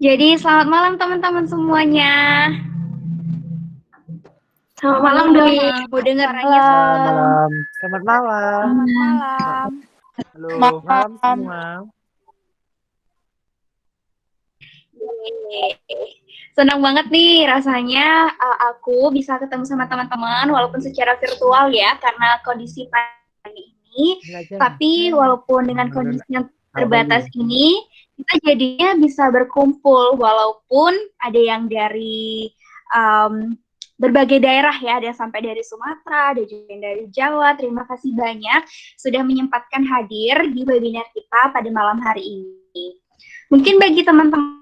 Jadi selamat malam teman-teman semuanya. Selamat malam Dwi. Mau dengar suaranya malam. Selamat malam. Selamat malam. Halo, malam semua. Senang banget nih rasanya aku bisa ketemu sama teman-teman walaupun secara virtual ya karena kondisi pandemi ini. Tapi walaupun dengan kondisi yang terbatas ini kita jadinya bisa berkumpul walaupun ada yang dari berbagai daerah ya, ada yang sampai dari Sumatera, ada juga yang dari Jawa. Terima kasih banyak sudah menyempatkan hadir di webinar kita pada malam hari ini. Mungkin bagi teman-teman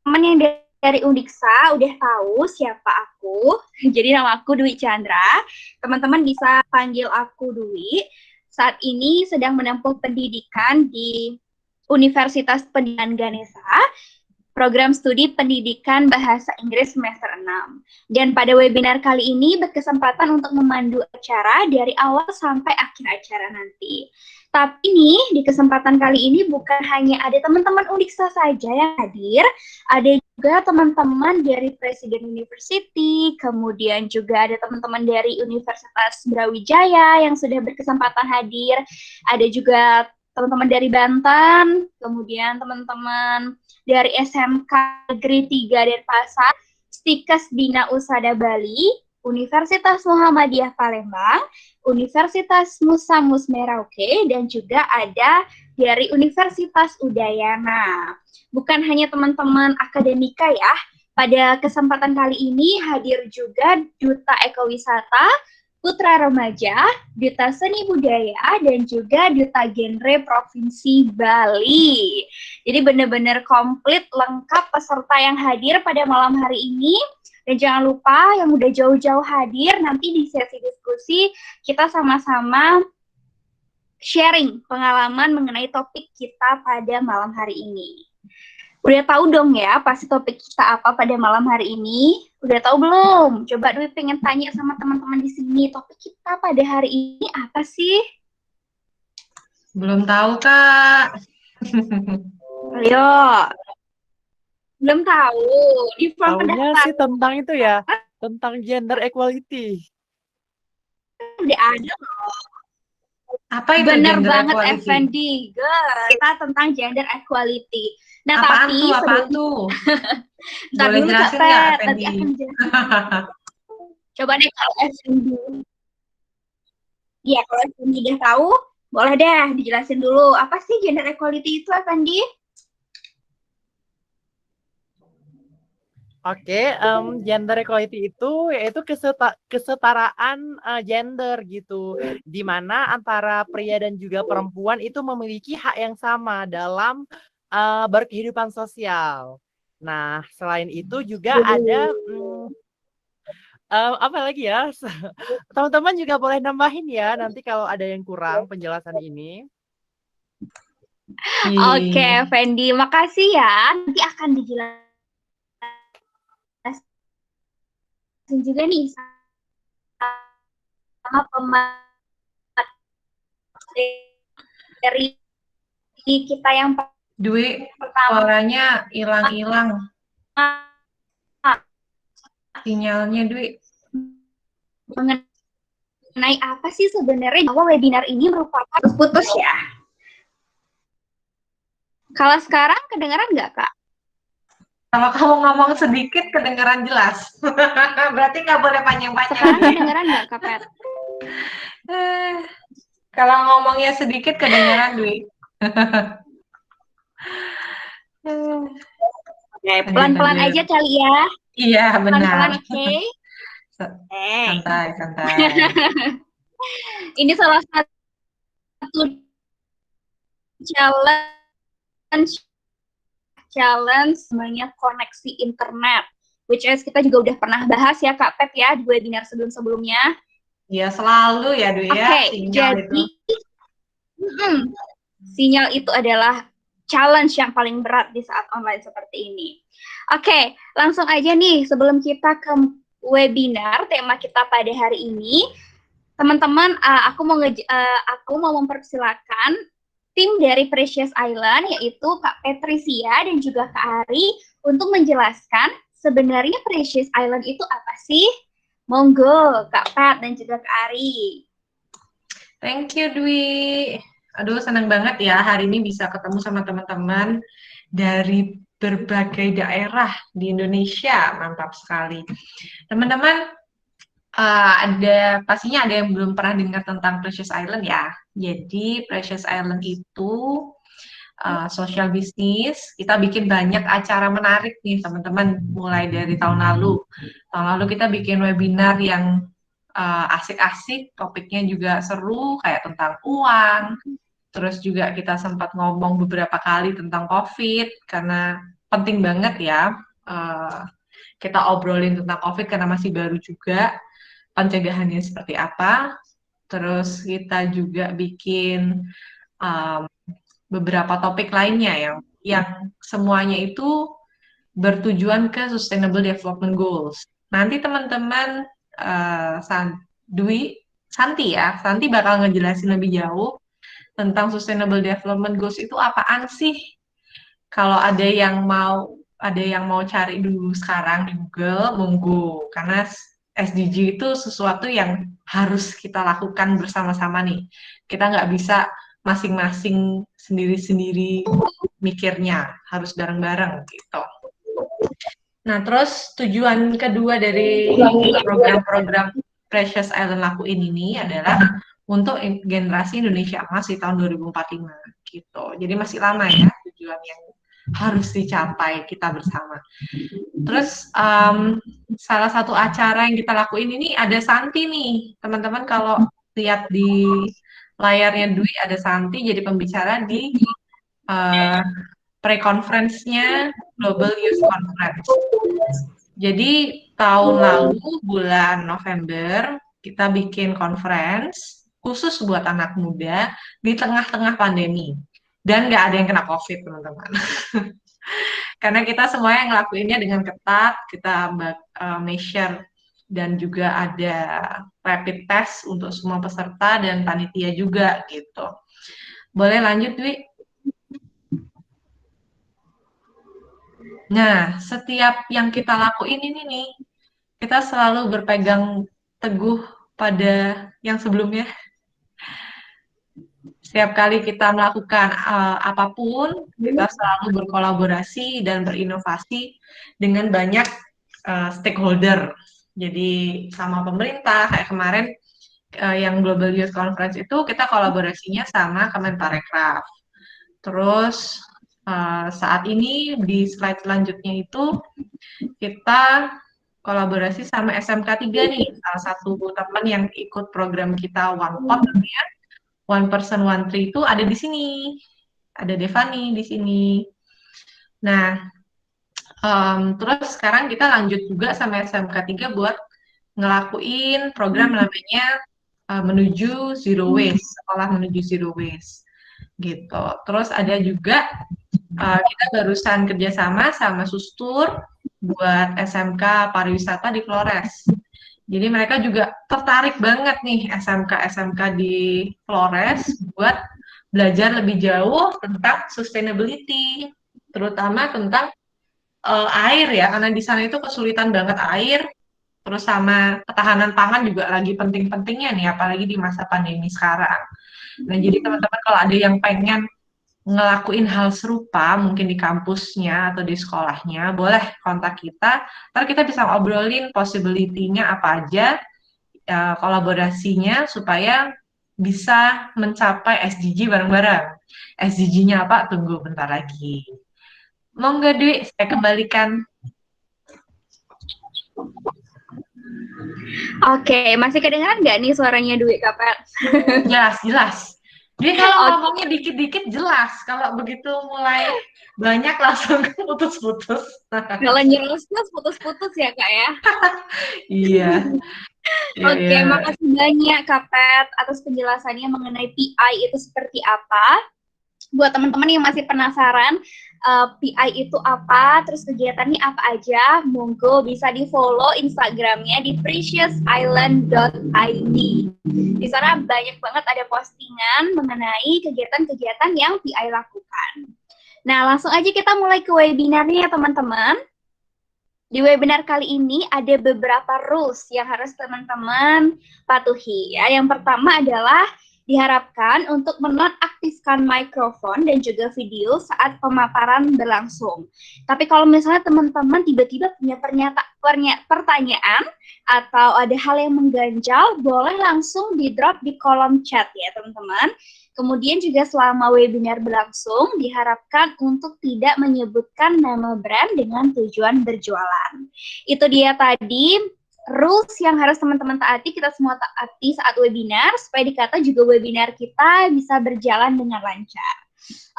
yang dari Undiksa udah tahu siapa aku. Jadi nama aku Dwi Chandra. Teman-teman bisa panggil aku Dwi. Saat ini sedang menempuh pendidikan di Universitas Pendidikan Ganesha, program studi pendidikan bahasa Inggris semester 6. Dan pada webinar kali ini berkesempatan untuk memandu acara dari awal sampai akhir acara nanti. Tapi nih, di kesempatan kali ini bukan hanya ada teman-teman Undiksa saja yang hadir, ada juga teman-teman dari Presiden University, kemudian juga ada teman-teman dari Universitas Brawijaya yang sudah berkesempatan hadir, ada juga teman-teman dari Banten, kemudian teman-teman dari SMK Negeri 3 Denpasar, Stikes Bina Usada Bali, Universitas Muhammadiyah Palembang, Universitas Musa Mus Merauke, dan juga ada dari Universitas Udayana. Bukan hanya teman-teman akademika ya, pada kesempatan kali ini hadir juga Duta Ekowisata, Putra Remaja, Duta Seni Budaya, dan juga Duta Genre Provinsi Bali. Jadi benar-benar komplit, lengkap peserta yang hadir pada malam hari ini. Dan jangan lupa yang udah jauh-jauh hadir, nanti di sesi diskusi kita sama-sama sharing pengalaman mengenai topik kita pada malam hari ini. Udah tahu dong ya pasti topik kita apa pada malam hari ini? Udah tahu belum? Coba Dwi pengen tanya sama teman-teman di sini, topik kita pada hari ini apa sih? Belum tahu, Kak. Ayo. Belum tahu. Di form Tahunya pendaftaran sih tentang itu ya, tentang gender equality. udah ada loh. Apa itu Bener gender banget equality? Effendi. Kita tentang gender equality. Nah, Apaan tapi tuh? Apaan tuh? Boleh dulu jelasin Kak nggak, Pet, Effendi? nanti akan jelasin. Coba deh kalau Effendi. Iya, kalau Effendi udah tahu, boleh deh dijelasin dulu. Apa sih gender equality itu, Effendi? Oke, gender equality itu yaitu kesetaraan gender gitu, di mana antara pria dan juga perempuan itu memiliki hak yang sama dalam berkehidupan sosial. Nah, selain itu juga ada apa lagi ya? Teman-teman juga boleh nambahin ya nanti kalau ada yang kurang penjelasan ini. Oke, Fendi, makasih ya. Nanti akan dijelasin juga nih sama pemateri kita yang Dwi, pertama. suaranya hilang-hilang. Sinyalnya, Dwi. Mengenai apa sih sebenarnya bahwa webinar ini merupakan putus ya? Kalau sekarang kedengaran nggak, Kak? Kalau kamu ngomong sedikit, kedengaran jelas. Berarti nggak boleh panjang-panjang. Sekarang kedengaran nggak, Kak Pet? Kalau ngomongnya sedikit, kedengaran, Dwi. Oke, pelan-pelan aja kali ya. Iya, benar. Pelan-pelan, oke? Santai, santai. Ini salah satu challenge namanya koneksi internet. Which is kita juga udah pernah bahas ya Kak Pep ya di webinar sebelum-sebelumnya. Ya selalu ya Dwi ya. Oke, jadi sinyal itu adalah challenge yang paling berat di saat online seperti ini. Oke, langsung aja nih sebelum kita ke webinar tema kita pada hari ini, teman-teman, aku mau mempersilakan tim dari Precious Island, yaitu Kak Patricia dan juga Kak Ari, untuk menjelaskan sebenarnya Precious Island itu apa sih? Monggo, Kak Pat dan juga Kak Ari. Thank you, Dwi. Aduh, senang banget ya hari ini bisa ketemu sama teman-teman dari berbagai daerah di Indonesia. Mantap sekali. Teman-teman, pastinya ada yang belum pernah dengar tentang Precious Island ya. Jadi, Precious Island itu social business. Kita bikin banyak acara menarik nih, teman-teman, mulai dari tahun lalu. Tahun lalu kita bikin webinar yang asik-asik, topiknya juga seru, kayak tentang uang. Terus juga kita sempat ngomong beberapa kali tentang COVID, karena penting banget ya kita obrolin tentang COVID, karena masih baru juga, pencegahannya seperti apa. Terus kita juga bikin beberapa topik lainnya yang semuanya itu bertujuan ke Sustainable Development Goals. Nanti teman-teman Santi bakal ngejelasin lebih jauh tentang Sustainable Development Goals itu apaan sih. Kalau ada yang mau cari dulu sekarang di Google, monggo. Karena SDG itu sesuatu yang harus kita lakukan bersama-sama nih. Kita nggak bisa masing-masing sendiri-sendiri mikirnya, harus bareng-bareng gitu. Nah, terus tujuan kedua dari program-program Precious Island lakuin ini adalah untuk generasi Indonesia Emas di tahun 2045 gitu. Jadi masih lama ya tujuan yang harus dicapai kita bersama. Terus salah satu acara yang kita lakuin ini ada Santi nih, teman-teman. Kalau lihat di layarnya Dwi ada Santi jadi pembicara di pre-conference-nya Global Youth Conference. Jadi tahun lalu bulan November kita bikin conference khusus buat anak muda di tengah-tengah pandemi. Dan nggak ada yang kena COVID, teman-teman. Karena kita semuanya ngelakuinnya dengan ketat, kita measure dan juga ada rapid test untuk semua peserta dan panitia juga gitu. Boleh lanjut, Dwi? Nah, setiap yang kita lakuin ini nih, kita selalu berpegang teguh pada yang sebelumnya. Setiap kali kita melakukan apapun, kita selalu berkolaborasi dan berinovasi dengan banyak stakeholder. Jadi sama pemerintah, kayak kemarin yang Global Youth Conference itu kita kolaborasinya sama Kemenparekraf. Terus saat ini di slide selanjutnya itu kita kolaborasi sama SMK 3 nih, salah satu teman yang ikut program kita OnePot ya. One Person One Tree itu ada di sini, ada Devani di sini. Nah, terus sekarang kita lanjut juga sama SMK 3 buat ngelakuin program namanya menuju Zero Waste, sekolah menuju Zero Waste, gitu. Terus ada juga kita barusan kerjasama sama Sustur buat SMK Pariwisata di Flores. Jadi mereka juga tertarik banget nih SMK di Flores buat belajar lebih jauh tentang sustainability, terutama tentang air ya, karena di sana itu kesulitan banget air, terus sama ketahanan pangan juga lagi penting-pentingnya nih, apalagi di masa pandemi sekarang. Nah, jadi teman-teman kalau ada yang pengen ngelakuin hal serupa mungkin di kampusnya atau di sekolahnya, boleh kontak kita, ntar kita bisa ngobrolin possibility-nya apa aja, kolaborasinya supaya bisa mencapai SDG bareng-bareng. SDG-nya apa? Tunggu bentar lagi. Monggo Dwi, saya kembalikan. Oke, masih kedengaran nggak nih suaranya Dwi, Kapel? Jelas. Dia kalau ngomongnya dikit-dikit jelas, kalau begitu mulai banyak langsung putus-putus. Kalau nyerus-nyerus putus-putus ya Kak ya? Iya. Oke, makasih banyak Kak Pet atas penjelasannya mengenai PI itu seperti apa. Buat teman-teman yang masih penasaran, PI itu apa, terus kegiatannya apa aja, monggo bisa di-follow Instagramnya di preciousisland.id. Di sana banyak banget ada postingan mengenai kegiatan-kegiatan yang PI lakukan. Nah, langsung aja kita mulai ke webinarnya ya teman-teman. Di webinar kali ini ada beberapa rules yang harus teman-teman patuhi ya. Yang pertama adalah diharapkan untuk menonaktifkan mikrofon dan juga video saat pemaparan berlangsung. Tapi kalau misalnya teman-teman tiba-tiba punya pertanyaan atau ada hal yang mengganjal, boleh langsung di-drop di kolom chat ya teman-teman. Kemudian juga selama webinar berlangsung, diharapkan untuk tidak menyebutkan nama brand dengan tujuan berjualan. Itu dia tadi rules yang harus teman-teman taati, kita semua taati saat webinar, supaya dikata juga webinar kita bisa berjalan dengan lancar.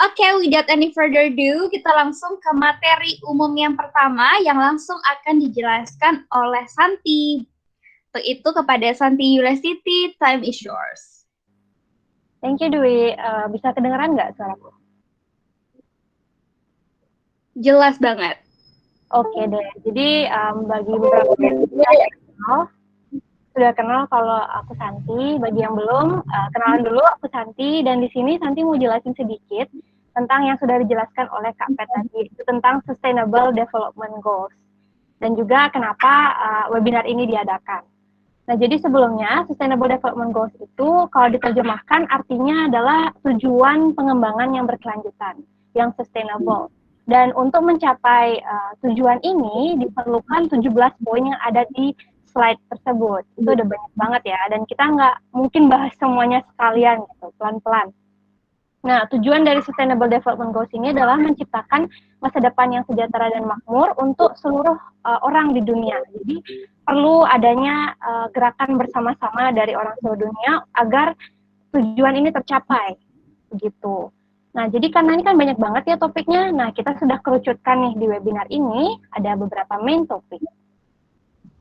Oke, without any further ado, kita langsung ke materi umum yang pertama yang langsung akan dijelaskan oleh Santi. Untuk itu kepada Santi Yulasiti, time is yours. Thank you, Dwi. Bisa kedengeran nggak suaraku? Jelas banget. Oke deh. Jadi bagi beberapa yang sudah kenal kalau aku Santi. Bagi yang belum, kenalan dulu aku Santi. Dan di sini Santi mau jelasin sedikit tentang yang sudah dijelaskan oleh Kak Pet tadi, itu tentang Sustainable Development Goals. Dan juga kenapa webinar ini diadakan. Nah, jadi sebelumnya Sustainable Development Goals itu kalau diterjemahkan artinya adalah tujuan pengembangan yang berkelanjutan, yang sustainable. Dan untuk mencapai tujuan ini diperlukan 17 poin yang ada di slide tersebut. Itu udah banyak banget ya, dan kita nggak mungkin bahas semuanya sekalian gitu, pelan-pelan. Nah, tujuan dari Sustainable Development Goals ini adalah menciptakan masa depan yang sejahtera dan makmur untuk seluruh orang di dunia. Jadi perlu adanya gerakan bersama-sama dari orang seluruh dunia agar tujuan ini tercapai, begitu. Nah, jadi karena ini kan banyak banget ya topiknya. Nah, kita sudah kerucutkan nih di webinar ini ada beberapa main topik.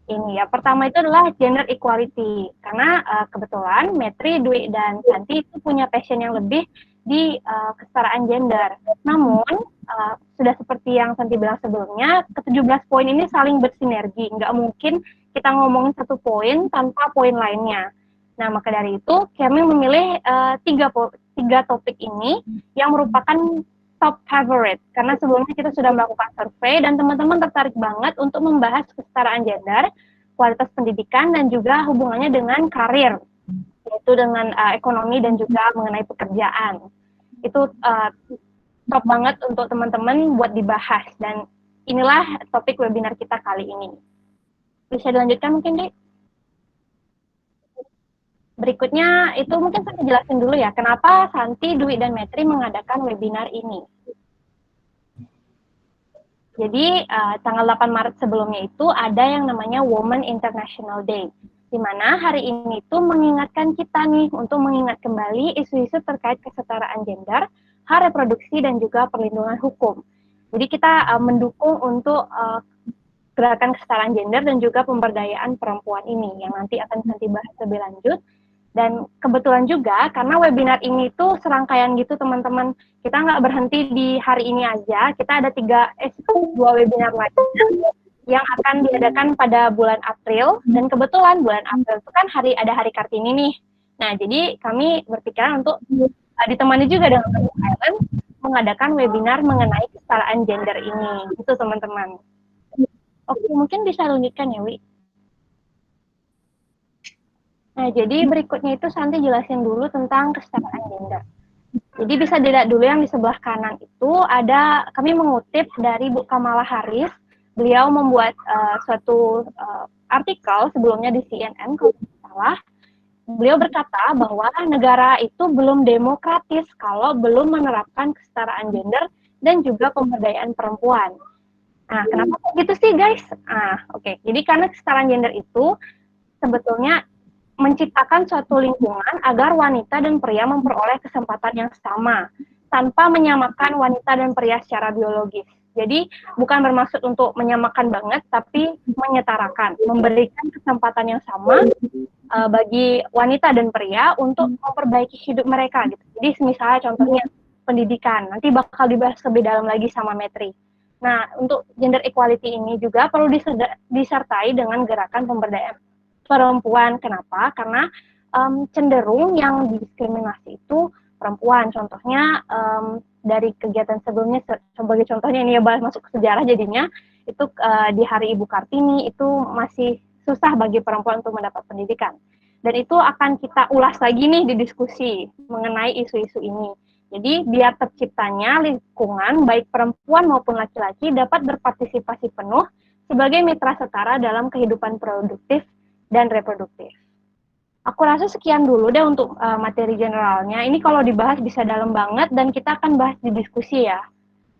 Ini ya, pertama itu adalah gender equality. Karena kebetulan Metri, Dwi, dan Santi itu punya passion yang lebih di kesetaraan gender. Namun, sudah seperti yang Santi bilang sebelumnya, ke-17 poin ini saling bersinergi. Nggak mungkin kita ngomongin satu poin tanpa poin lainnya. Nah, maka dari itu, kami memilih tiga topik ini yang merupakan top favorite. Karena sebelumnya kita sudah melakukan survei dan teman-teman tertarik banget untuk membahas kesetaraan gender, kualitas pendidikan, dan juga hubungannya dengan karir, yaitu dengan ekonomi dan juga mengenai pekerjaan. Itu top banget untuk teman-teman buat dibahas. Dan inilah topik webinar kita kali ini. Bisa dilanjutkan mungkin, Dik? Berikutnya itu mungkin saya jelasin dulu ya, kenapa Santi, Dwi, dan Metri mengadakan webinar ini. Jadi tanggal 8 Maret sebelumnya itu ada yang namanya Women International Day, di mana hari ini itu mengingatkan kita nih untuk mengingat kembali isu-isu terkait kesetaraan gender, hak reproduksi, dan juga perlindungan hukum. Jadi kita mendukung untuk gerakan kesetaraan gender dan juga pemberdayaan perempuan ini yang nanti akan bahas lebih lanjut. Dan kebetulan juga karena webinar ini tuh serangkaian gitu teman-teman, kita nggak berhenti di hari ini aja, kita ada 2 webinar lagi yang akan diadakan pada bulan April, dan kebetulan bulan April itu kan ada hari Kartini nih. Nah, jadi kami berpikiran untuk ditemani juga dengan Blue Island mengadakan webinar mengenai kesetaraan gender ini, gitu teman-teman. Oke, mungkin bisa lanjutkan ya, Wi. Nah, jadi berikutnya itu Santi jelasin dulu tentang kesetaraan gender. Jadi bisa dilihat dulu yang di sebelah kanan itu ada, kami mengutip dari Bu Kamala Harris. Beliau membuat suatu artikel sebelumnya di CNN kalau tidak salah. Beliau berkata bahwa negara itu belum demokratis kalau belum menerapkan kesetaraan gender dan juga pemberdayaan perempuan. Nah, kenapa begitu sih guys? Oke. Jadi karena kesetaraan gender itu sebetulnya menciptakan suatu lingkungan agar wanita dan pria memperoleh kesempatan yang sama tanpa menyamakan wanita dan pria secara biologis. Jadi bukan bermaksud untuk menyamakan banget, tapi menyetarakan, memberikan kesempatan yang sama bagi wanita dan pria untuk memperbaiki hidup mereka. Gitu. Jadi misalnya contohnya pendidikan. Nanti bakal dibahas lebih dalam lagi sama Metri. Nah, untuk gender equality ini juga perlu disertai dengan gerakan pemberdayaan perempuan. Kenapa? Karena cenderung yang didiskriminasi itu perempuan. Contohnya dari kegiatan sebelumnya, sebagai contohnya ini ya masuk ke sejarah jadinya, itu di Hari Ibu Kartini itu masih susah bagi perempuan untuk mendapat pendidikan. Dan itu akan kita ulas lagi nih di diskusi mengenai isu-isu ini. Jadi biar terciptanya lingkungan baik perempuan maupun laki-laki dapat berpartisipasi penuh sebagai mitra setara dalam kehidupan produktif dan reproduktif. Aku rasa sekian dulu deh untuk materi generalnya. Ini kalau dibahas bisa dalam banget dan kita akan bahas di diskusi ya.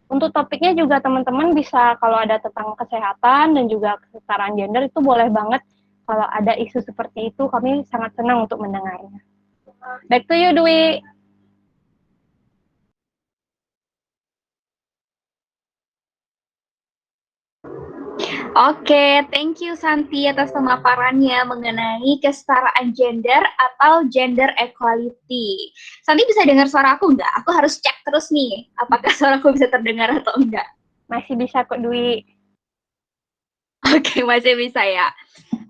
Untuk topiknya juga teman-teman bisa kalau ada tentang kesehatan dan juga kesetaraan gender itu boleh banget. Kalau ada isu seperti itu, kami sangat senang untuk mendengarnya. Back to you, Dwi. Oke, thank you Santi atas pemaparannya mengenai kesetaraan gender atau gender equality. Santi bisa dengar suara aku nggak? Aku harus cek terus nih, apakah suaraku bisa terdengar atau enggak. Masih bisa kok, Dwi. Oke, masih bisa ya.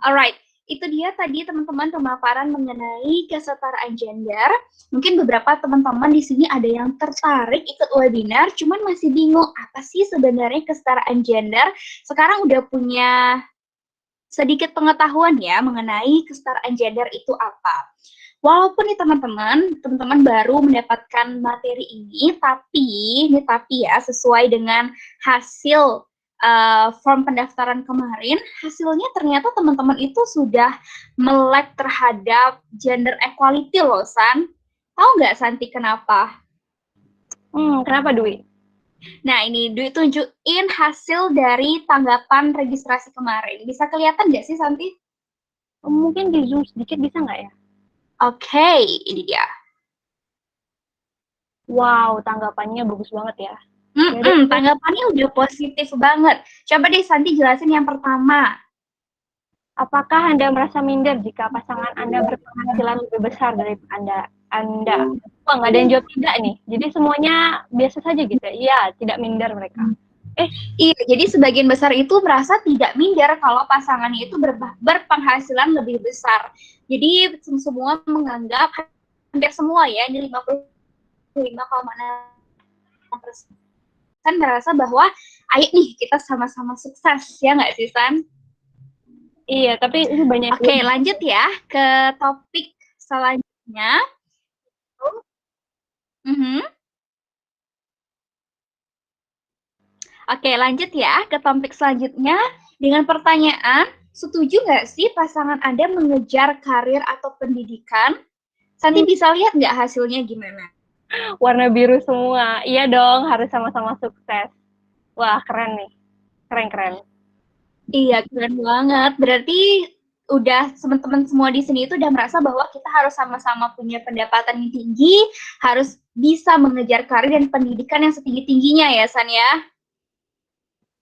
Alright, itu dia tadi teman-teman pemaparan mengenai kesetaraan gender. Mungkin beberapa teman-teman di sini ada yang tertarik ikut webinar, cuman masih bingung apa sih sebenarnya kesetaraan gender. Sekarang udah punya sedikit pengetahuan ya mengenai kesetaraan gender itu apa. Walaupun nih teman-teman baru mendapatkan materi ini, tapi ya sesuai dengan hasil form pendaftaran kemarin, hasilnya ternyata teman-teman itu sudah melek terhadap gender equality loh, San. Tahu nggak, Santi, kenapa? Kenapa, Dwi? Nah, ini Dwi tunjukin hasil dari tanggapan registrasi kemarin. Bisa kelihatan nggak sih, Santi? Mungkin di zoom sedikit bisa nggak ya? Oke, ini dia. Wow, tanggapannya bagus banget ya. Tanggapannya udah positif banget. Coba deh Santi jelasin yang pertama. Apakah Anda merasa minder jika pasangan Anda berpenghasilan lebih besar dari Anda? Wah, nggak ada yang jawab tidak nih. Jadi semuanya biasa saja gitu. Iya, tidak minder mereka. Iya, jadi sebagian besar itu merasa tidak minder kalau pasangannya itu berpenghasilan lebih besar. Jadi semua menganggap, hampir semua ya, ini 55,6% kan merasa bahwa ayo nih kita sama-sama sukses, ya nggak sih, San? Iya, tapi ini banyak. Oke, lanjut ya ke topik selanjutnya. Oke, lanjut ya ke topik selanjutnya dengan pertanyaan, setuju nggak sih pasangan Anda mengejar karir atau pendidikan? Santi bisa lihat nggak hasilnya gimana? Warna biru semua. Iya dong, harus sama-sama sukses. Wah, keren nih. Keren. Iya, keren banget. Berarti udah teman-teman semua di sini itu udah merasa bahwa kita harus sama-sama punya pendapatan yang tinggi, harus bisa mengejar karir dan pendidikan yang setinggi-tingginya ya, San ya?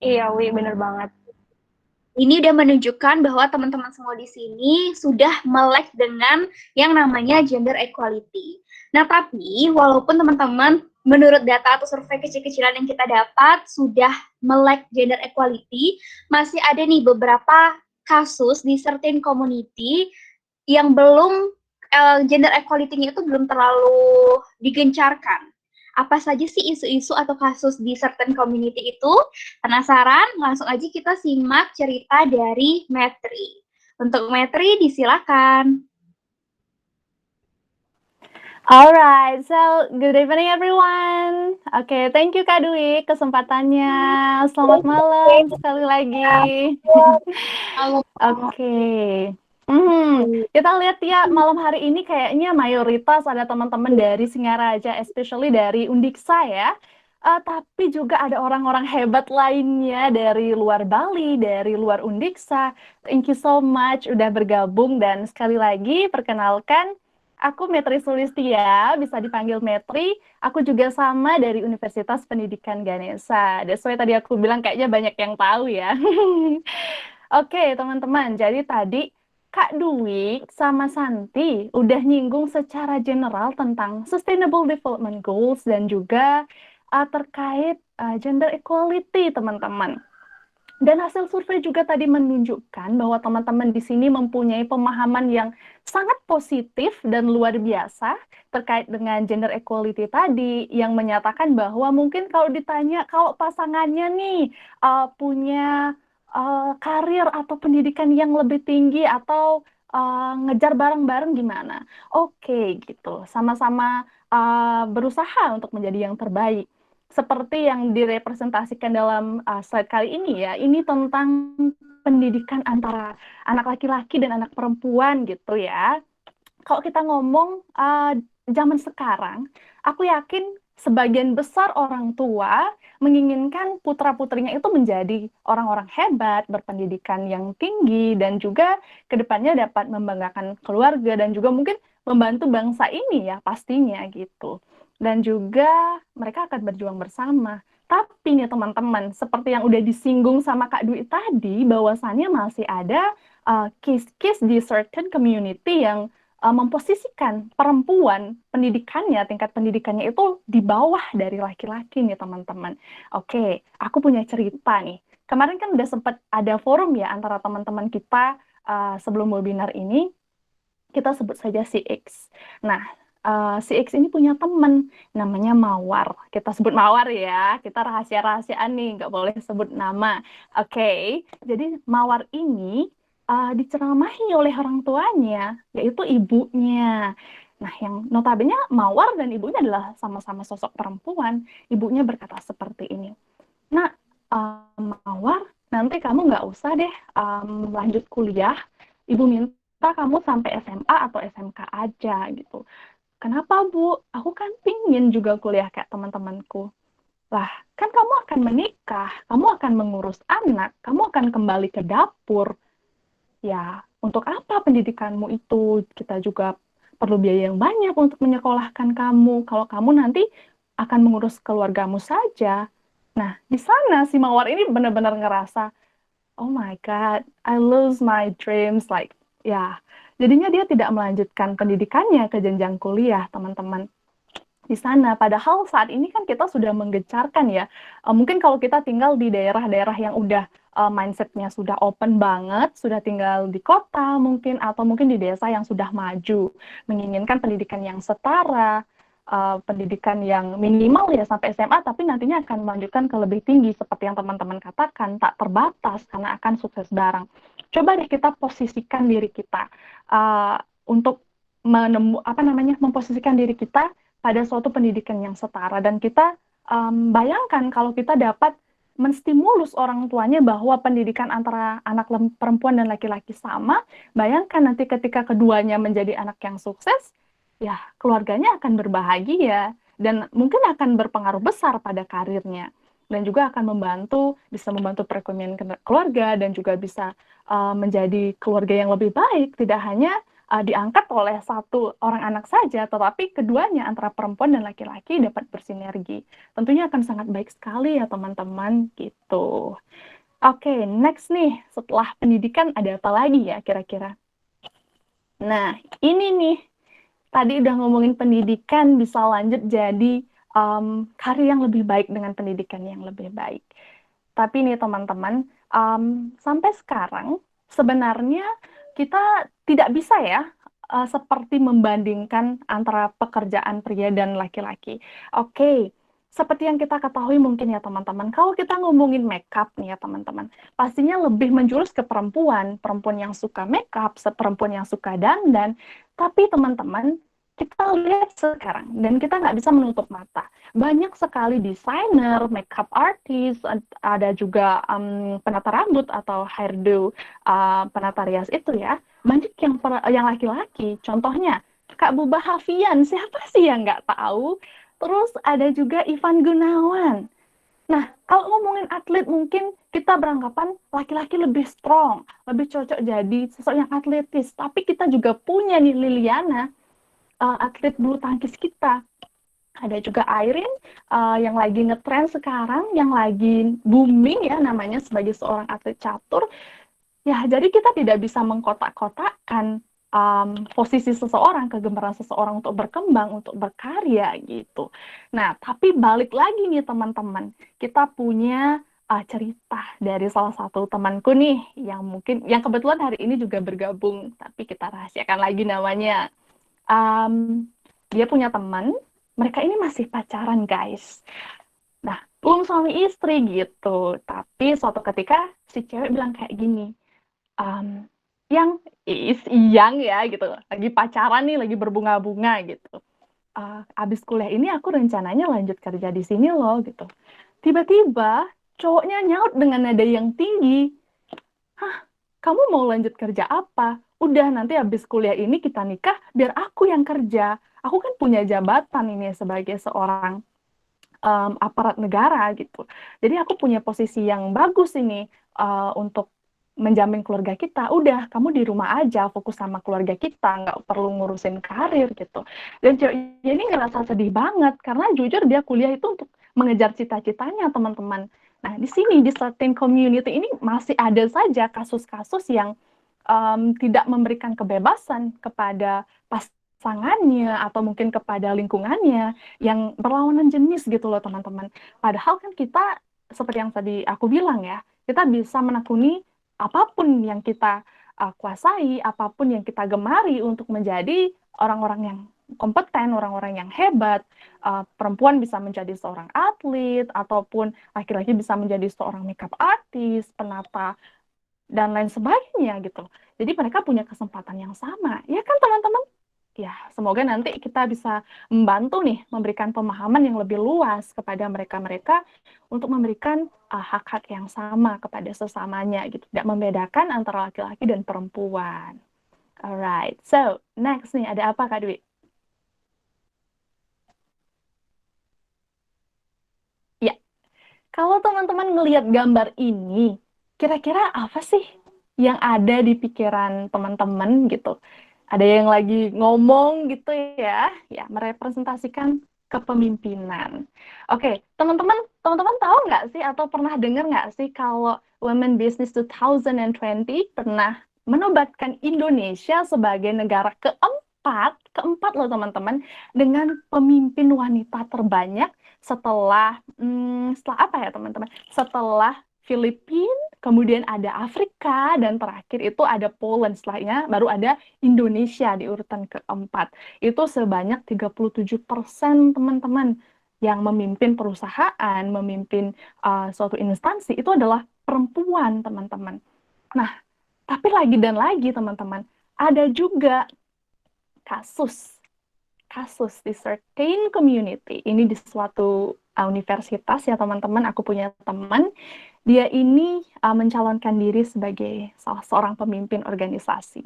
Iya, Wi, bener banget. Ini udah menunjukkan bahwa teman-teman semua di sini sudah melek dengan yang namanya gender equality. Nah, tapi walaupun teman-teman menurut data atau survei kecil-kecilan yang kita dapat sudah melek gender equality, masih ada nih beberapa kasus di certain community yang belum gender equality-nya itu belum terlalu digencarkan. Apa saja sih isu-isu atau kasus di certain community itu? Penasaran? Langsung aja kita simak cerita dari Metri. Untuk Metri, disilakan. Alright, so good evening everyone. Oke, thank you Kak Dwi kesempatannya. Selamat malam sekali lagi. Oke. Kita lihat ya malam hari ini kayaknya mayoritas ada teman-teman dari Singaraja, especially dari Undiksa ya. Tapi juga ada orang-orang hebat lainnya dari luar Bali, dari luar Undiksa. Thank you so much udah bergabung dan sekali lagi perkenalkan, aku Metri Sulistia, bisa dipanggil Metri. Aku juga sama dari Universitas Pendidikan Ganesha. That's why tadi aku bilang kayaknya banyak yang tahu ya. Oke, teman-teman. Jadi tadi Kak Dwi sama Santi udah nyinggung secara general tentang Sustainable Development Goals dan juga terkait gender equality, teman-teman. Dan hasil survei juga tadi menunjukkan bahwa teman-teman di sini mempunyai pemahaman yang sangat positif dan luar biasa terkait dengan gender equality tadi, yang menyatakan bahwa mungkin kalau ditanya kalau pasangannya nih punya karir atau pendidikan yang lebih tinggi atau ngejar bareng-bareng gimana? Oke, gitu. Sama-sama berusaha untuk menjadi yang terbaik. Seperti yang direpresentasikan dalam slide kali ini ya, ini tentang pendidikan antara anak laki-laki dan anak perempuan gitu ya. Kalau kita ngomong zaman sekarang, aku yakin sebagian besar orang tua menginginkan putra-putrinya itu menjadi orang-orang hebat, berpendidikan yang tinggi, dan juga kedepannya dapat membanggakan keluarga dan juga mungkin membantu bangsa ini ya pastinya gitu. Dan juga mereka akan berjuang bersama. Tapi nih teman-teman, seperti yang udah disinggung sama Kak Dwi tadi, bahwasannya masih ada case-case di certain community yang memposisikan perempuan pendidikannya, tingkat pendidikannya itu di bawah dari laki-laki nih teman-teman. Oke, aku punya cerita nih. Kemarin kan udah sempat ada forum ya antara teman-teman kita sebelum webinar ini, kita sebut saja CX. Nah, si X ini punya temen namanya Mawar. Kita sebut Mawar ya, kita rahasia-rahasiaan nih, nggak boleh sebut nama. Oke, jadi Mawar ini diceramahi oleh orang tuanya, yaitu ibunya. Nah, yang notabene Mawar dan ibunya adalah sama-sama sosok perempuan. Ibunya berkata seperti ini, "Nak, Mawar, nanti kamu nggak usah deh lanjut kuliah. Ibu minta kamu sampai SMA atau SMK aja gitu." "Kenapa, Bu? Aku kan pingin juga kuliah kayak teman-temanku." "Lah, kan kamu akan menikah, kamu akan mengurus anak, kamu akan kembali ke dapur. Ya, untuk apa pendidikanmu itu? Kita juga perlu biaya yang banyak untuk menyekolahkan kamu. Kalau kamu nanti akan mengurus keluargamu saja." Nah, di sana si Mawar ini benar-benar ngerasa, "Oh my God, I lose my dreams." Like, ya, jadinya dia tidak melanjutkan pendidikannya ke jenjang kuliah, teman-teman. Di sana, padahal saat ini kan kita sudah menggencarkan ya. Mungkin kalau kita tinggal di daerah-daerah yang udah mindset-nya sudah open banget, sudah tinggal di kota mungkin, atau mungkin di desa yang sudah maju, menginginkan pendidikan yang setara, pendidikan yang minimal ya sampai SMA, tapi nantinya akan melanjutkan ke lebih tinggi, seperti yang teman-teman katakan, tak terbatas karena akan sukses bareng. Coba deh kita posisikan diri kita untuk memposisikan diri kita pada suatu pendidikan yang setara, dan kita bayangkan kalau kita dapat menstimulus orang tuanya bahwa pendidikan antara anak perempuan dan laki-laki sama. Bayangkan nanti ketika keduanya menjadi anak yang sukses, ya keluarganya akan berbahagia dan mungkin akan berpengaruh besar pada karirnya, dan juga akan bisa membantu perekonomian keluarga, dan juga bisa menjadi keluarga yang lebih baik, tidak hanya diangkat oleh satu orang anak saja, tetapi keduanya antara perempuan dan laki-laki dapat bersinergi. Tentunya akan sangat baik sekali ya teman-teman gitu. Oke, next nih, setelah pendidikan ada apa lagi ya kira-kira? Nah, ini nih, tadi udah ngomongin pendidikan bisa lanjut jadi karir yang lebih baik dengan pendidikan yang lebih baik. Tapi nih teman-teman, sampai sekarang sebenarnya kita tidak bisa ya seperti membandingkan antara pekerjaan pria dan laki-laki. Oke, seperti yang kita ketahui mungkin ya teman-teman, kalau kita ngomongin makeup nih ya teman-teman, pastinya lebih menjurus ke perempuan yang suka makeup, perempuan yang suka dandan. Tapi teman-teman, kita lihat sekarang, dan kita nggak bisa menutup mata. Banyak sekali desainer, makeup artist, ada juga penata rambut atau hairdo, penata rias itu ya. Banyak yang laki-laki. Contohnya, Kak Buba Hafian, siapa sih yang nggak tahu? Terus ada juga Ivan Gunawan. Nah, kalau ngomongin atlet mungkin kita beranggapan laki-laki lebih strong, lebih cocok jadi sosok yang atletis. Tapi kita juga punya nih Liliana, atlet bulu tangkis kita. Ada juga Airin yang lagi ngetrend sekarang, yang lagi booming ya namanya sebagai seorang atlet catur, Ya, jadi kita tidak bisa mengkotak-kotakkan posisi seseorang, kegemaran seseorang untuk berkembang, untuk berkarya gitu. Nah, tapi balik lagi nih teman-teman, kita punya cerita dari salah satu temanku nih, yang kebetulan hari ini juga bergabung, tapi kita rahasiakan lagi namanya. Dia punya teman, mereka ini masih pacaran guys. Nah, belum suami istri gitu, tapi suatu ketika si cewek bilang kayak gini, yang ya gitu, lagi pacaran nih, lagi berbunga-bunga gitu. Abis kuliah ini aku rencananya lanjut kerja di sini loh gitu. Tiba-tiba cowoknya nyaut dengan nada yang tinggi, hah, kamu mau lanjut kerja apa? Udah nanti abis kuliah ini kita nikah, biar aku yang kerja. Aku kan punya jabatan ini sebagai seorang aparat negara gitu. Jadi aku punya posisi yang bagus ini untuk menjamin keluarga kita. Udah, kamu di rumah aja, fokus sama keluarga kita, nggak perlu ngurusin karir gitu. Dan ceweknya ini ngerasa sedih banget karena jujur dia kuliah itu untuk mengejar cita-citanya teman-teman. Nah di sini di certain community ini masih ada saja kasus-kasus yang tidak memberikan kebebasan kepada pasangannya atau mungkin kepada lingkungannya yang berlawanan jenis gitu loh teman-teman. Padahal kan kita seperti yang tadi aku bilang ya, kita bisa menekuni apapun yang kita kuasai, apapun yang kita gemari untuk menjadi orang-orang yang kompeten, orang-orang yang hebat. Perempuan bisa menjadi seorang atlet, ataupun laki-laki bisa menjadi seorang makeup artist, penata, dan lain sebagainya gitu. Jadi mereka punya kesempatan yang sama, ya kan teman-teman? Ya, semoga nanti kita bisa membantu nih, memberikan pemahaman yang lebih luas kepada mereka-mereka untuk memberikan hak-hak yang sama kepada sesamanya gitu. Tidak membedakan antara laki-laki dan perempuan. Alright, so next nih, ada apa Kak Dwi? Ya, kalau teman-teman ngelihat gambar ini, kira-kira apa sih yang ada di pikiran teman-teman gitu? Ada yang lagi ngomong gitu ya merepresentasikan kepemimpinan. Oke, teman-teman tahu nggak sih atau pernah dengar nggak sih kalau Women Business 2020 pernah menobatkan Indonesia sebagai negara keempat loh teman-teman, dengan pemimpin wanita terbanyak setelah apa ya teman-teman? Setelah Filipina, kemudian ada Afrika, dan terakhir itu ada Poland. Setelahnya baru ada Indonesia di urutan keempat. Itu sebanyak 37% teman-teman yang memimpin perusahaan, memimpin suatu instansi, itu adalah perempuan teman-teman. Nah, tapi lagi dan lagi teman-teman, ada juga kasus di certain community, ini di suatu universitas ya teman-teman. Aku punya teman, dia ini mencalonkan diri sebagai salah seorang pemimpin organisasi.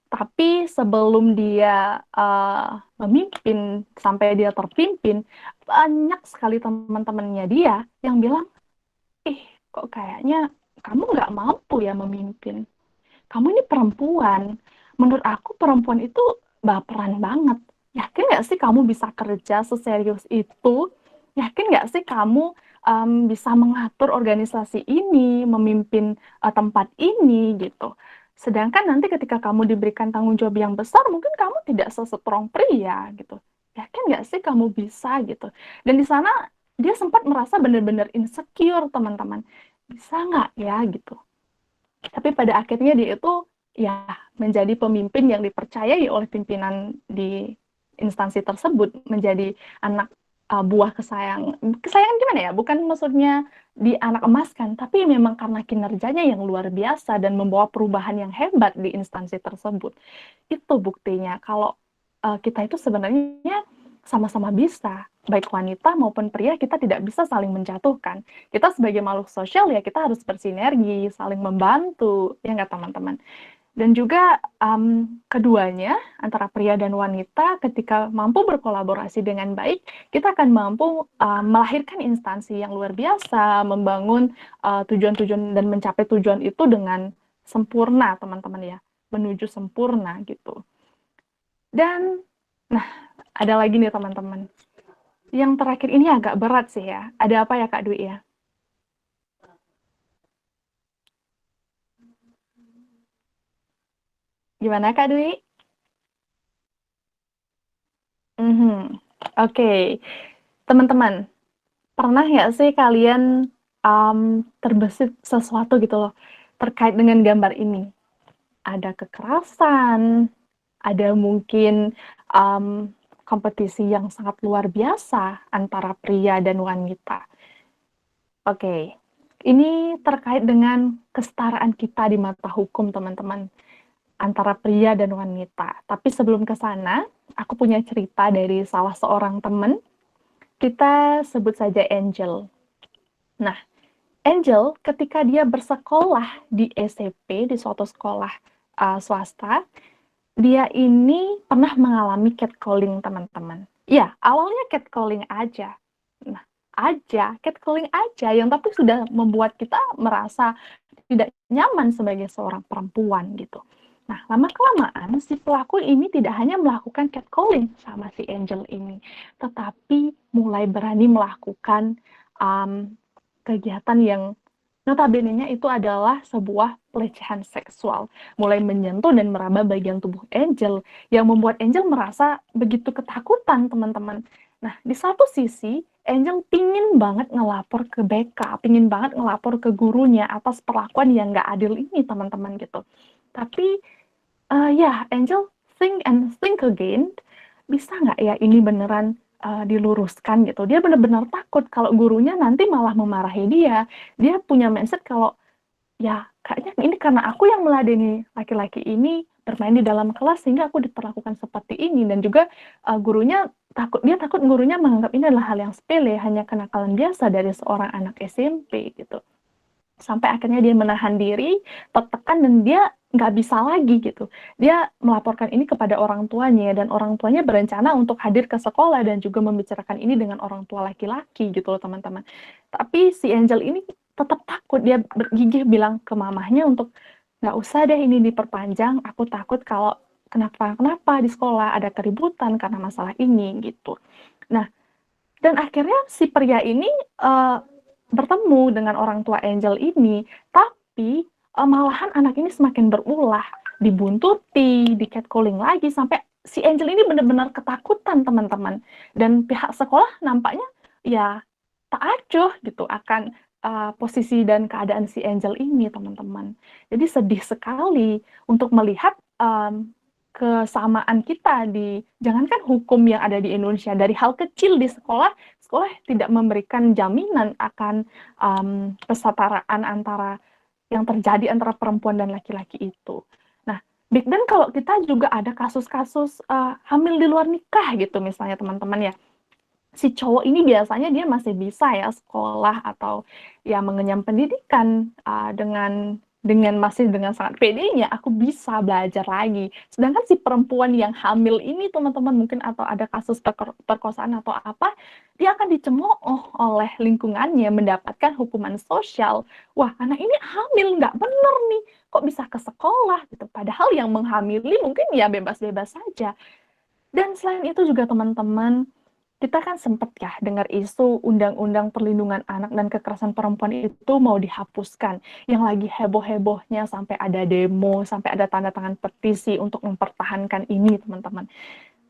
Tapi sebelum dia memimpin, sampai dia terpimpin, banyak sekali teman-temannya dia yang bilang, kok kayaknya kamu nggak mampu ya memimpin. Kamu ini perempuan. Menurut aku perempuan itu baperan banget. Yakin nggak sih kamu bisa kerja seserius itu? Yakin nggak sih kamu bisa mengatur organisasi ini, memimpin tempat ini gitu? Sedangkan nanti ketika kamu diberikan tanggung jawab yang besar, mungkin kamu tidak sestrong pria gitu. Yakin nggak sih kamu bisa gitu? Dan di sana dia sempat merasa benar-benar insecure teman-teman. Bisa nggak ya gitu? Tapi pada akhirnya dia itu ya menjadi pemimpin yang dipercayai oleh pimpinan di instansi tersebut, menjadi anak buah kesayangan gimana ya, bukan maksudnya di anak emaskan, tapi memang karena kinerjanya yang luar biasa dan membawa perubahan yang hebat di instansi tersebut. Itu buktinya kalau kita itu sebenarnya sama-sama bisa, baik wanita maupun pria, kita tidak bisa saling menjatuhkan. Kita sebagai makhluk sosial ya kita harus bersinergi, saling membantu, ya nggak teman-teman? Dan juga keduanya, antara pria dan wanita, ketika mampu berkolaborasi dengan baik, kita akan mampu melahirkan instansi yang luar biasa, membangun tujuan-tujuan dan mencapai tujuan itu dengan sempurna, teman-teman ya, menuju sempurna gitu. Dan, nah, ada lagi nih teman-teman. Yang terakhir ini agak berat sih ya. Ada apa ya Kak Dwi ya? Gimana Kak Dwi? Oke. Teman-teman, pernah nggak sih kalian terbesit sesuatu gitu loh terkait dengan gambar ini? Ada kekerasan, ada mungkin kompetisi yang sangat luar biasa antara pria dan wanita. Oke, ini terkait dengan kesetaraan kita di mata hukum, teman-teman, antara pria dan wanita. Tapi sebelum ke sana, aku punya cerita dari salah seorang teman. Kita sebut saja Angel. Nah, Angel ketika dia bersekolah di SMP, di suatu sekolah swasta, dia ini pernah mengalami catcalling, teman-teman. Ya, awalnya catcalling aja. Nah, catcalling aja yang tapi sudah membuat kita merasa tidak nyaman sebagai seorang perempuan gitu. Nah, lama-kelamaan si pelaku ini tidak hanya melakukan catcalling sama si Angel ini, tetapi mulai berani melakukan kegiatan yang notabene-nya itu adalah sebuah pelecehan seksual, mulai menyentuh dan meraba bagian tubuh Angel, yang membuat Angel merasa begitu ketakutan, teman-teman. Nah, di satu sisi, Angel pingin banget ngelapor ke BK, pingin banget ngelapor ke gurunya atas perlakuan yang nggak adil ini, teman-teman, gitu. Tapi, ya, Angel think and think again, bisa nggak ya ini beneran diluruskan gitu. Dia benar-benar takut kalau gurunya nanti malah memarahi dia. Dia punya mindset kalau ya kayaknya ini karena aku yang meladeni laki-laki ini bermain di dalam kelas sehingga aku diperlakukan seperti ini, dan juga gurunya takut gurunya menganggap ini adalah hal yang sepele, hanya kenakalan biasa dari seorang anak SMP gitu. Sampai akhirnya dia menahan diri, tertekan, dan dia nggak bisa lagi gitu. Dia melaporkan ini kepada orang tuanya, dan orang tuanya berencana untuk hadir ke sekolah dan juga membicarakan ini dengan orang tua laki-laki gitu loh, teman-teman. Tapi si Angel ini tetap takut, dia bergigih bilang ke mamahnya untuk nggak usah deh ini diperpanjang, aku takut kalau kenapa di sekolah ada keributan karena masalah ini gitu. Nah, dan akhirnya si pria ini bertemu dengan orang tua Angel ini, tapi malahan anak ini semakin berulah, dibuntuti, di catcalling lagi, sampai si Angel ini benar-benar ketakutan, teman-teman. Dan pihak sekolah nampaknya ya tak acuh gitu akan posisi dan keadaan si Angel ini, teman-teman. Jadi sedih sekali untuk melihat kesamaan kita di, jangankan hukum yang ada di Indonesia, dari hal kecil di sekolah tidak memberikan jaminan akan kesetaraan antara yang terjadi antara perempuan dan laki-laki itu. Nah, back then kalau kita juga ada kasus-kasus hamil di luar nikah gitu misalnya, teman-teman ya. Si cowok ini biasanya dia masih bisa ya sekolah atau ya mengenyam pendidikan dengan sangat pedenya, aku bisa belajar lagi. Sedangkan si perempuan yang hamil ini, teman-teman, mungkin atau ada kasus perkosaan atau apa, dia akan dicemooh oleh lingkungannya, mendapatkan hukuman sosial. Wah, anak ini hamil, nggak bener nih, kok bisa ke sekolah gitu. Padahal yang menghamili mungkin ya bebas-bebas saja. Dan selain itu juga, teman-teman, kita kan sempat ya dengar isu Undang-Undang Perlindungan Anak dan Kekerasan Perempuan itu mau dihapuskan. Yang lagi heboh-hebohnya sampai ada demo, sampai ada tanda tangan petisi untuk mempertahankan ini, teman-teman.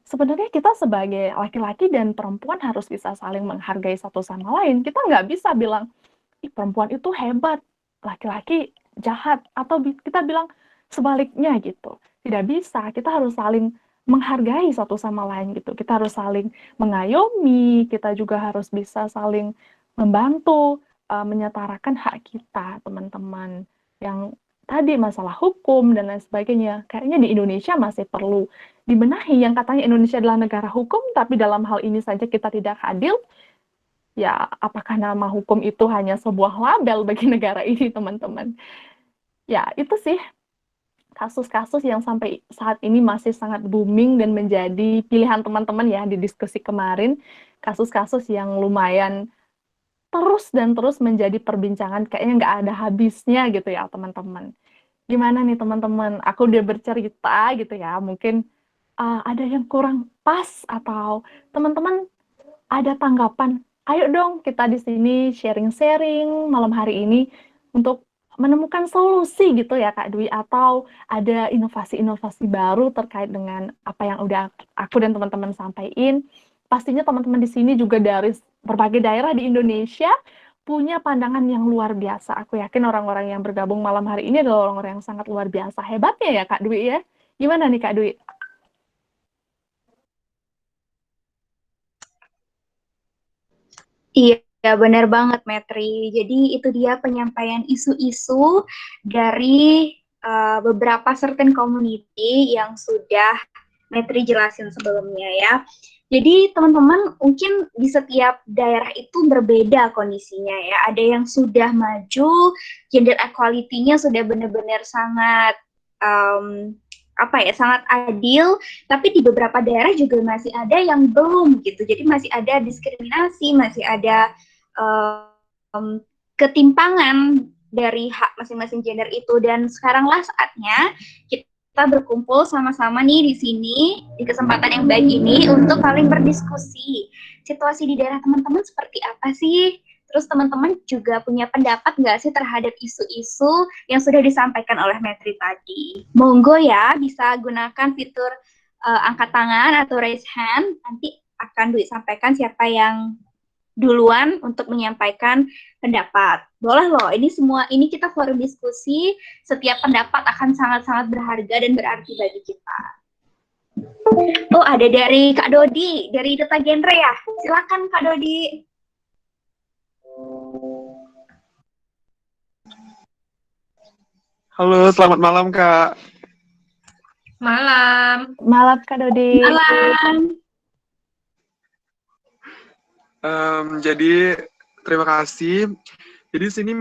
Sebenarnya kita sebagai laki-laki dan perempuan harus bisa saling menghargai satu sama lain. Kita nggak bisa bilang, ih perempuan itu hebat, laki-laki jahat. Atau kita bilang sebaliknya gitu. Tidak bisa, kita harus saling menghargai satu sama lain gitu. Kita harus saling mengayomi, kita juga harus bisa saling membantu, menyetarakan hak kita, teman-teman. Yang tadi masalah hukum dan lain sebagainya, kayaknya di Indonesia masih perlu dibenahi. Yang katanya Indonesia adalah negara hukum, tapi dalam hal ini saja kita tidak adil. Ya, apakah nama hukum itu hanya sebuah label bagi negara ini, teman-teman? Ya, itu sih kasus-kasus yang sampai saat ini masih sangat booming dan menjadi pilihan teman-teman ya di diskusi kemarin, kasus-kasus yang lumayan terus menjadi perbincangan, kayaknya nggak ada habisnya gitu ya teman-teman. Gimana nih teman-teman, aku udah bercerita gitu ya, mungkin ada yang kurang pas atau teman-teman ada tanggapan, ayo dong kita di sini sharing-sharing malam hari ini untuk menemukan solusi gitu ya Kak Dwi, atau ada inovasi-inovasi baru terkait dengan apa yang udah aku dan teman-teman sampaikan. Pastinya teman-teman di sini juga dari berbagai daerah di Indonesia punya pandangan yang luar biasa. Aku yakin orang-orang yang bergabung malam hari ini adalah orang-orang yang sangat luar biasa. Hebatnya ya Kak Dwi ya. Gimana nih Kak Dwi? Iya, benar banget, Metri. Jadi itu dia penyampaian isu-isu dari beberapa certain community yang sudah Metri jelasin sebelumnya ya. Jadi teman-teman mungkin di setiap daerah itu berbeda kondisinya ya. Ada yang sudah maju, gender equality-nya sudah benar-benar sangat sangat adil, tapi di beberapa daerah juga masih ada yang belum gitu. Jadi masih ada diskriminasi, masih ada ketimpangan dari hak masing-masing gender itu. Dan sekaranglah saatnya kita berkumpul sama-sama nih di sini di kesempatan yang baik ini untuk saling berdiskusi. Situasi di daerah teman-teman seperti apa sih? Terus teman-teman juga punya pendapat nggak sih terhadap isu-isu yang sudah disampaikan oleh Metri tadi? Monggo ya, bisa gunakan fitur angkat tangan atau raise hand. Nanti akan disampaikan siapa yang duluan untuk menyampaikan pendapat. Boleh loh, ini kita forum diskusi, setiap pendapat akan sangat-sangat berharga dan berarti bagi kita. Oh, ada dari Kak Dodi, dari Duta Genre ya. Silakan Kak Dodi. Halo, selamat malam Kak. Malam. Malam Kak Dodi. Malam. Jadi terima kasih. Jadi sini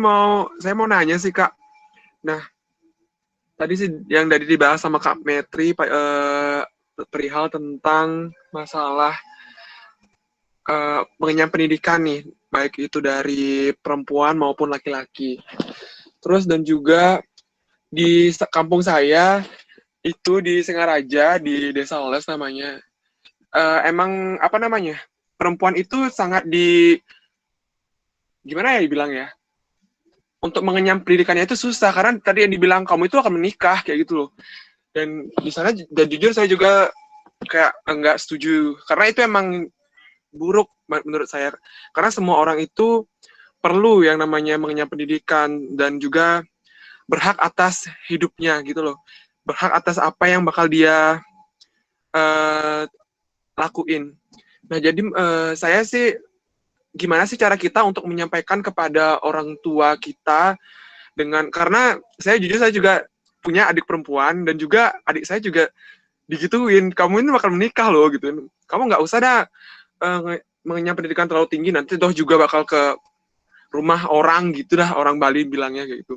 saya mau nanya sih Kak. Nah, tadi sih yang tadi dibahas sama Kak Metri perihal tentang masalah pengenyam pendidikan nih, baik itu dari perempuan maupun laki-laki. Terus dan juga di kampung saya itu di Singaraja di Desa Oles namanya. Emang apa namanya? Perempuan itu sangat gimana ya dibilang ya? Untuk mengenyam pendidikannya itu susah karena tadi yang dibilang kamu itu akan menikah kayak gitu loh. Dan di sana dan jujur saya juga kayak enggak setuju karena itu emang buruk menurut saya. Karena semua orang itu perlu yang namanya mengenyam pendidikan dan juga berhak atas hidupnya gitu loh. Berhak atas apa yang bakal dia lakuin. Nah, jadi saya sih gimana sih cara kita untuk menyampaikan kepada orang tua kita karena saya juga punya adik perempuan dan juga adik saya juga digituin, kamu ini bakal menikah loh gitu. Kamu nggak usah dah mengenyam pendidikan terlalu tinggi, nanti toh juga bakal ke rumah orang gitu dah, orang Bali bilangnya kayak gitu.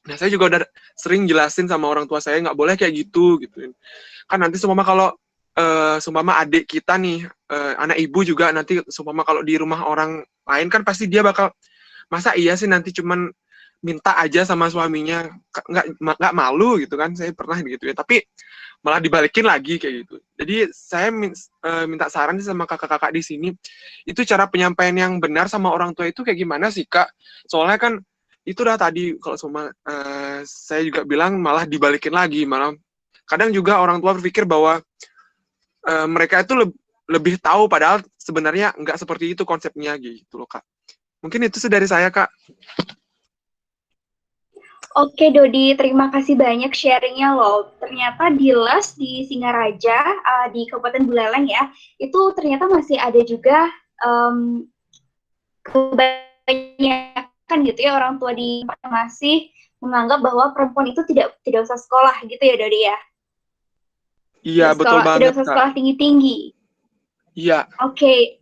Nah, saya juga udah sering jelasin sama orang tua saya nggak boleh kayak gitu gituin. Kan nanti kalau seumpama adik kita nih, anak ibu juga nanti seumpama kalau di rumah orang lain kan pasti dia bakal, masa iya sih nanti cuman minta aja sama suaminya, nggak malu gitu kan. Saya pernah gitu ya, tapi malah dibalikin lagi kayak gitu. Jadi saya minta saran sama kakak-kakak di sini, itu cara penyampaian yang benar sama orang tua itu kayak gimana sih Kak? Soalnya kan itu udah tadi kalau sama saya juga bilang malah dibalikin lagi, malah kadang juga orang tua berpikir bahwa mereka itu lebih tahu padahal sebenarnya nggak seperti itu konsepnya gitu loh Kak. Mungkin itu sih dari saya Kak. Oke Dodi, terima kasih banyak sharingnya loh. Ternyata di Les di Singaraja, di Kabupaten Buleleng ya, itu ternyata masih ada juga kebanyakan gitu ya orang tua di masih menganggap bahwa perempuan itu tidak usah sekolah gitu ya Dodi ya. Iya, betul banget, tidak usah sekolah tinggi-tinggi. Iya. Oke,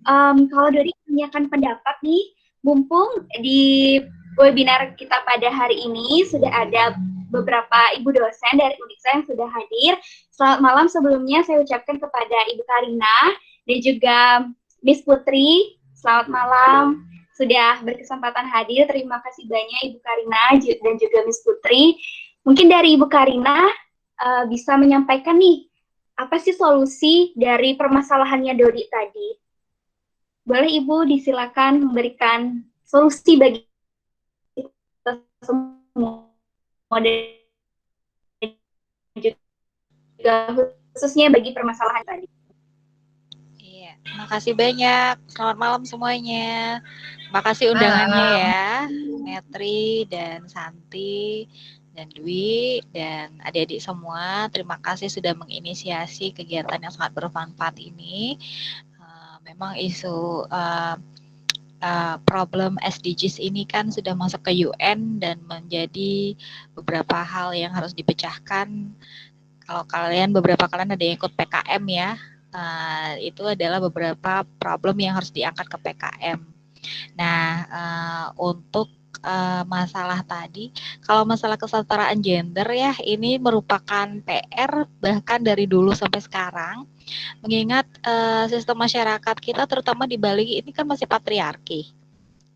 kalau Dodi menanyakan pendapat nih, mumpung di webinar kita pada hari ini sudah ada beberapa ibu dosen dari Uniksa yang sudah hadir. Selamat malam sebelumnya saya ucapkan kepada Ibu Karina dan juga Miss Putri. Selamat malam, sudah berkesempatan hadir. Terima kasih banyak Ibu Karina dan juga Miss Putri. Mungkin dari Ibu Karina bisa menyampaikan nih, apa sih solusi dari permasalahannya Dodi tadi? Boleh Ibu disilakan memberikan solusi bagi kita semua. dan juga khususnya bagi permasalahan tadi. Iya, makasih banyak. Selamat malam semuanya. Makasih undangannya ya, Metri dan Santi dan Dwi dan adik-adik semua. Terima kasih sudah menginisiasi kegiatan yang sangat bermanfaat ini. Memang isu problem SDGs ini kan sudah masuk ke UN dan menjadi beberapa hal yang harus dipecahkan. Kalau beberapa kalian ada yang ikut PKM ya, itu adalah beberapa problem yang harus diangkat ke PKM. Nah, untuk masalah tadi, kalau masalah kesetaraan gender ya, ini merupakan PR bahkan dari dulu sampai sekarang. Mengingat sistem masyarakat kita terutama di Bali ini kan masih patriarki.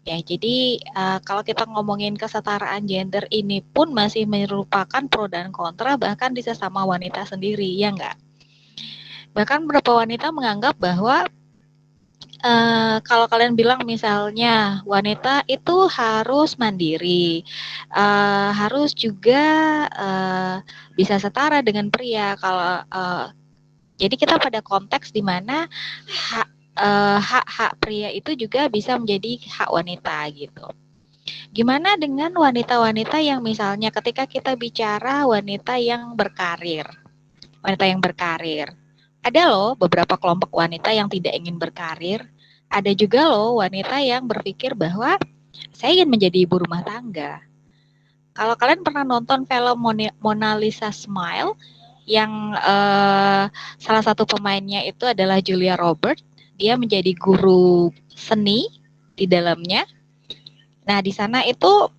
Ya, jadi kalau kita ngomongin kesetaraan gender ini pun masih merupakan pro dan kontra bahkan di sesama wanita sendiri, ya enggak? Bahkan beberapa wanita menganggap bahwa kalau kalian bilang misalnya wanita itu harus mandiri, harus juga bisa setara dengan pria. Kalau jadi kita pada konteks di mana hak-hak pria itu juga bisa menjadi hak wanita gitu. Gimana dengan wanita-wanita yang misalnya ketika kita bicara wanita yang berkarir, ada loh beberapa kelompok wanita yang tidak ingin berkarir, ada juga loh wanita yang berpikir bahwa saya ingin menjadi ibu rumah tangga. Kalau kalian pernah nonton film Mona Lisa Smile, yang salah satu pemainnya itu adalah Julia Roberts, dia menjadi guru seni di dalamnya. Nah, di sana itu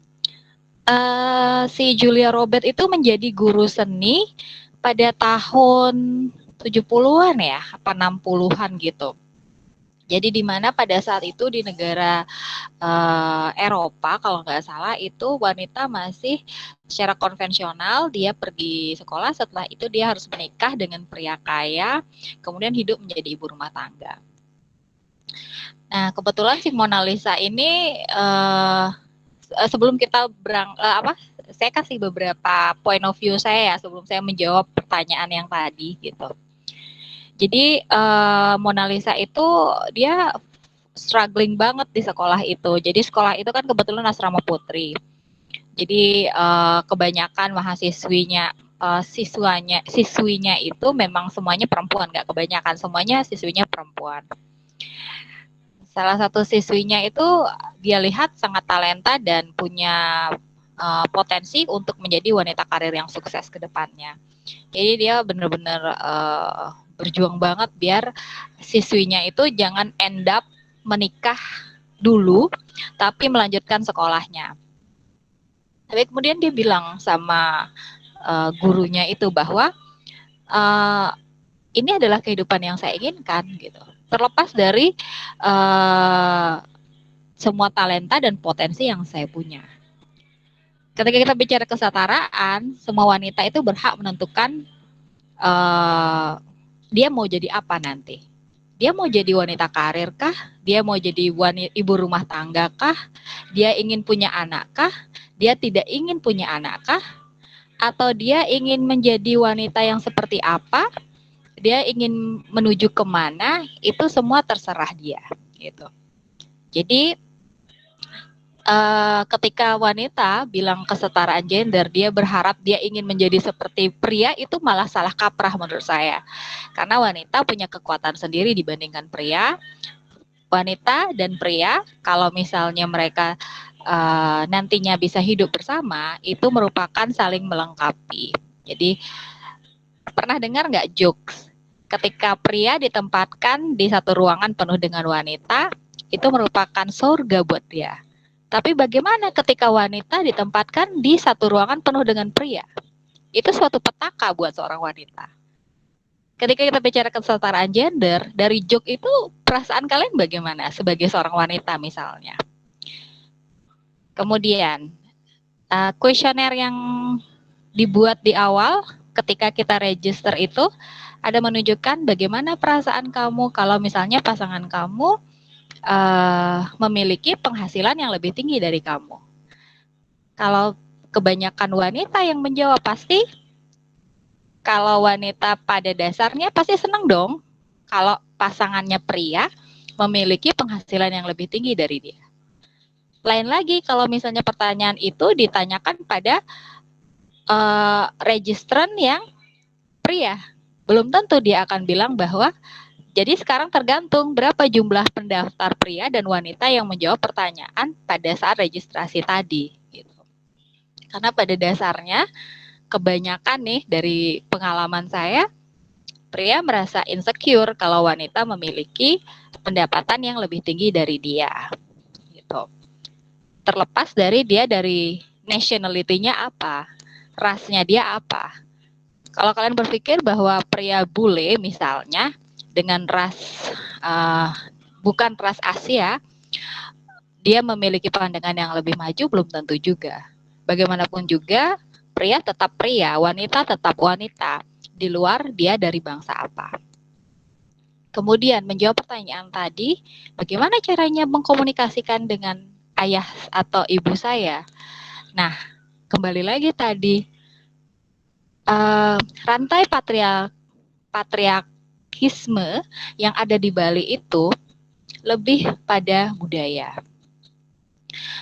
si Julia Roberts itu menjadi guru seni pada tahun 70-an ya, apa 60-an gitu. Jadi di mana pada saat itu di negara Eropa kalau nggak salah itu wanita masih secara konvensional dia pergi sekolah, setelah itu dia harus menikah dengan pria kaya, kemudian hidup menjadi ibu rumah tangga. Nah kebetulan si Mona Lisa ini sebelum kita saya kasih beberapa point of view saya ya sebelum saya menjawab pertanyaan yang tadi gitu. Jadi Mona Lisa itu dia struggling banget di sekolah itu. Jadi sekolah itu kan kebetulan asrama putri. Jadi kebanyakan mahasiswinya, siswinya itu memang semuanya perempuan, nggak kebanyakan semuanya siswinya perempuan. Salah satu siswinya itu dia lihat sangat talenta dan punya potensi untuk menjadi wanita karir yang sukses ke depannya. Jadi dia benar-benar berjuang banget biar siswinya itu jangan end up menikah dulu tapi melanjutkan sekolahnya. Tapi kemudian dia bilang sama gurunya itu bahwa ini adalah kehidupan yang saya inginkan gitu. Terlepas dari semua talenta dan potensi yang saya punya. Ketika kita bicara kesetaraan, semua wanita itu berhak menentukan dia mau jadi apa nanti. Dia mau jadi wanita karir kah? Dia mau jadi ibu rumah tangga kah? Dia ingin punya anak kah? Dia tidak ingin punya anak kah? Atau dia ingin menjadi wanita yang seperti apa? Dia ingin menuju kemana? Itu semua terserah dia. Gitu. Jadi ketika wanita bilang kesetaraan gender, dia berharap dia ingin menjadi seperti pria, itu malah salah kaprah menurut saya. Karena wanita punya kekuatan sendiri dibandingkan pria. Wanita dan pria, kalau misalnya mereka nantinya bisa hidup bersama, itu merupakan saling melengkapi. Jadi, pernah dengar nggak jokes? Ketika pria ditempatkan di satu ruangan penuh dengan wanita, itu merupakan surga buat dia. Tapi bagaimana ketika wanita ditempatkan di satu ruangan penuh dengan pria? Itu suatu petaka buat seorang wanita. Ketika kita bicara kesetaraan gender, dari joke itu perasaan kalian bagaimana sebagai seorang wanita misalnya? Kemudian, kuesioner yang dibuat di awal ketika kita register itu ada menunjukkan bagaimana perasaan kamu kalau misalnya pasangan kamu memiliki penghasilan yang lebih tinggi dari kamu. Kalau kebanyakan wanita yang menjawab pasti kalau wanita pada dasarnya pasti senang dong kalau pasangannya pria memiliki penghasilan yang lebih tinggi dari dia. Lain lagi kalau misalnya pertanyaan itu ditanyakan pada registran yang pria. Belum tentu dia akan bilang bahwa jadi sekarang tergantung berapa jumlah pendaftar pria dan wanita yang menjawab pertanyaan pada saat registrasi tadi. Gitu. Karena pada dasarnya kebanyakan nih dari pengalaman saya, pria merasa insecure kalau wanita memiliki pendapatan yang lebih tinggi dari dia. Gitu. Terlepas dari dia dari nationality-nya apa, rasnya dia apa. Kalau kalian berpikir bahwa pria bule misalnya dengan ras bukan ras Asia, dia memiliki pandangan yang lebih maju belum tentu juga. Bagaimanapun juga, pria tetap pria, wanita tetap wanita. Di luar dia dari bangsa apa. Kemudian menjawab pertanyaan tadi, bagaimana caranya mengkomunikasikan dengan ayah atau ibu saya? Nah, kembali lagi tadi, rantai patriarkisme yang ada di Bali itu lebih pada budaya.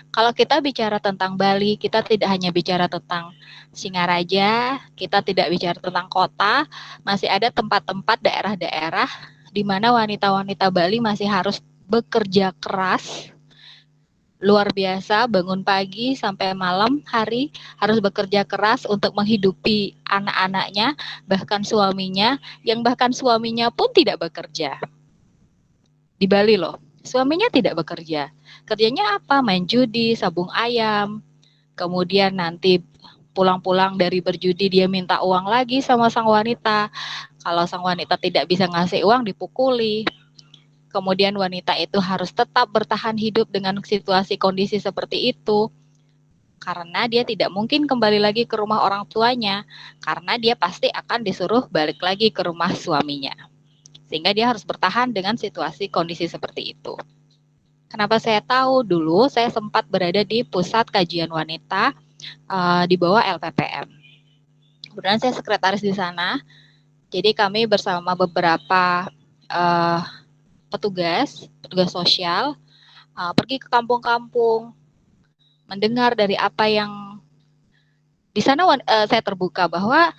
Kalau kita bicara tentang Bali, kita tidak hanya bicara tentang Singaraja, kita tidak bicara tentang kota, masih ada tempat-tempat daerah-daerah di mana wanita-wanita Bali masih harus bekerja keras, luar biasa, bangun pagi sampai malam hari, harus bekerja keras untuk menghidupi anak-anaknya, bahkan suaminya, yang bahkan suaminya pun tidak bekerja. Di Bali loh, suaminya tidak bekerja. Kerjanya apa? Main judi, sabung ayam, kemudian nanti pulang-pulang dari berjudi dia minta uang lagi sama sang wanita. Kalau sang wanita tidak bisa ngasih uang, dipukuli. Kemudian wanita itu harus tetap bertahan hidup dengan situasi kondisi seperti itu. Karena dia tidak mungkin kembali lagi ke rumah orang tuanya. Karena dia pasti akan disuruh balik lagi ke rumah suaminya. Sehingga dia harus bertahan dengan situasi kondisi seperti itu. Kenapa saya tahu? Dulu saya sempat berada di pusat kajian wanita di bawah LPPM. Kemudian saya sekretaris di sana. Jadi kami bersama beberapa petugas sosial pergi ke kampung-kampung, mendengar dari apa yang di sana saya terbuka bahwa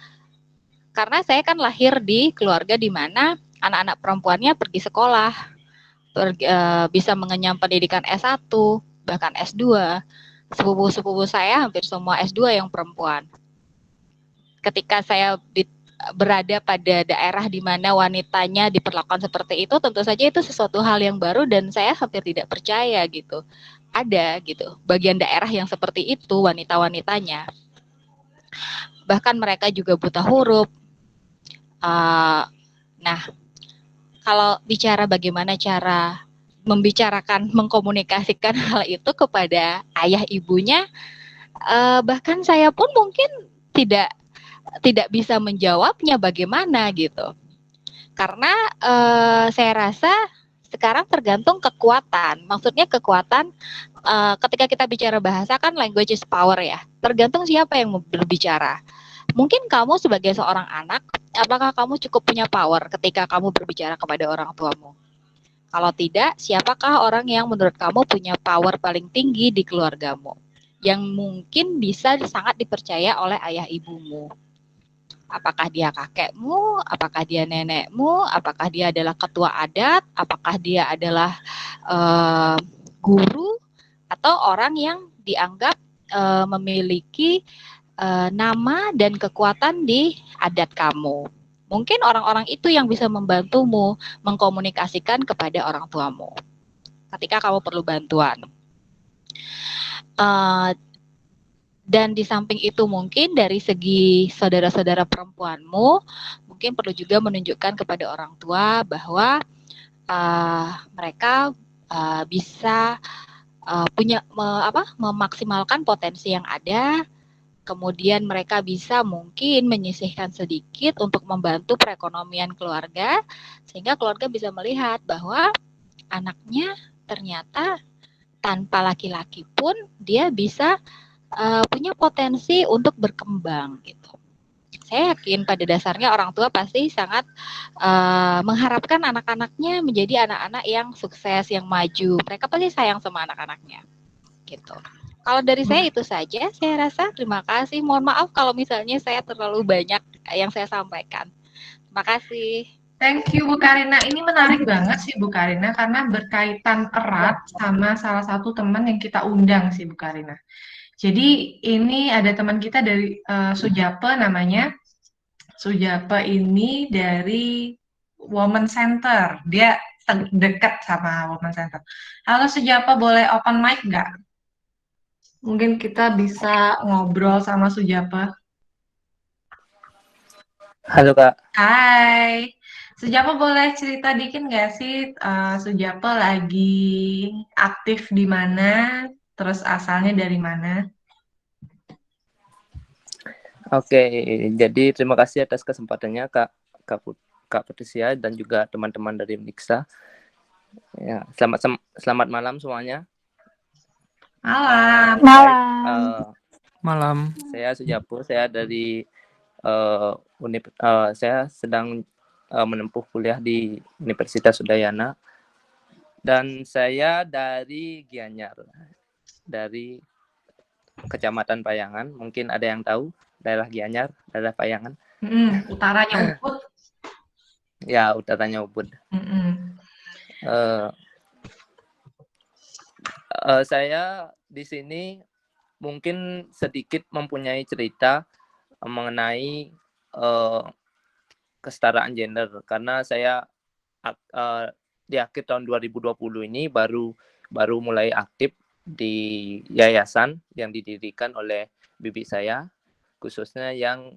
karena saya kan lahir di keluarga di mana anak-anak perempuannya pergi sekolah, bisa mengenyam pendidikan S1, bahkan S2. Sepupu-sepupu saya hampir semua S2 yang perempuan. Ketika saya berada pada daerah di mana wanitanya diperlakukan seperti itu, tentu saja itu sesuatu hal yang baru dan saya hampir tidak percaya gitu. Ada gitu, bagian daerah yang seperti itu wanita-wanitanya. Bahkan mereka juga buta huruf. Nah, kalau bicara bagaimana cara membicarakan, mengkomunikasikan hal itu kepada ayah ibunya, bahkan saya pun mungkin tidak bisa menjawabnya bagaimana gitu. Karena saya rasa sekarang tergantung kekuatan. Maksudnya kekuatan ketika kita bicara bahasa kan language is power ya. Tergantung siapa yang berbicara. Mungkin kamu sebagai seorang anak, apakah kamu cukup punya power ketika kamu berbicara kepada orang tuamu? Kalau tidak, siapakah orang yang menurut kamu punya power paling tinggi di keluargamu? Yang mungkin bisa sangat dipercaya oleh ayah ibumu. Apakah dia kakekmu, apakah dia nenekmu, apakah dia adalah ketua adat, apakah dia adalah guru, atau orang yang dianggap memiliki nama dan kekuatan di adat kamu. Mungkin orang-orang itu yang bisa membantumu mengkomunikasikan kepada orang tuamu ketika kamu perlu bantuan. Dan di samping itu mungkin dari segi saudara-saudara perempuanmu, mungkin perlu juga menunjukkan kepada orang tua bahwa mereka bisa memaksimalkan potensi yang ada, kemudian mereka bisa mungkin menyisihkan sedikit untuk membantu perekonomian keluarga, sehingga keluarga bisa melihat bahwa anaknya ternyata tanpa laki-laki pun dia bisa punya potensi untuk berkembang gitu. Saya yakin pada dasarnya orang tua pasti sangat mengharapkan anak-anaknya menjadi anak-anak yang sukses, yang maju. Mereka pasti sayang sama anak-anaknya gitu. Kalau dari saya itu saja, saya rasa terima kasih. Mohon maaf kalau misalnya saya terlalu banyak yang saya sampaikan. Terima kasih. Thank you Bu Karina. Ini menarik banget sih Bu Karina karena berkaitan erat sama salah satu teman yang kita undang sih Bu Karina. Jadi ini ada teman kita dari Sujape namanya. Sujape ini dari Women Center. Dia dekat sama Women Center. Halo Sujape, boleh open mic nggak? Mungkin kita bisa ngobrol sama Sujape. Halo Kak. Hai. Sujape boleh cerita dikit nggak sih Sujape lagi aktif di mana? Terus asalnya dari mana? Oke, jadi terima kasih atas kesempatannya Kak Patricia dan juga teman-teman dari Uniksa. Ya, selamat malam semuanya. Malam. Malam. Saya Sujapo, saya dari saya sedang menempuh kuliah di Universitas Udayana dan saya dari Gianyar, dari Kecamatan Payangan. Mungkin ada yang tahu daerah Gianyar, daerah Payangan. Utaranya Ubud. Ya, utaranya Ubud. Saya di sini mungkin sedikit mempunyai cerita mengenai kesetaraan gender karena saya di akhir tahun 2020 ini baru mulai aktif di yayasan yang didirikan oleh bibi saya, khususnya yang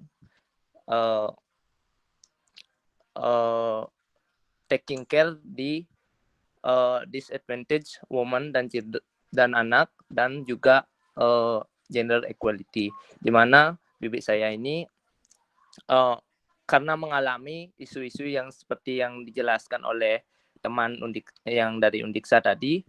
taking care di disadvantaged woman dan anak dan juga gender equality, di mana bibi saya ini karena mengalami isu-isu yang seperti yang dijelaskan oleh teman yang dari Undiksa tadi,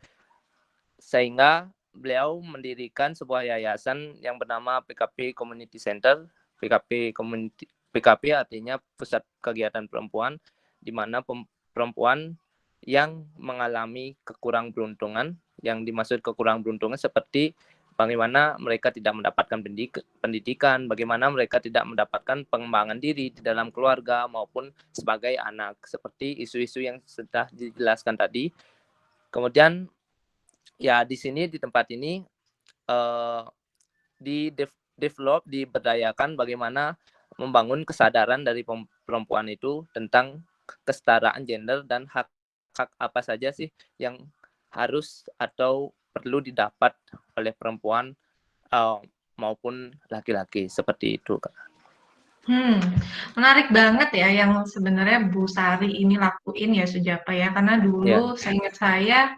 sehingga beliau mendirikan sebuah yayasan yang bernama PKP Community Center. PKP artinya Pusat Kegiatan Perempuan, di mana perempuan yang mengalami kekurangberuntungan, yang dimaksud kekurangberuntungan seperti bagaimana mereka tidak mendapatkan pendidikan, bagaimana mereka tidak mendapatkan pengembangan diri di dalam keluarga maupun sebagai anak, seperti isu-isu yang sudah dijelaskan tadi. Kemudian ya di sini di tempat ini diberdayakan bagaimana membangun kesadaran dari perempuan itu tentang kesetaraan gender dan hak apa saja sih yang harus atau perlu didapat oleh perempuan maupun laki-laki, seperti itu Kak. Menarik banget ya yang sebenarnya Bu Sari ini lakuin ya Sujapa ya, karena dulu seingat saya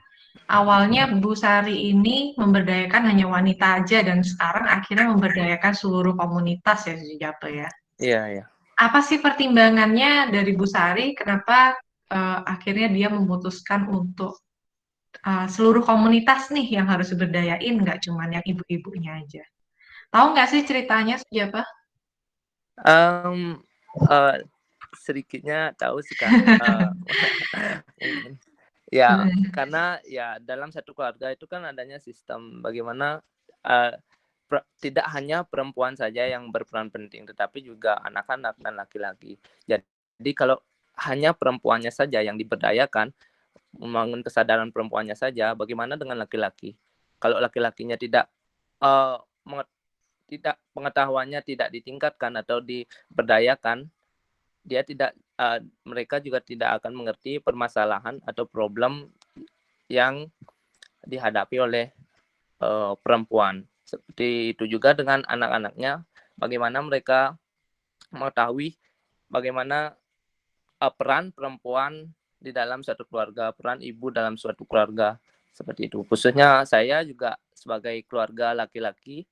awalnya Bu Sari ini memberdayakan hanya wanita aja dan sekarang akhirnya memberdayakan seluruh komunitas ya Sujapa ya. Iya. Apa sih pertimbangannya dari Bu Sari kenapa akhirnya dia memutuskan untuk seluruh komunitas nih yang harus diberdayain, nggak cuma yang ibu-ibunya aja? Tahu nggak sih ceritanya Sujapa? Sedikitnya tahu sih Kak. Ya, karena ya dalam satu keluarga itu kan adanya sistem bagaimana tidak hanya perempuan saja yang berperan penting, tetapi juga anak-anak dan laki-laki. Jadi kalau hanya perempuannya saja yang diberdayakan, membangun kesadaran perempuannya saja, bagaimana dengan laki-laki? Kalau laki-lakinya tidak pengetahuannya tidak ditingkatkan atau diberdayakan, mereka juga tidak akan mengerti permasalahan atau problem yang dihadapi oleh perempuan. Seperti itu juga dengan anak-anaknya, bagaimana mereka mengetahui bagaimana peran perempuan di dalam suatu keluarga, peran ibu dalam suatu keluarga, seperti itu. Khususnya saya juga sebagai keluarga laki-laki,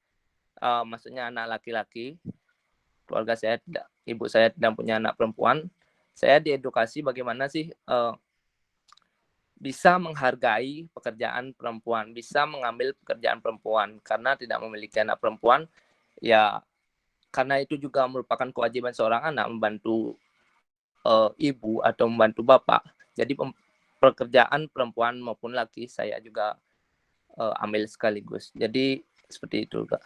maksudnya anak laki-laki, keluarga saya ibu saya tidak punya anak perempuan, saya diedukasi bagaimana sih bisa menghargai pekerjaan perempuan, bisa mengambil pekerjaan perempuan karena tidak memiliki anak perempuan, ya karena itu juga merupakan kewajiban seorang anak membantu ibu atau membantu bapak. Jadi pekerjaan perempuan maupun laki saya juga ambil sekaligus. Jadi seperti itu, Kak.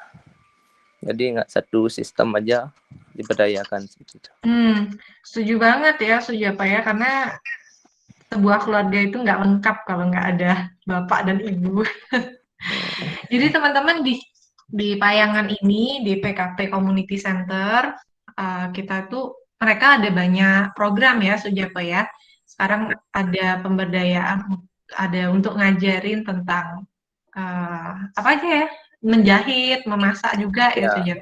Jadi nggak satu sistem aja diberdayakan seperti itu. Setuju banget ya, Pak ya, karena sebuah keluarga itu nggak lengkap kalau nggak ada bapak dan ibu. Jadi teman-teman di Payangan ini, di PKP Community Center, kita tuh mereka ada banyak program ya, Pak ya. Sekarang ada pemberdayaan, ada untuk ngajarin tentang apa aja ya, menjahit, memasak juga ya, Pak ya.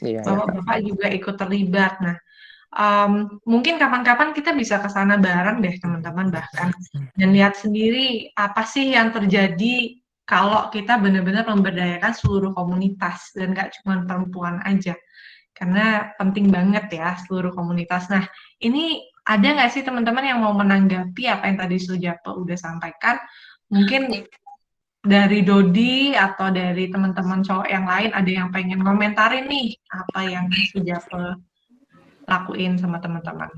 Iya, Bapak juga ikut terlibat. Nah, mungkin kapan-kapan kita bisa ke sana bareng deh teman-teman bahkan dan lihat sendiri apa sih yang terjadi kalau kita benar-benar memberdayakan seluruh komunitas dan nggak cuma perempuan aja, karena penting banget ya seluruh komunitas. Nah, ini ada nggak sih teman-teman yang mau menanggapi apa yang tadi Sujapa udah sampaikan? Mungkin dari Dodi atau dari teman-teman cowok yang lain ada yang pengen komentarin nih apa yang Sujapa lakuin sama teman-teman.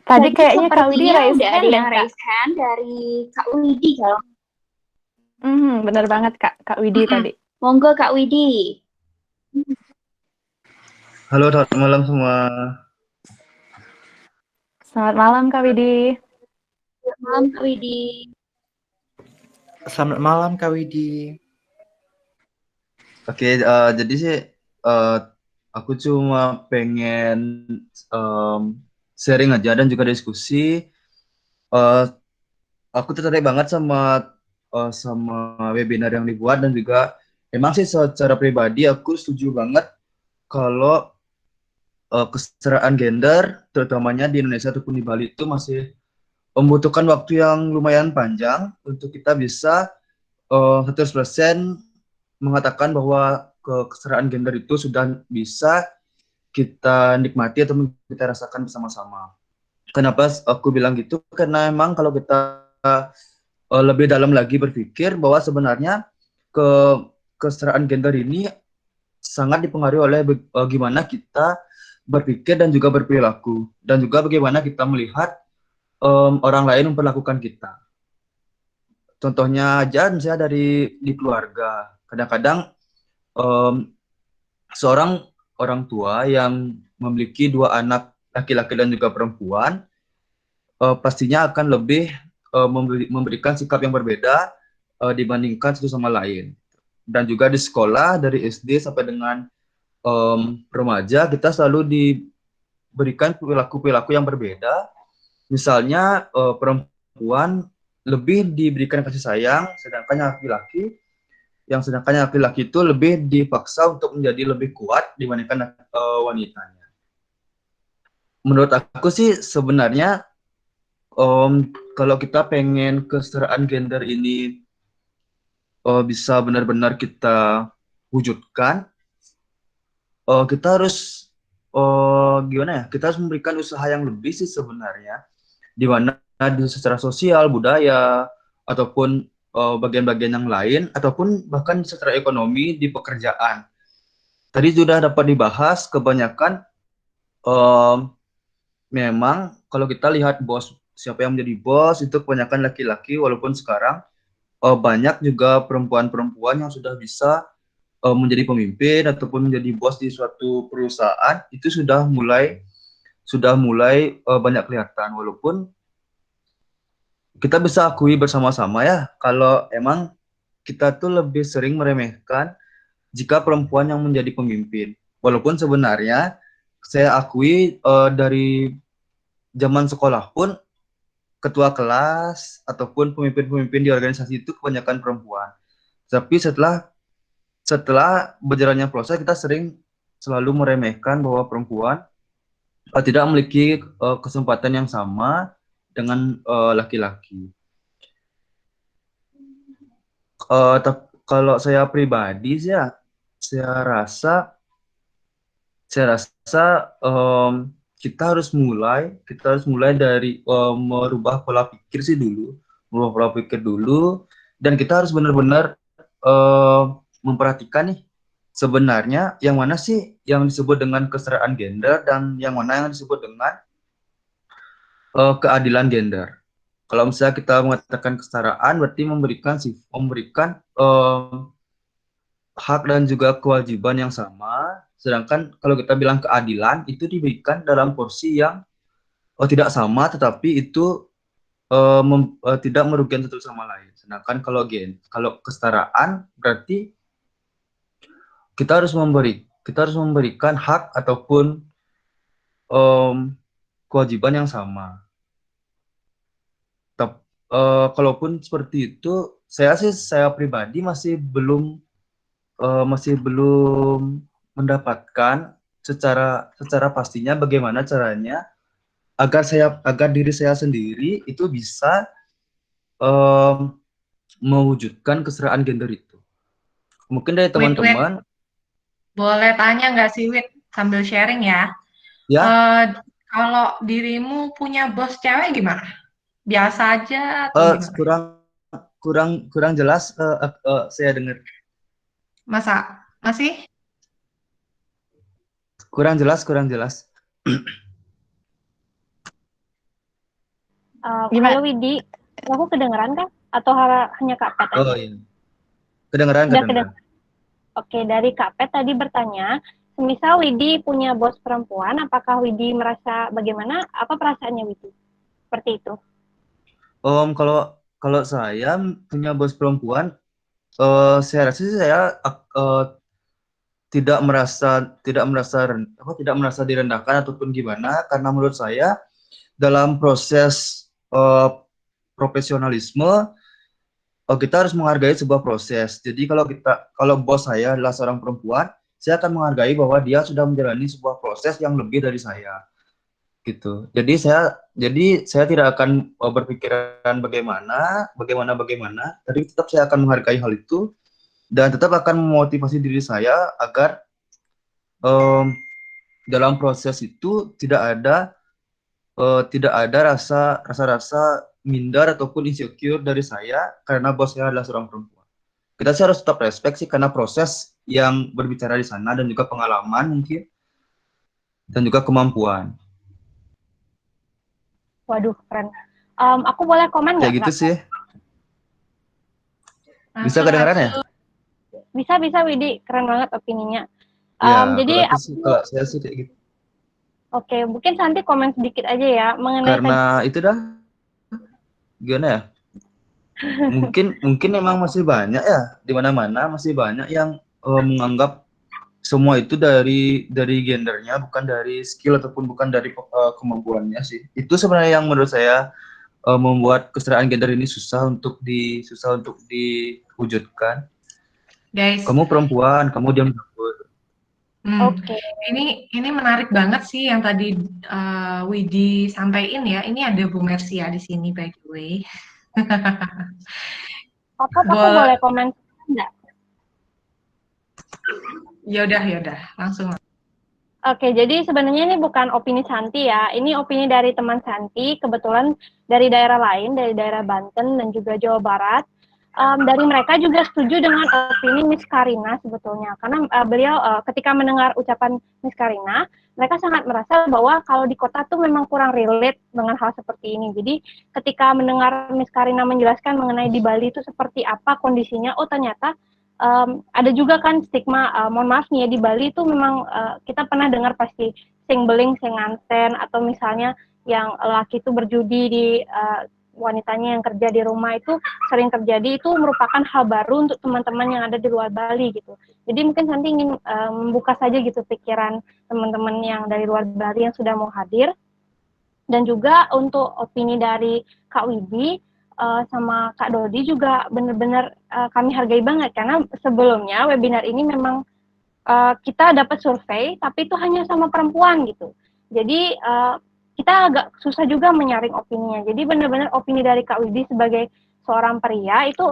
Tadi kayaknya Kak Widi raise udah hand ada deh, yang Kak. raise hand dari Kak Widi kalau. Bener banget Kak Widi tadi. Monggo Kak Widi. Halo, selamat malam semua. Selamat malam Kak Widi. Selamat malam Kak Widi. Selamat malam Kak Widi. Oke, jadi sih aku cuma pengen sharing aja dan juga diskusi. Aku tertarik banget sama webinar yang dibuat dan juga emang sih secara pribadi aku setuju banget kalau kesetaraan gender terutamanya di Indonesia ataupun di Bali itu masih membutuhkan waktu yang lumayan panjang untuk kita bisa 100% mengatakan bahwa kesetaraan gender itu sudah bisa kita nikmati atau kita rasakan bersama-sama. Kenapa aku bilang gitu? Karena emang kalau kita lebih dalam lagi berpikir bahwa sebenarnya kesetaraan gender ini sangat dipengaruhi oleh bagaimana kita berpikir dan juga berperilaku, dan juga bagaimana kita melihat orang lain memperlakukan kita. Contohnya aja misalnya di keluarga, kadang-kadang seorang orang tua yang memiliki 2 anak laki-laki dan juga perempuan pastinya akan lebih memberikan sikap yang berbeda dibandingkan satu sama lain. Dan juga di sekolah dari SD sampai dengan remaja kita selalu diberikan perilaku-perilaku yang berbeda. Misalnya perempuan lebih diberikan kasih sayang, sedangkan laki-laki itu lebih dipaksa untuk menjadi lebih kuat dibandingkan wanitanya. Menurut aku sih sebenarnya kalau kita pengen kesetaraan gender ini bisa benar-benar kita wujudkan, kita harus gimana ya? Kita harus memberikan usaha yang lebih sih sebenarnya, di mana secara sosial, budaya, ataupun bagian-bagian yang lain, ataupun bahkan secara ekonomi di pekerjaan. Tadi sudah dapat dibahas kebanyakan. Memang kalau kita lihat siapa yang menjadi bos itu kebanyakan laki-laki, walaupun sekarang banyak juga perempuan-perempuan yang sudah bisa menjadi pemimpin ataupun menjadi bos di suatu perusahaan, itu sudah mulai banyak kelihatan. Walaupun kita bisa akui bersama-sama ya, kalau emang kita tuh lebih sering meremehkan jika perempuan yang menjadi pemimpin. Walaupun sebenarnya saya akui dari zaman sekolah pun ketua kelas ataupun pemimpin-pemimpin di organisasi itu kebanyakan perempuan. Tapi setelah berjalannya proses, kita selalu meremehkan bahwa perempuan tidak memiliki kesempatan yang sama dengan laki-laki. Kalau saya pribadi sih ya, saya rasa kita harus mulai dari merubah pola pikir sih dulu, merubah pola pikir dulu, dan kita harus benar-benar eh, memperhatikan nih sebenarnya yang mana sih yang disebut dengan kesetaraan gender dan yang mana yang disebut dengan keadilan gender. Kalau misalnya kita mengatakan kesetaraan, berarti memberikan hak dan juga kewajiban yang sama. Sedangkan kalau kita bilang keadilan, itu diberikan dalam porsi yang tidak sama, tetapi itu tidak merugikan satu sama lain. Sedangkan kalau kesetaraan, berarti kita harus memberikan hak ataupun kewajiban yang sama. Kalaupun seperti itu, saya pribadi masih belum mendapatkan secara pastinya bagaimana caranya agar diri saya sendiri itu bisa mewujudkan kesetaraan gender itu. Mungkin dari teman-teman. Boleh tanya nggak sih, Wit, sambil sharing ya? Ya. Kalau dirimu punya bos cewek gimana? Biasa aja atau gimana? Kurang jelas saya dengar. Masih? Kurang jelas. Halo Widi, aku kedengeran kah? Atau hanya Kak Pet aja? Oh iya. Kedengeran. Oke, dari Kak Pet tadi bertanya, misal Widi punya bos perempuan, apakah Widi merasa bagaimana? Apa perasaannya Widi? Seperti itu. Kalau saya punya bos perempuan, saya rasa saya tidak merasa direndahkan ataupun gimana, karena menurut saya dalam proses profesionalisme kita harus menghargai sebuah proses. Jadi kalau bos saya adalah seorang perempuan, saya akan menghargai bahwa dia sudah menjalani sebuah proses yang lebih dari saya. Gitu. Jadi saya tidak akan berpikiran bagaimana, tapi tetap saya akan menghargai hal itu dan tetap akan memotivasi diri saya agar dalam proses itu tidak ada rasa minder ataupun insecure dari saya karena bos saya adalah seorang perempuan. Kita sih harus tetap respect sih karena proses yang berbicara di sana dan juga pengalaman mungkin dan juga kemampuan. Waduh, keren. Aku boleh komen nggak? Kayak gitu sih. Bisa kedengaran ya? Bisa Widi, keren banget opininya. Jadi kalau saya sih kayak gitu. Oke, mungkin Santi komen sedikit aja ya mengenai karena itu dah gimana ya? mungkin memang masih banyak ya di mana-mana masih banyak yang menganggap semua itu dari gendernya, bukan dari skill ataupun bukan dari kemampuannya sih. Itu sebenarnya yang menurut saya membuat kesetaraan gender ini susah untuk diwujudkan. Guys, kamu perempuan, kamu diam dulu. Oke. Ini menarik banget sih yang tadi Widi sampaikan ya. Ini ada Bu Mercia di sini by the way. Aku boleh komen enggak? Ya udah, langsung. Oke, jadi sebenarnya ini bukan opini Santi ya. Ini opini dari teman Santi, kebetulan dari daerah lain, dari daerah Banten dan juga Jawa Barat. Dari mereka juga setuju dengan opini Miss Karina sebetulnya, karena beliau ketika mendengar ucapan Miss Karina, mereka sangat merasa bahwa kalau di kota tuh memang kurang relate dengan hal seperti ini. Jadi ketika mendengar Miss Karina menjelaskan mengenai di Bali itu seperti apa kondisinya, oh ternyata ada juga kan stigma, mohon maaf nih ya, di Bali itu memang kita pernah dengar pasti sing beling, sing nganten, atau misalnya yang laki itu berjudi di wanitanya yang kerja di rumah itu sering terjadi. Itu merupakan hal baru untuk teman-teman yang ada di luar Bali gitu. Jadi mungkin Santi ingin membuka saja gitu pikiran teman-teman yang dari luar Bali yang sudah mau hadir. Dan juga untuk opini dari Kak Widi sama Kak Dodi juga benar-benar kami hargai banget, karena sebelumnya webinar ini memang kita dapat survei tapi itu hanya sama perempuan gitu. Jadi kita agak susah juga menyaring opininya. Jadi benar-benar opini dari Kak Widi sebagai seorang pria itu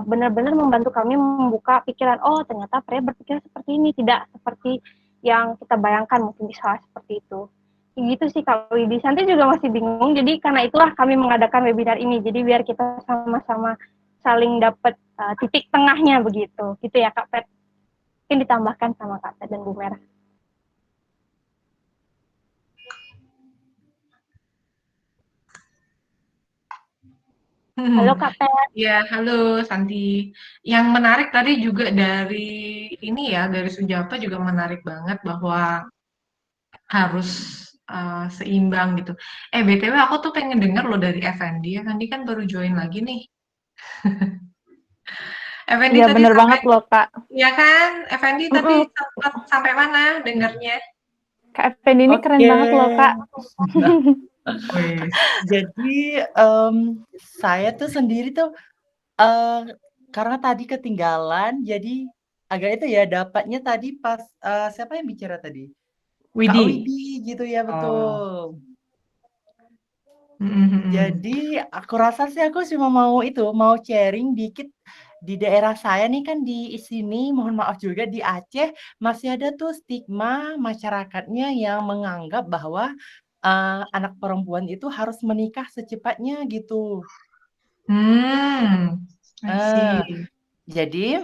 benar-benar membantu kami membuka pikiran, oh ternyata pria berpikir seperti ini, tidak seperti yang kita bayangkan mungkin bisa seperti itu. Gitu sih Kak Widi. Santi juga masih bingung, jadi karena itulah kami mengadakan webinar ini. Jadi biar kita sama-sama saling dapat titik tengahnya begitu. Gitu ya Kak Pet. Mungkin ditambahkan sama Kak Pet dan Bu Merah. Halo Kak Pet. Ya, halo Santi. Yang menarik tadi juga dari ini ya, dari Sujapa juga menarik banget bahwa harus seimbang gitu. BTW aku tuh pengen denger loh dari Effendi. Effendi kan baru join lagi nih. Effendi Iya tadi bener sampai, banget loh Kak. ya kan? Effendi tadi sempat sampai mana dengernya? Kak Effendi ini keren banget loh Kak. Wes. Jadi saya tuh sendiri tuh karena tadi ketinggalan, jadi agak itu ya dapatnya tadi pas siapa yang bicara tadi? Kak Widi. Widi gitu ya, betul. Mm-mm. Jadi aku rasa sih aku cuma mau sharing dikit di daerah saya nih kan di sini, mohon maaf juga di Aceh masih ada tuh stigma masyarakatnya yang menganggap bahwa anak perempuan itu harus menikah secepatnya gitu. I see. Jadi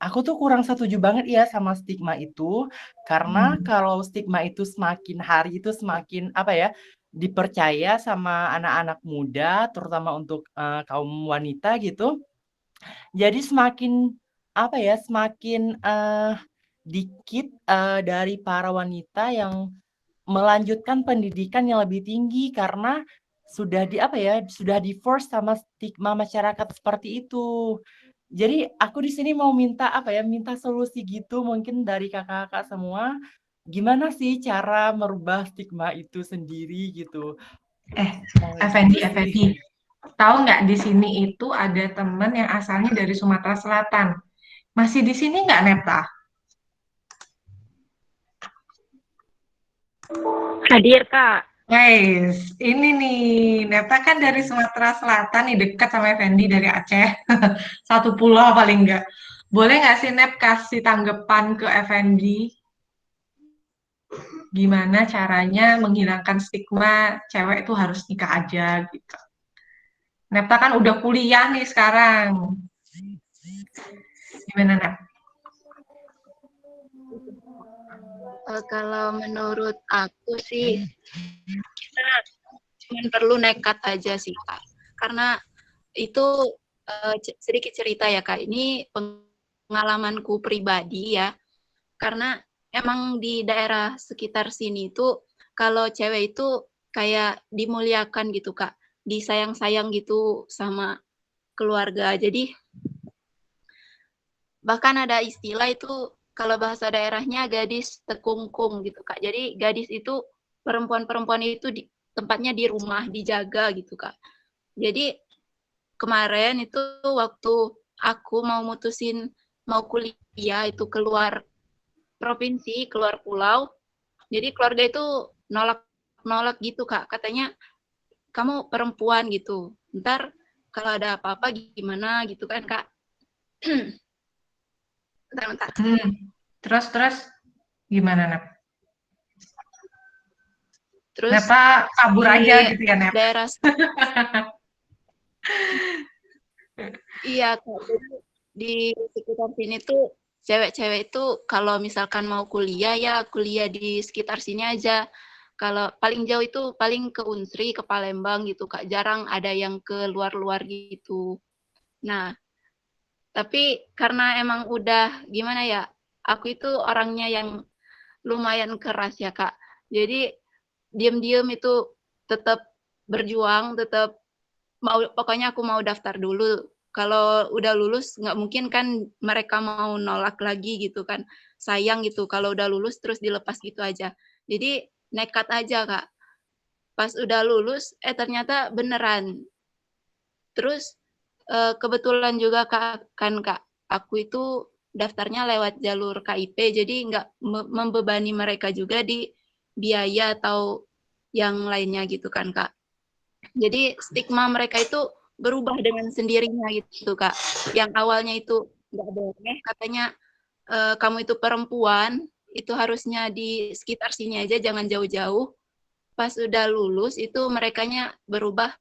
aku tuh kurang setuju banget ya sama stigma itu, karena kalau stigma itu semakin hari itu semakin apa ya, dipercaya sama anak-anak muda, terutama untuk kaum wanita gitu. Jadi semakin apa ya, semakin dikit dari para wanita yang melanjutkan pendidikan yang lebih tinggi karena sudah sudah di-force sama stigma masyarakat seperti itu. Jadi aku di sini mau minta minta solusi gitu mungkin dari kakak-kakak semua. Gimana sih cara merubah stigma itu sendiri gitu? Effendi, tahu nggak di sini itu ada teman yang asalnya dari Sumatera Selatan. Masih di sini nggak, Nepta? Hadir Kak. Guys, ini nih, Nepta kan dari Sumatera Selatan nih, dekat sama Effendi dari Aceh. Satu pulau paling nggak. Boleh nggak sih, Nep, kasih tanggapan ke Effendi? Gimana caranya menghilangkan stigma cewek itu harus nikah aja gitu. Nepta kan udah kuliah nih sekarang. Gimana, Nep? Kalau menurut aku sih kita cuma perlu nekat aja sih Kak. Karena itu sedikit cerita ya Kak. Ini pengalamanku pribadi ya. Karena emang di daerah sekitar sini itu kalau cewek itu kayak dimuliakan gitu Kak. Disayang-sayang gitu sama keluarga. Jadi bahkan ada istilah itu kalau bahasa daerahnya gadis tekungkung gitu Kak. Jadi gadis itu perempuan-perempuan itu tempatnya di rumah dijaga gitu Kak. Jadi kemarin itu waktu aku mau mutusin mau kuliah itu keluar provinsi, keluar pulau. Jadi keluarga itu nolak gitu Kak. Katanya kamu perempuan gitu. Ntar kalau ada apa-apa gimana gitu kan Kak. Bentar. Terus gimana, Nep? Terus Nepa kabur aja gitu ya, Nep? Daerah iya, Kak. Jadi di sekitar sini tuh cewek-cewek itu kalau misalkan mau kuliah ya kuliah di sekitar sini aja. Kalau paling jauh itu paling ke Unsri, ke Palembang gitu Kak. Jarang ada yang ke luar-luar gitu. Nah, tapi karena emang udah gimana ya, aku itu orangnya yang lumayan keras ya Kak. Jadi diam-diam itu tetap berjuang, tetap pokoknya aku mau daftar dulu. Kalau udah lulus nggak mungkin kan mereka mau nolak lagi gitu kan. Sayang gitu kalau udah lulus terus dilepas gitu aja. Jadi nekat aja Kak. Pas udah lulus ternyata beneran. Terus kebetulan juga Kak, aku itu daftarnya lewat jalur KIP, jadi nggak membebani mereka juga di biaya atau yang lainnya gitu kan Kak. Jadi stigma mereka itu berubah dengan sendirinya gitu Kak. Yang awalnya itu nggak boleh, katanya kamu itu perempuan, itu harusnya di sekitar sini aja, jangan jauh-jauh. pas udah lulus itu merekanya berubah,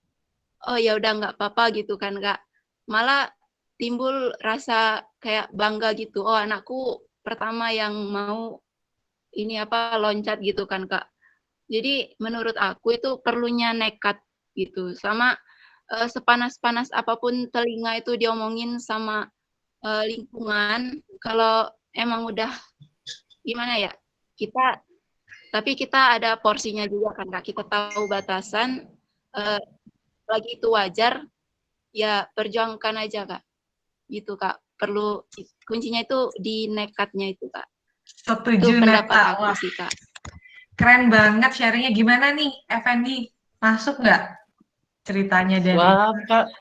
oh ya udah nggak apa-apa gitu kan Kak. Malah timbul rasa kayak bangga gitu, oh anakku pertama yang mau ini apa loncat gitu kan Kak. Jadi menurut aku itu perlunya nekat gitu, sama sepanas-panas apapun telinga itu diomongin sama lingkungan, kalau emang udah gimana ya, tapi kita ada porsinya juga kan Kak, kita tahu batasan, lagi itu wajar, ya perjuangkan aja Kak, gitu Kak. Perlu kuncinya itu di nekatnya itu Kak. Itu Setuju, pendapat Neta. aku Wah, sih Kak. keren banget sharingnya. Gimana nih, Effendi? Masuk nggak ceritanya dari... Wah, Kak,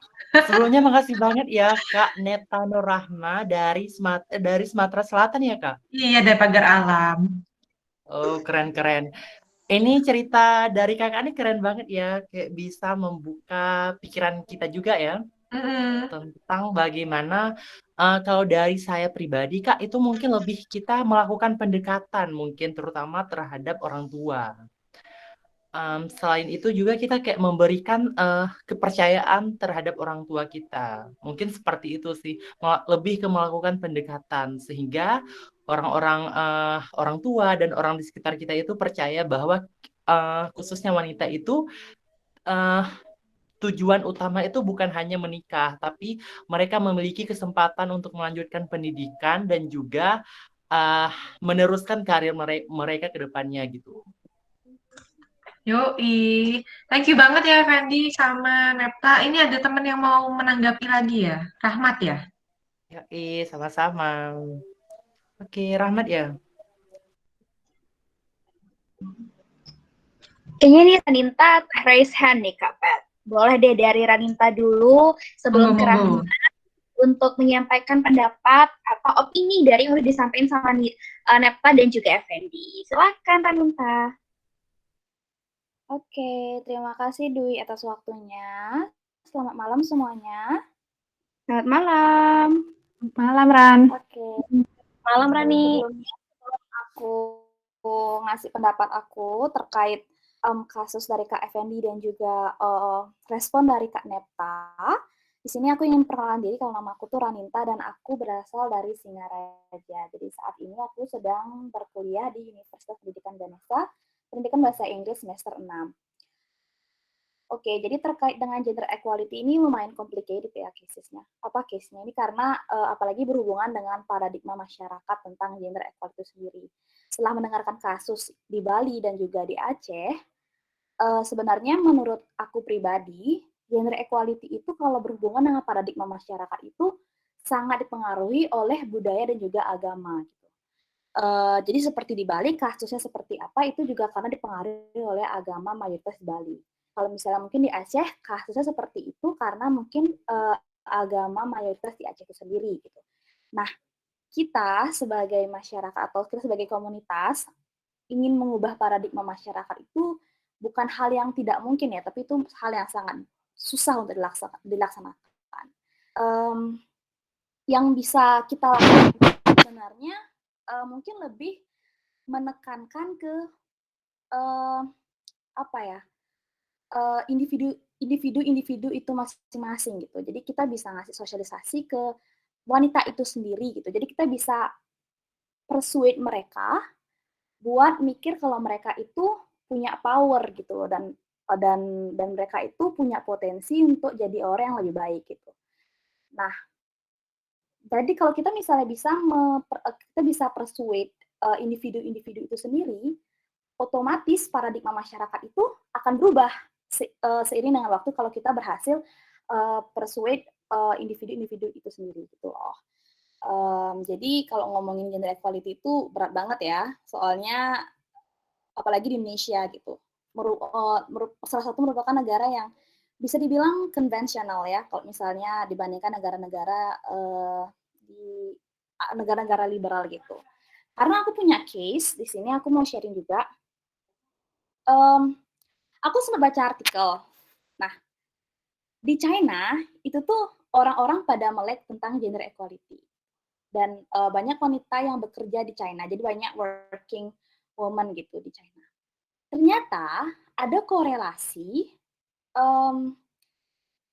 sebelumnya makasih banget ya Kak Neta Nurrahma dari Sumatera Selatan ya Kak. Iya, dari Pagar Alam. Oh, keren-keren. Ini cerita dari kakak ini keren banget ya, kayak bisa membuka pikiran kita juga ya Mm-mm. tentang bagaimana kalau dari saya pribadi Kak itu mungkin lebih kita melakukan pendekatan mungkin terutama terhadap orang tua. Selain itu juga kita kayak memberikan kepercayaan terhadap orang tua kita. Mungkin seperti itu sih, lebih ke melakukan pendekatan sehingga orang tua dan orang di sekitar kita itu percaya bahwa khususnya wanita itu eh, tujuan utama itu bukan hanya menikah, tapi mereka memiliki kesempatan untuk melanjutkan pendidikan dan juga eh, meneruskan karir mereka ke depannya gitu. Yoi. Thank you banget ya, Fendi sama Nepta. Ini ada temen yang mau menanggapi lagi ya? Rahmat ya? Ya, sama-sama. Oke, Rahmat ya. Kayaknya nih Raninta raise hand nih Kak Pet. Boleh deh dari Raninta dulu sebelum ke Rahmat untuk menyampaikan pendapat atau opini dari yang udah disampaikan sama Nepta dan juga Effendi. Silakan Raninta. Oke, terima kasih Dwi atas waktunya. Selamat malam semuanya. Selamat malam. Malam, Ran. Oke. Malam, Rani. Sebelum aku ngasih pendapat aku terkait kasus dari Kak Effendi dan juga respon dari Kak Nepta, di sini aku ingin perkenalan diri kalau nama aku tuh Raninta dan aku berasal dari Singaraja. Jadi saat ini aku sedang berkuliah di Universitas Pendidikan Ganesha, Pendidikan Bahasa Inggris semester 6. Oke, jadi terkait dengan gender equality ini lumayan complicated ya case-nya. Apa case-nya ini karena apalagi berhubungan dengan paradigma masyarakat tentang gender equality sendiri. Setelah mendengarkan kasus di Bali dan juga di Aceh, sebenarnya menurut aku pribadi, gender equality itu kalau berhubungan dengan paradigma masyarakat itu sangat dipengaruhi oleh budaya dan juga agama. Gitu. Jadi seperti di Bali, kasusnya seperti apa itu juga karena dipengaruhi oleh agama mayoritas di Bali. Kalau misalnya mungkin di Aceh, kasusnya seperti itu karena mungkin agama mayoritas di Aceh itu sendiri. Gitu. Nah, kita sebagai masyarakat atau kita sebagai komunitas ingin mengubah paradigma masyarakat itu bukan hal yang tidak mungkin ya, tapi itu hal yang sangat susah untuk dilaksanakan. Yang bisa kita lakukan sebenarnya mungkin lebih menekankan ke apa ya, individu itu masing-masing gitu. Jadi kita bisa ngasih sosialisasi ke wanita itu sendiri gitu. Jadi kita bisa persuade mereka buat mikir kalau mereka itu punya power gitu loh dan mereka itu punya potensi untuk jadi orang yang lebih baik gitu. Nah, jadi kalau kita misalnya kita bisa persuade individu-individu itu sendiri, otomatis paradigma masyarakat itu akan berubah seiring dengan waktu kalau kita berhasil persuade individu-individu itu sendiri gitu loh. Jadi kalau ngomongin gender equality itu berat banget ya, soalnya apalagi di Indonesia gitu. Salah satu merupakan negara yang bisa dibilang konvensional ya, kalau misalnya dibandingkan negara-negara di negara-negara liberal gitu. Karena aku punya case di sini, aku mau sharing juga. Aku sempat baca artikel. Nah, di China itu tuh orang-orang pada melek tentang gender equality. Dan banyak wanita yang bekerja di China, jadi banyak working woman gitu di China. ternyata ada korelasi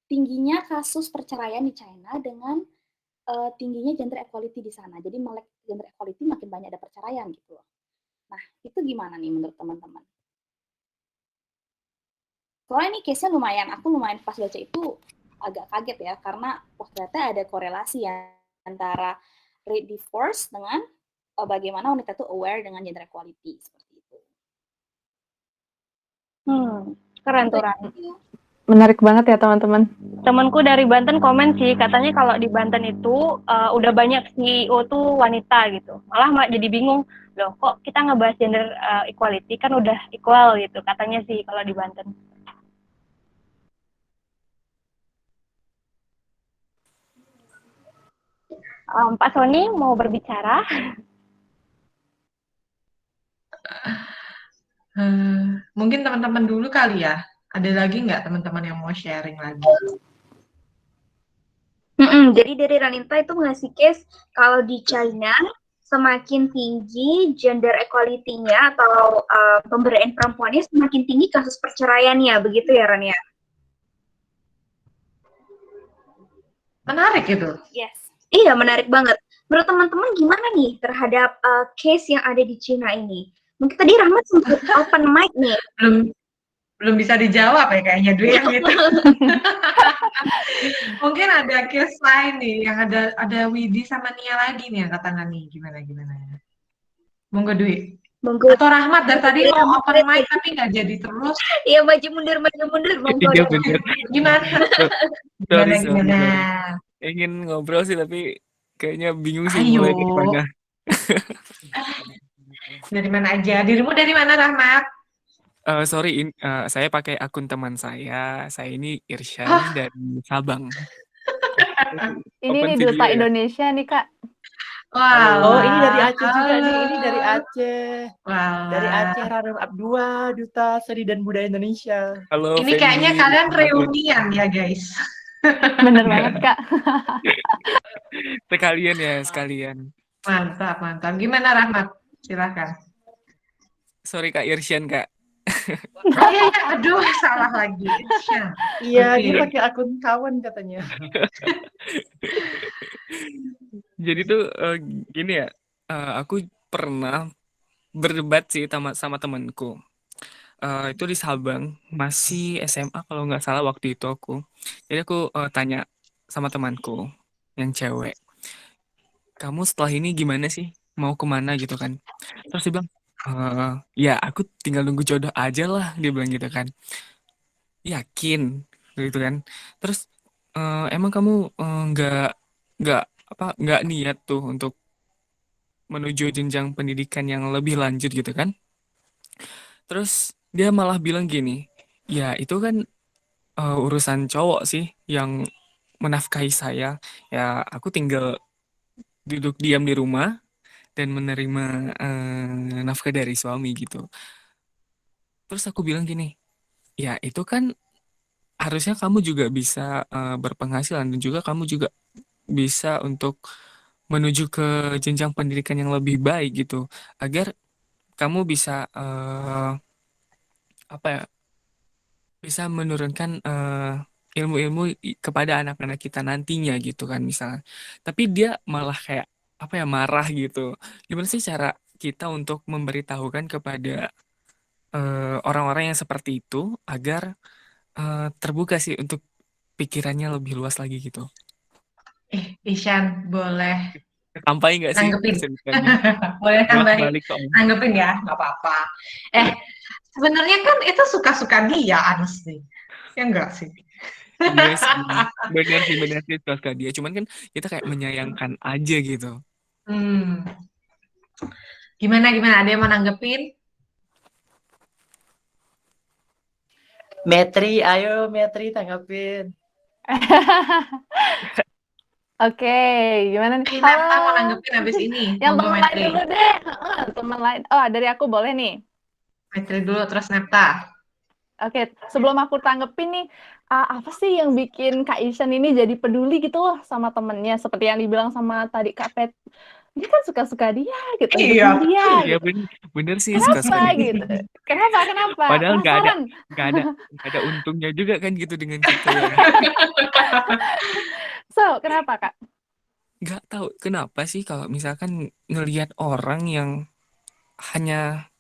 tingginya kasus perceraian di China dengan tingginya gender equality di sana. Jadi melek gender equality makin banyak ada perceraian gitu loh. Nah, itu gimana nih menurut teman-teman? Soalnya ini case-nya aku lumayan pas baca itu agak kaget ya, karena ternyata ada korelasi ya antara rate divorce dengan bagaimana wanita itu aware dengan gender equality seperti itu. Keren tuh, Ran. Menarik banget ya teman-teman. Temanku dari Banten komen sih, katanya kalau di Banten itu udah banyak CEO tuh wanita gitu. Malah jadi bingung, loh kok kita ngebahas gender equality kan udah equal gitu, katanya sih kalau di Banten. Pak Sony mau berbicara? Mungkin teman-teman dulu kali ya. Ada lagi nggak teman-teman yang mau sharing lagi? Jadi dari Ranita itu ngasih case kalau di China semakin tinggi gender equality-nya atau pemberdayaan perempuannya, semakin tinggi kasus perceraiannya, begitu ya Ran ya? Menarik itu. Yes. Iya, menarik banget. Menurut teman-teman gimana nih terhadap case yang ada di China ini? Mungkin tadi Rahmat sempat open mic nih. Belum bisa dijawab ya kayaknya Dwi yang itu. Mungkin ada case lain nih yang ada Widi sama Nia lagi nih yang kata nih gimana. Monggo Dwi. Monggo. Atau Rahmat dari tadi mau open mic tapi nggak jadi terus. Iya, maju mundur. Monggo. Iya bener. Gimana? Ingin ngobrol sih tapi kayaknya bingung sih mulai dari mana. Dari mana aja? Dirimu dari mana, Rahmat? Sorry, saya pakai akun teman saya. Saya ini Irsyan dari Sabang. Ini nih Duta Indonesia nih, Kak. Wow. Oh, ini dari Aceh juga nih. Ini dari Aceh. Wow. Dari Aceh, Ranum Abdua, Duta Seni dan Budaya Indonesia. Halo, ini kayaknya kalian reunian ya, guys. Bener banget, Kak. Sekalian. Mantap. Gimana, Rahmat? Silakan. Sorry, Kak Irsyan, Kak. Iya, aduh, salah lagi. Iya, dia pakai akun kawan katanya. Jadi tuh gini ya, aku pernah berdebat sih sama temanku. Itu di Sabang, masih SMA kalau nggak salah waktu itu aku. Jadi aku tanya sama temanku yang cewek, kamu setelah ini gimana sih? Mau kemana gitu kan? Terus dia bilang, ya aku tinggal nunggu jodoh aja lah, dia bilang gitu kan. Yakin gitu kan. Terus emang kamu nggak niat tuh untuk menuju jenjang pendidikan yang lebih lanjut gitu kan? Terus dia malah bilang gini, ya itu kan urusan cowok sih yang menafkahi saya. Ya aku tinggal duduk diam di rumah dan menerima nafkah dari suami gitu. Terus aku bilang gini, ya itu kan harusnya kamu juga bisa berpenghasilan dan juga kamu juga bisa untuk menuju ke jenjang pendidikan yang lebih baik gitu, agar kamu bisa bisa menurunkan ilmu-ilmu kepada anak-anak kita nantinya gitu kan misalnya. Tapi dia malah kayak marah gitu. Gimana sih cara kita untuk memberitahukan kepada orang-orang yang seperti itu agar terbuka sih untuk pikirannya lebih luas lagi gitu. Isyan, boleh Sampai nggak sih? Boleh tambahin. Tanggepin ya, nggak apa-apa. Sebenarnya kan itu suka-suka dia, honestly. Ya enggak sih? Iya sih. Benar sih suka dia. Cuman kan kita kayak menyayangkan aja gitu. Gimana? Ada yang mau nanggepin? Metri, ayo Metri tanggapin. Oke, gimana nih? Halo. Mau nanggepin habis ini. Yang teman lain dulu deh. Teman lain. Oh, dari aku boleh nih. Metri dulu, terus Nepta. Oke, sebelum aku tanggepin nih, apa sih yang bikin Kak Isyan ini jadi peduli gitu loh sama temennya? Seperti yang dibilang sama tadi Kak dia kan suka-suka dia gitu, Iya. hidupin dia Ya gitu. bener sih suka-suka Kenapa dia. gitu? Kenapa? Padahal Penasaran. nggak ada untungnya juga kan gitu dengan kita ya. So, kenapa Kak? Nggak tahu kenapa sih kalau misalkan ngelihat orang yang hanya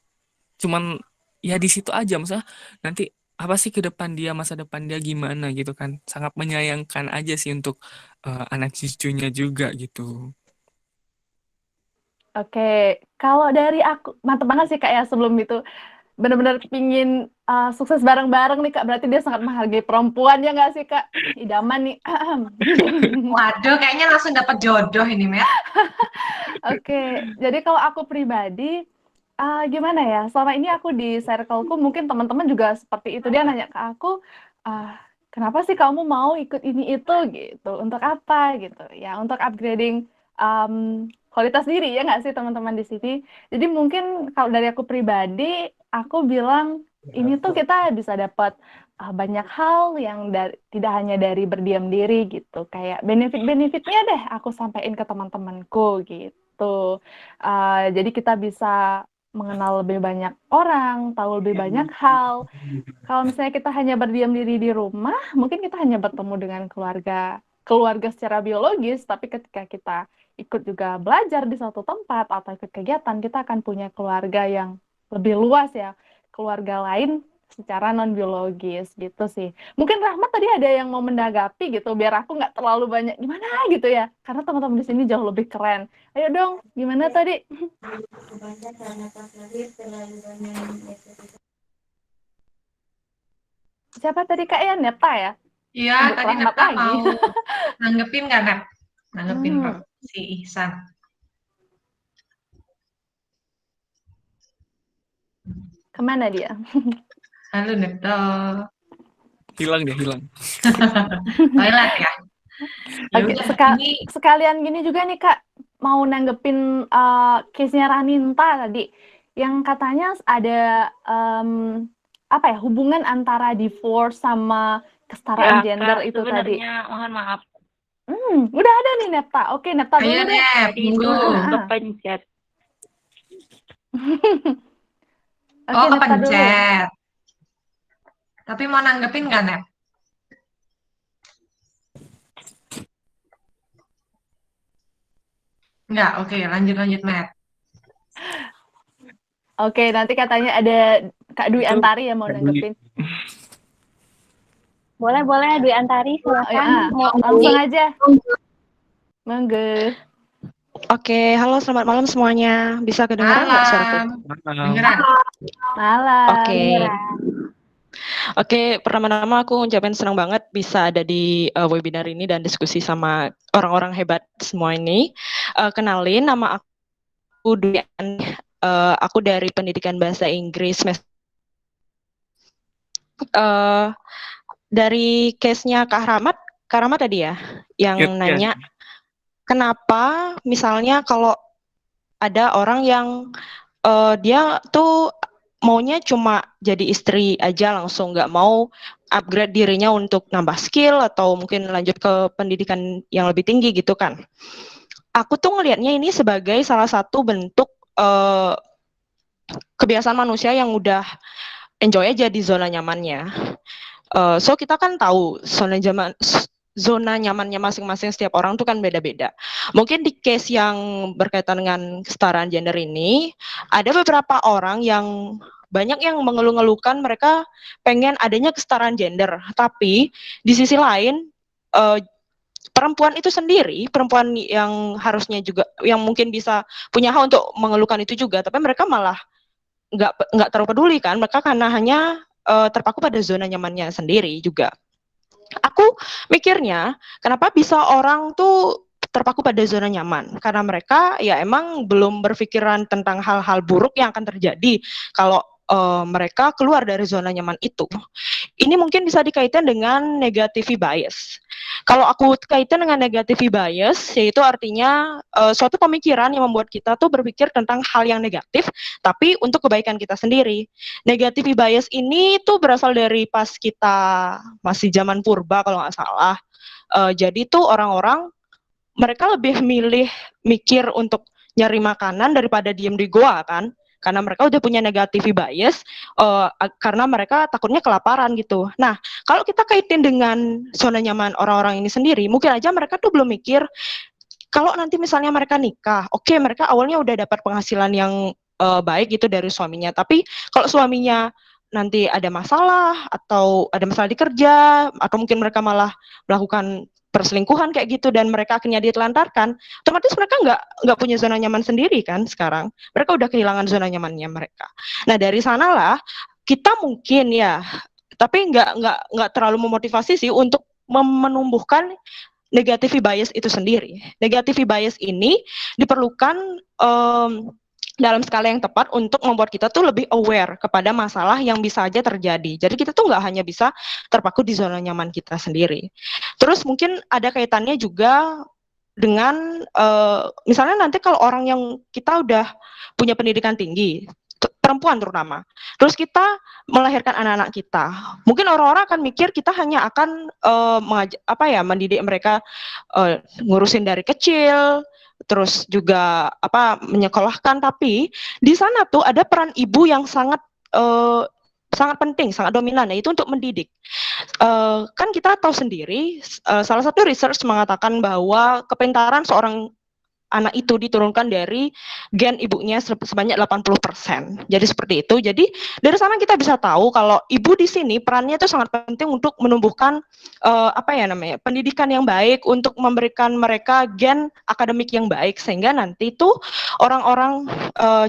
cuman ya di situ aja, maksudnya nanti apa sih ke depan dia, masa depan dia gimana gitu kan, sangat menyayangkan aja sih untuk anak cucunya juga gitu. Oke, kalau dari aku mantep banget sih Kak ya, sebelum itu benar-benar pingin sukses bareng-bareng nih Kak. Berarti dia sangat menghargai perempuan ya nggak sih Kak? Idaman nih. Waduh, kayaknya langsung dapat jodoh ini, Met. Oke, jadi kalau aku pribadi gimana ya? Selama ini aku di circleku mungkin teman-teman juga seperti itu. Dia nanya ke aku, kenapa sih kamu mau ikut ini itu gitu? Untuk apa gitu? Ya untuk upgrading kualitas diri ya nggak sih teman-teman di sini? Jadi mungkin kalau dari aku pribadi, aku bilang ini tuh kita bisa dapat banyak hal yang tidak hanya dari berdiam diri gitu. Kayak benefit-benefitnya deh aku sampaikan ke teman-temanku gitu. Jadi kita bisa mengenal lebih banyak orang, tahu lebih banyak hal. Kalau misalnya kita hanya berdiam diri di rumah, mungkin kita hanya bertemu dengan keluarga secara biologis, tapi ketika kita ikut juga belajar di suatu tempat atau ikut kegiatan, kita akan punya keluarga yang lebih luas ya, keluarga lain secara non biologis gitu sih. Mungkin Rahmat tadi ada yang mau menanggapi gitu, biar aku nggak terlalu banyak gimana gitu ya, karena teman-teman di sini jauh lebih keren. Ayo dong, gimana tadi? Siapa tadi Kak ya? Neta ya? Iya, Sebut tadi Rahmat Nepta lagi. mau nanggepin nggak, Nep? Nanggepin Hmm. si Ihsan. Kemana dia? Halo, Nepta. Hilang dia, hilang. Toilet ya? Ya Oke, udah, ini sekalian gini juga nih Kak, mau nanggepin case-nya Raninta tadi, yang katanya ada apa ya, hubungan antara divorce sama kesetaraan Ya, gender Kak, itu tadi. sebenarnya mohon maaf. Udah ada nih Nepta. Oke, Nepta ayo dulu deh. Nep, Tadi itu tunggu. kepencet. Oke, Oh, Nepta dulu. kepencet. Tapi mau nanggepin nggak, Nep? Nggak, oke, lanjut, Nep. Oke, nanti katanya ada Kak Dwi Itu Antari yang mau Kak Dwi. nanggepin. Boleh Dwi Antari, silakan. Langsung aja. Monggo. Oke, halo selamat malam semuanya. Bisa kedengaran nggak suaraku? Dengeran. Malam. Oke. Oke, pertama-tama aku ucapin senang banget bisa ada di webinar ini dan diskusi sama orang-orang hebat semua ini. Kenalin, nama aku Dwi. Aku dari Pendidikan Bahasa Inggris. Dari case-nya Kak Rahmat tadi ya, yang nanya kenapa misalnya kalau ada orang yang dia tuh maunya cuma jadi istri aja langsung, nggak mau upgrade dirinya untuk nambah skill atau mungkin lanjut ke pendidikan yang lebih tinggi gitu kan. Aku tuh ngelihatnya ini sebagai salah satu bentuk kebiasaan manusia yang udah enjoy aja di zona nyamannya. So kita kan tahu zona nyamannya masing-masing setiap orang tuh kan beda-beda. Mungkin di case yang berkaitan dengan kesetaraan gender ini, ada beberapa orang yang banyak yang mengeluh-ngeluhkan mereka pengen adanya kesetaraan gender, tapi di sisi lain perempuan itu sendiri, perempuan yang harusnya juga, yang mungkin bisa punya hak untuk mengeluhkan itu juga, tapi mereka malah nggak terlalu peduli kan, mereka karena hanya terpaku pada zona nyamannya sendiri juga. Aku mikirnya, kenapa bisa orang tuh terpaku pada zona nyaman? Karena mereka ya emang belum berpikiran tentang hal-hal buruk yang akan terjadi kalau mereka keluar dari zona nyaman itu. Ini mungkin bisa dikaitkan dengan negativity bias. Kalau aku kaitkan dengan negativity bias, yaitu artinya suatu pemikiran yang membuat kita tuh berpikir tentang hal yang negatif, tapi untuk kebaikan kita sendiri. Negativity bias ini tuh berasal dari pas kita masih zaman purba kalau nggak salah. Jadi tuh orang-orang mereka lebih milih mikir untuk nyari makanan daripada diem di goa kan, karena mereka udah punya negative bias, karena mereka takutnya kelaparan gitu. Nah, kalau kita kaitin dengan zona nyaman orang-orang ini sendiri, mungkin aja mereka tuh belum mikir kalau nanti misalnya mereka nikah, oke, mereka awalnya udah dapat penghasilan yang baik gitu dari suaminya, tapi kalau suaminya nanti ada masalah atau ada masalah di kerja atau mungkin mereka malah melakukan perselingkuhan kayak gitu dan mereka akhirnya ditelantarkan, otomatis mereka nggak punya zona nyaman sendiri kan sekarang. Mereka udah kehilangan zona nyamannya mereka. Nah, dari sanalah kita mungkin ya, tapi nggak terlalu memotivasi sih untuk menumbuhkan negative bias itu sendiri. Negative bias ini diperlukan dalam skala yang tepat untuk membuat kita tuh lebih aware kepada masalah yang bisa aja terjadi. Jadi kita tuh nggak hanya bisa terpaku di zona nyaman kita sendiri. Terus mungkin ada kaitannya juga dengan misalnya nanti kalau orang yang kita udah punya pendidikan tinggi, perempuan terutama, terus kita melahirkan anak-anak kita, mungkin orang-orang akan mikir kita hanya akan mendidik mereka ngurusin dari kecil, terus juga menyekolahkan, tapi di sana tuh ada peran ibu yang sangat penting, sangat dominan, yaitu untuk mendidik. Kan kita tahu sendiri, salah satu research mengatakan bahwa kepintaran seorang anak itu diturunkan dari gen ibunya sebanyak 80%. Jadi seperti itu. Jadi dari sana kita bisa tahu kalau ibu di sini perannya itu sangat penting untuk menumbuhkan pendidikan yang baik, untuk memberikan mereka gen akademik yang baik, sehingga nanti itu orang-orang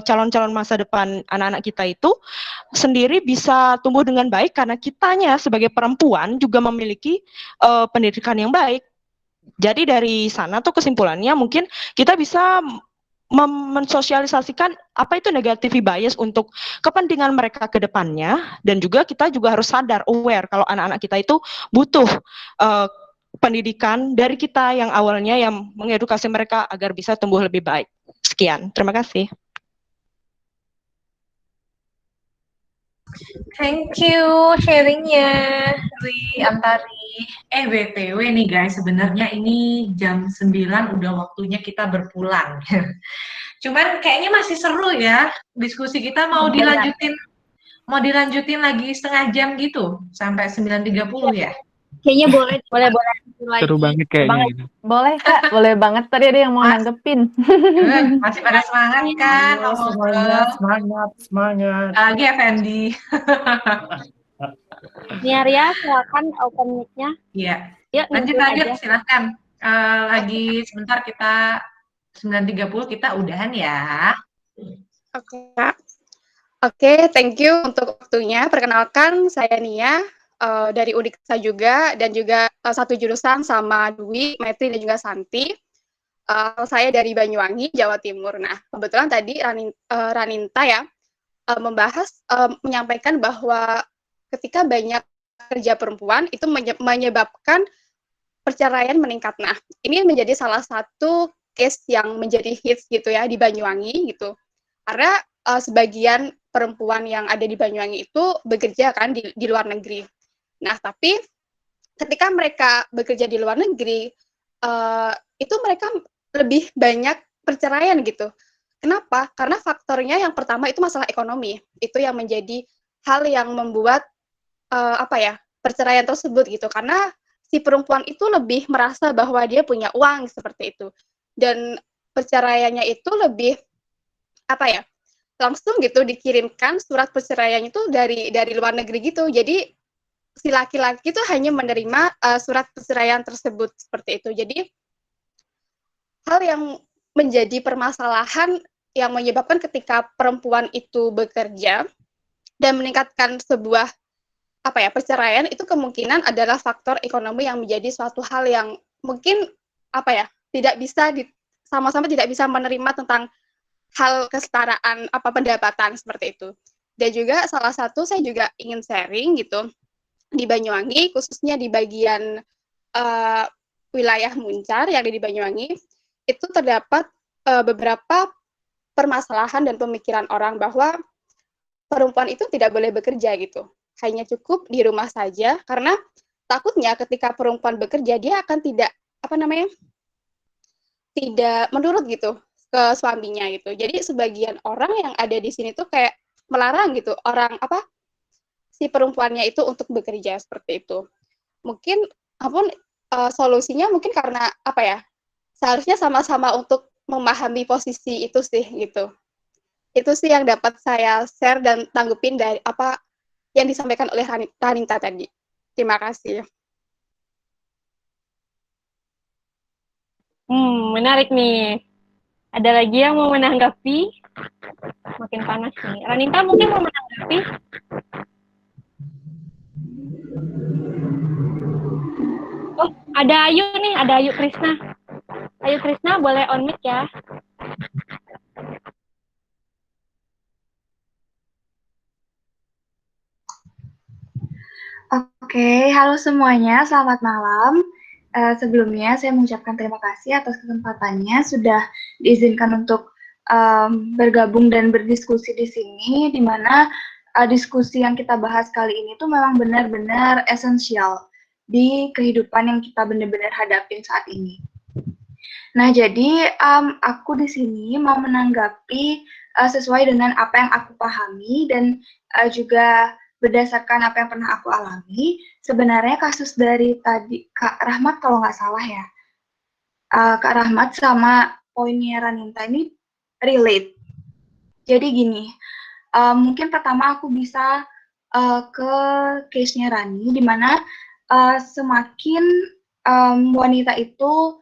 calon-calon masa depan anak-anak kita itu sendiri bisa tumbuh dengan baik karena kitanya sebagai perempuan juga memiliki pendidikan yang baik. Jadi dari sana tuh kesimpulannya mungkin kita bisa mensosialisasikan apa itu negative bias untuk kepentingan mereka ke depannya, dan juga kita juga harus sadar, aware kalau anak-anak kita itu butuh pendidikan dari kita yang awalnya yang mengedukasi mereka agar bisa tumbuh lebih baik. Sekian, terima kasih. Thank you sharingnya, Dwi Antari. BTW nih guys, sebenarnya ini jam 9 udah waktunya kita berpulang. Cuman kayaknya masih seru ya diskusi kita, mau dilanjutin lagi setengah jam gitu sampai 9.30 ya. Kayaknya boleh. Seru banget kayaknya gitu. Boleh Kak, boleh banget. Tadi ada yang mau nanggepin. Masih pada semangat kan? Semangat. Lagi Fendi. Niaria, silakan open mic-nya. Iya. Yuk, Lanjut aja. silahkan. Lagi sebentar, kita 9.30 kita udahan ya. Oke, Kak. Oke, thank you untuk waktunya. Perkenalkan, saya Nia dari Udiksa juga, dan juga satu jurusan sama Dwi, Metri, dan juga Santi. Saya dari Banyuwangi, Jawa Timur. Nah, kebetulan tadi Raninta ya menyampaikan bahwa ketika banyak kerja perempuan itu menyebabkan perceraian meningkat. Nah, ini menjadi salah satu case yang menjadi hits gitu ya di Banyuwangi gitu. Karena sebagian perempuan yang ada di Banyuwangi itu bekerja kan di luar negeri. Nah, tapi ketika mereka bekerja di luar negeri, itu mereka lebih banyak perceraian gitu. Kenapa? Karena faktornya yang pertama itu masalah ekonomi. Itu yang menjadi hal yang membuat perceraian tersebut gitu. Karena si perempuan itu lebih merasa bahwa dia punya uang seperti itu. Dan perceraiannya itu lebih langsung gitu dikirimkan surat perceraian itu dari luar negeri gitu. Jadi si laki-laki itu hanya menerima surat perceraian tersebut seperti itu. Jadi hal yang menjadi permasalahan yang menyebabkan ketika perempuan itu bekerja dan meningkatkan sebuah perceraian, itu kemungkinan adalah faktor ekonomi yang menjadi suatu hal yang mungkin tidak bisa sama-sama tidak bisa menerima tentang hal kesetaraan pendapatan seperti itu. Dan juga salah satu saya juga ingin sharing gitu, di Banyuwangi, khususnya di bagian wilayah Muncar yang ada di Banyuwangi, itu terdapat beberapa permasalahan dan pemikiran orang bahwa perempuan itu tidak boleh bekerja gitu. Hanya cukup di rumah saja, karena takutnya ketika perempuan bekerja dia akan tidak menurut gitu ke suaminya gitu. Jadi sebagian orang yang ada di sini tuh kayak melarang gitu orang si perempuannya itu untuk bekerja seperti itu. Mungkin solusinya mungkin karena seharusnya sama-sama untuk memahami posisi itu sih gitu. Itu sih yang dapat saya share dan tanggupin dari apa yang disampaikan oleh Ranita tadi. Terima kasih. Menarik nih. Ada lagi yang mau menanggapi? Makin panas nih. Ranita mungkin mau menanggapi? Oh, ada Ayu nih, ada Ayu Krisna. Ayu Krisna boleh on mic ya. Oke, halo semuanya, selamat malam. Sebelumnya saya mengucapkan terima kasih atas kesempatannya sudah diizinkan untuk bergabung dan berdiskusi di sini, di mana diskusi yang kita bahas kali ini tuh memang benar-benar esensial di kehidupan yang kita benar-benar hadapin saat ini. Nah, jadi aku di sini mau menanggapi sesuai dengan apa yang aku pahami dan juga berdasarkan apa yang pernah aku alami. Sebenarnya kasus dari tadi Kak Rahmat kalau nggak salah ya, Kak Rahmat sama poinnya Ranita ini relate. Jadi gini, mungkin pertama aku bisa ke case-nya Rani, di mana semakin wanita itu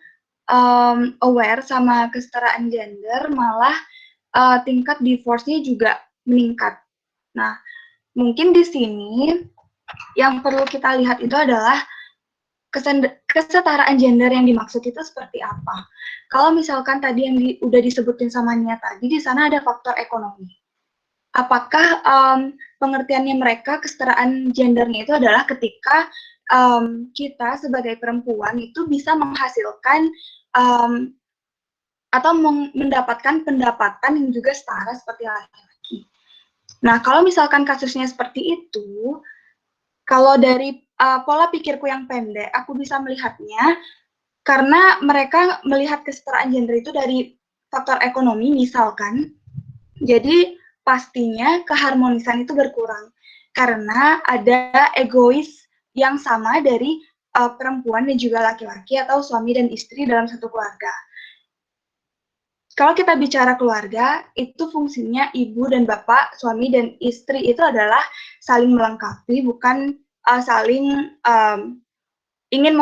aware sama kesetaraan gender, malah tingkat divorce-nya juga meningkat. Nah, mungkin di sini yang perlu kita lihat itu adalah kesetaraan gender yang dimaksud itu seperti apa. Kalau misalkan tadi yang udah disebutin sama Nia tadi, di sana ada faktor ekonomi. Apakah pengertiannya mereka kesetaraan gendernya itu adalah ketika kita sebagai perempuan itu bisa menghasilkan atau mendapatkan pendapatan yang juga setara seperti laki-laki. Nah, kalau misalkan kasusnya seperti itu, kalau dari pola pikirku yang pendek, aku bisa melihatnya karena mereka melihat kesetaraan gender itu dari faktor ekonomi, misalkan. Jadi, pastinya keharmonisan itu berkurang karena ada egois yang sama dari perempuan dan juga laki-laki atau suami dan istri dalam satu keluarga. Kalau kita bicara keluarga, itu fungsinya ibu dan bapak, suami dan istri itu adalah saling melengkapi, bukan saling ingin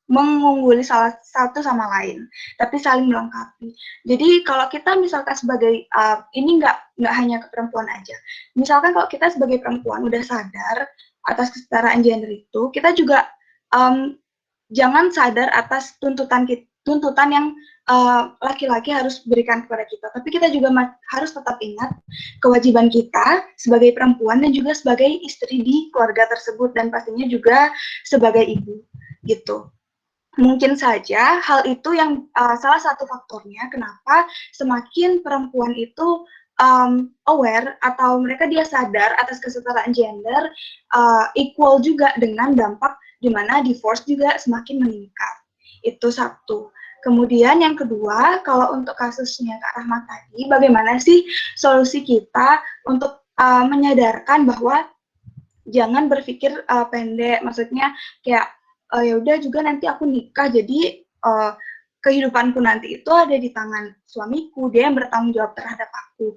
mengungguli salah satu sama lain, tapi saling melengkapi. Jadi kalau kita misalkan sebagai, ini nggak hanya ke perempuan aja, misalkan kalau kita sebagai perempuan udah sadar atas kesetaraan gender itu, kita juga jangan sadar atas tuntutan yang laki-laki harus berikan kepada kita, tapi kita juga harus tetap ingat kewajiban kita sebagai perempuan dan juga sebagai istri di keluarga tersebut dan pastinya juga sebagai ibu gitu. Mungkin saja hal itu yang salah satu faktornya kenapa semakin perempuan itu aware atau dia sadar atas kesetaraan gender, equal juga dengan dampak di mana divorce juga semakin meningkat. Itu satu. Kemudian yang kedua, kalau untuk kasusnya Kak Rahmat tadi, bagaimana sih solusi kita untuk menyadarkan bahwa jangan berpikir pendek, maksudnya kayak ya udah juga nanti aku nikah, jadi kehidupanku nanti itu ada di tangan suamiku, dia yang bertanggung jawab terhadap aku.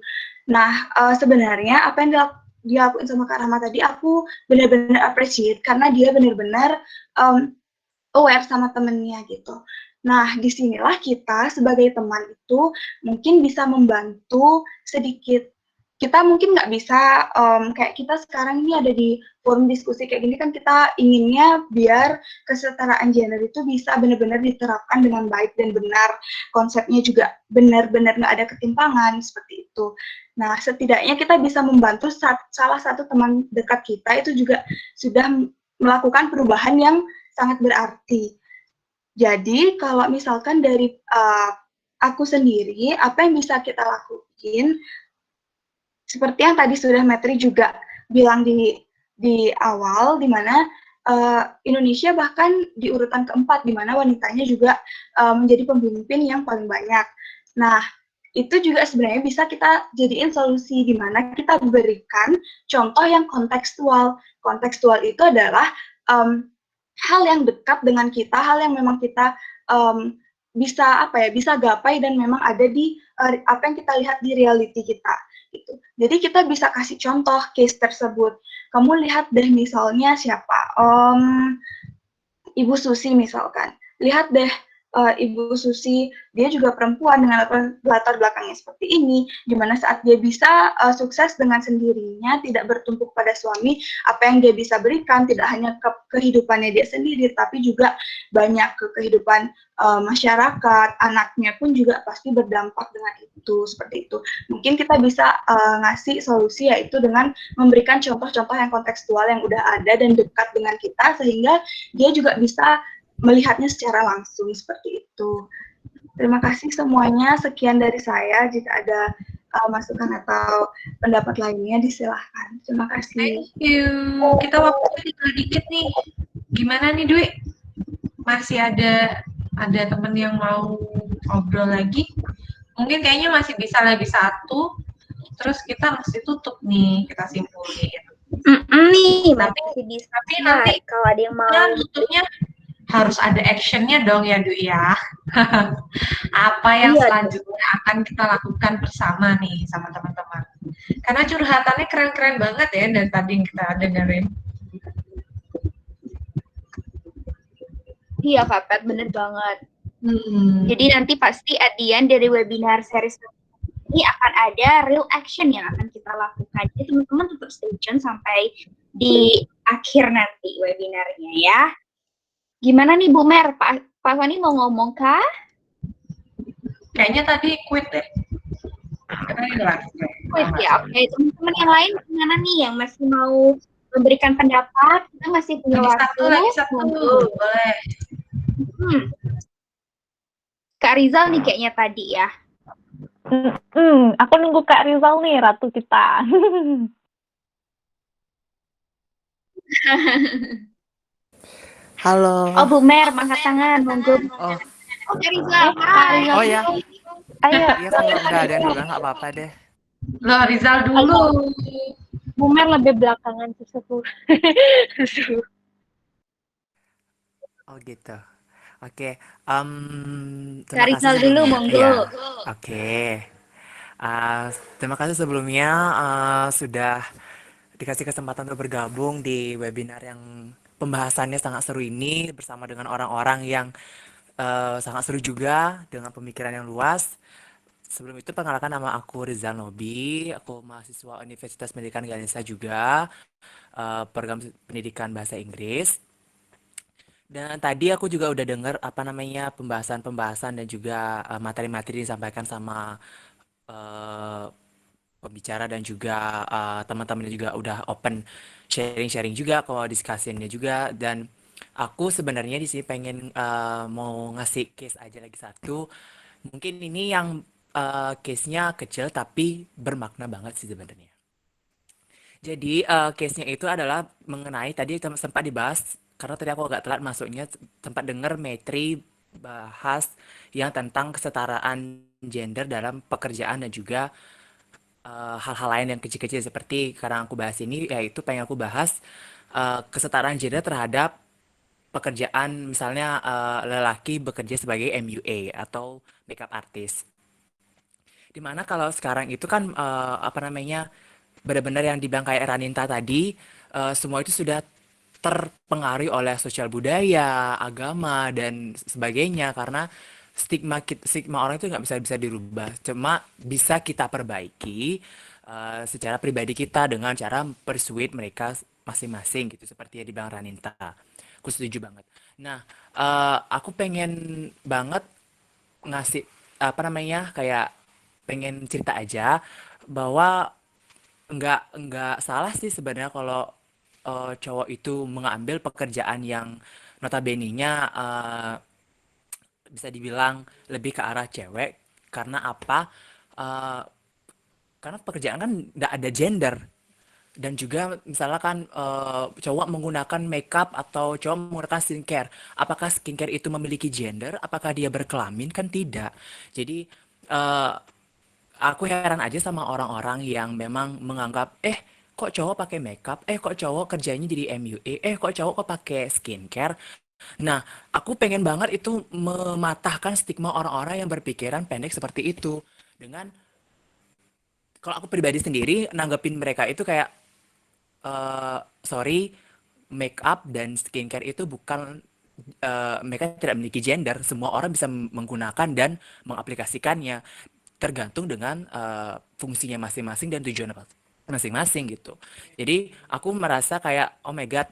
Nah, sebenarnya apa yang dilakuin sama Kak Rahmat tadi, aku benar-benar appreciate karena dia benar-benar aware sama temennya gitu. Nah, disinilah kita sebagai teman itu mungkin bisa membantu sedikit. Kita mungkin nggak bisa, kayak kita sekarang ini ada di forum diskusi kayak gini kan kita inginnya biar kesetaraan gender itu bisa benar-benar diterapkan dengan baik dan benar. Konsepnya juga benar-benar nggak ada ketimpangan, seperti itu. Nah, setidaknya kita bisa membantu salah satu teman dekat kita itu juga sudah melakukan perubahan yang sangat berarti. Jadi, kalau misalkan dari aku sendiri, apa yang bisa kita lakuin, seperti yang tadi sudah Metri juga bilang di awal, di mana Indonesia bahkan di urutan keempat, di mana wanitanya juga menjadi pemimpin yang paling banyak. Nah, itu juga sebenarnya bisa kita jadiin solusi di mana kita berikan contoh yang kontekstual. Kontekstual itu adalah hal yang dekat dengan kita, hal yang memang kita bisa gapai dan memang ada di apa yang kita lihat di reality kita. Gitu. Jadi kita bisa kasih contoh case tersebut. Kamu lihat deh misalnya siapa, Ibu Susi misalkan. Lihat deh Ibu Susi, dia juga perempuan dengan latar belakangnya seperti ini, di mana saat dia bisa sukses dengan sendirinya, tidak bertumpu pada suami, apa yang dia bisa berikan tidak hanya ke kehidupannya dia sendiri, tapi juga banyak ke kehidupan masyarakat, anaknya pun juga pasti berdampak dengan itu, seperti itu. Mungkin kita bisa ngasih solusi yaitu dengan memberikan contoh-contoh yang kontekstual yang udah ada dan dekat dengan kita, sehingga dia juga bisa melihatnya secara langsung seperti itu. Terima kasih semuanya. Sekian dari saya. Jika ada masukan atau pendapat lainnya, disilahkan. Terima kasih. Thank you. Kita waktunya tinggal dikit nih. Gimana nih, Dwi? Masih ada teman yang mau ngobrol lagi? Mungkin kayaknya masih bisa lagi satu. Terus kita mesti tutup nih, kita simpulin. Nih, Tapi bisa. nanti Kalau ada yang mau tutupnya harus ada actionnya dong ya, Dwi ya. Apa yang selanjutnya akan kita lakukan bersama nih sama teman-teman. Karena curhatannya keren-keren banget ya dari tadi yang kita dengerin. Iya Kak Pet, bener banget. Jadi nanti pasti at the end dari webinar series ini akan ada real action yang akan kita lakukan. Jadi teman-teman tetap stay tune sampai di akhir nanti webinarnya ya. Gimana nih Bu Mer? Pak Fani mau ngomong kah? Kayaknya tadi quit deh. Quit ya, oke. Teman-teman yang lain gimana nih yang masih mau memberikan pendapat? Kita masih punya waktu. Lagi satu, boleh. Kak Rizal nih kayaknya tadi ya. Aku nunggu Kak Rizal nih, ratu kita. Halo. Oh Bu Mer, angkat tangan, monggo. Oh. Kak Rizal, hai. Oh ya. Ayo. Iya kalau nggak ada yang duluan nggak apa-apa deh. Loh, Rizal dulu. Bu Mer lebih belakangan susu. Oh gitu. Oke. Kak Terima Rizal kasih dulu, sebelumnya. monggo. Iya. Oke. Terima kasih sebelumnya sudah dikasih kesempatan untuk bergabung di webinar yang pembahasannya sangat seru ini bersama dengan orang-orang yang sangat seru juga dengan pemikiran yang luas. Sebelum itu perkenalkan nama aku Rizal Nobi, aku mahasiswa Universitas Pendidikan Ganesha juga, program pendidikan bahasa Inggris. Dan tadi aku juga udah dengar pembahasan-pembahasan dan juga materi-materi disampaikan sama pembicara dan juga teman-teman juga udah open sharing-sharing juga kalau diskusinya juga. Dan aku sebenarnya di sini pengen mau ngasih case aja lagi satu. Mungkin ini yang case-nya kecil tapi bermakna banget sih sebenarnya. Jadi case-nya itu adalah mengenai tadi sempat dibahas karena tadi aku agak telat masuknya, sempat dengar Maitri bahas yang tentang kesetaraan gender dalam pekerjaan dan juga hal-hal lain yang kecil-kecil seperti karena aku bahas ini, yaitu pengen aku bahas kesetaraan gender terhadap pekerjaan, misalnya lelaki bekerja sebagai MUA atau makeup artist. Dimana kalau sekarang itu kan benar-benar yang dibilang kayak Raninta tadi, semua itu sudah terpengaruhi oleh sosial budaya, agama dan sebagainya, karena stigma orang itu nggak bisa dirubah, cuma bisa kita perbaiki secara pribadi kita dengan cara persuade mereka masing-masing gitu, seperti yang dibilang Raninta. Aku setuju banget. Nah, aku pengen banget ngasih kayak pengen cerita aja bahwa nggak salah sih sebenarnya kalau cowok itu mengambil pekerjaan yang notabene-nya bisa dibilang lebih ke arah cewek. Karena apa? Karena pekerjaan kan nggak ada gender. Dan juga misalkan cowok menggunakan makeup atau cowok menggunakan skincare. Apakah skincare itu memiliki gender? Apakah dia berkelamin? Kan tidak. Jadi aku heran aja sama orang-orang yang memang menganggap, kok cowok pakai makeup, kok cowok kerjanya jadi MUA, kok cowok kok pakai skincare. Nah, aku pengen banget itu mematahkan stigma orang-orang yang berpikiran pendek seperti itu. Dengan, kalau aku pribadi sendiri, nanggepin mereka itu kayak, sorry, make up dan skincare itu bukan, mereka tidak memiliki gender. Semua orang bisa menggunakan dan mengaplikasikannya tergantung dengan fungsinya masing-masing dan tujuan masing-masing gitu. Jadi aku merasa kayak oh my god,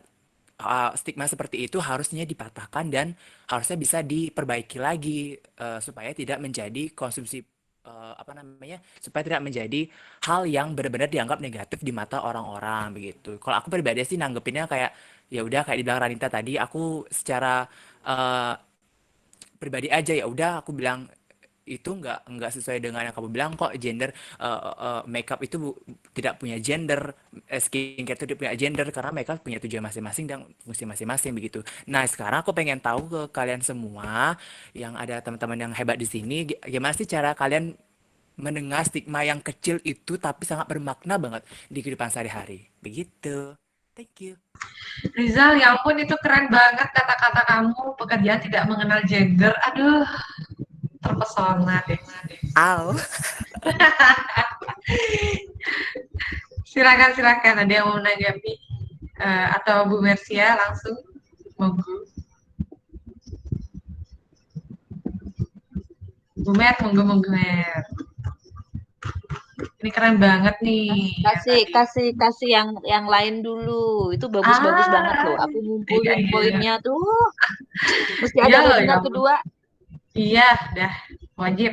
stigma seperti itu harusnya dipatahkan dan harusnya bisa diperbaiki lagi supaya tidak menjadi konsumsi apa namanya, supaya tidak menjadi hal yang benar-benar dianggap negatif di mata orang-orang begitu. Kalau aku pribadi sih nanggepinnya kayak ya udah kayak dibilang Ranita tadi, aku secara eh, pribadi aja ya udah aku bilang itu nggak sesuai dengan yang kamu bilang kok gender, makeup itu tidak punya gender, skincare itu tidak punya gender karena mereka punya tujuan masing-masing dan fungsi masing-masing begitu. Nah sekarang aku pengen tahu ke kalian semua yang ada teman-teman yang hebat di sini, gimana sih cara kalian mendengar stigma yang kecil itu tapi sangat bermakna banget di kehidupan sehari-hari begitu. Thank you. Rizal, ya ampun itu keren banget kata-kata kamu, pekerjaan tidak mengenal gender. Aduh, terpesona deh. Au. Silakan, ada yang mau menanggapi atau Bu Mersia langsung, monggo. Bu Mer, monggo Mer. Ini keren banget nih. Kasih yang lain dulu. Itu bagus banget loh. Aku ngumpulin poinnya tuh. Mesti ada webinar kedua. Iya, dah wajib.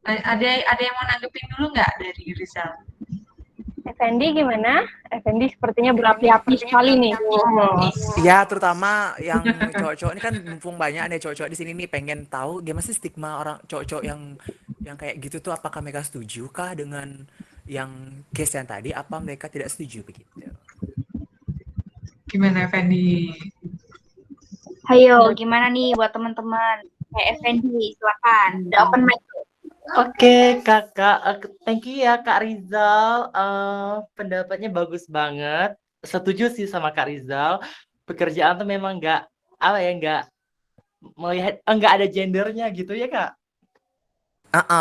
Ada yang mau nanggepin dulu nggak dari Rizal? Effendi gimana? Effendi sepertinya berapi-api sekali nih. Ya, terutama yang cowok-cowok ini kan mumpung banyak nih cowok-cowok di sini nih pengen tahu gimana sih stigma orang cowok-cowok yang kayak gitu tuh, apakah mereka setuju kah dengan yang case yang tadi, apa mereka tidak setuju begitu. Gimana Effendi? Ayo, gimana nih buat teman-teman? Kayak Effendi, silakan. The open mic. Oke, Kakak, thank you ya Kak Rizal. Pendapatnya bagus banget. Setuju sih sama Kak Rizal. Pekerjaan tuh memang nggak melihat nggak ada gendernya gitu ya Kak.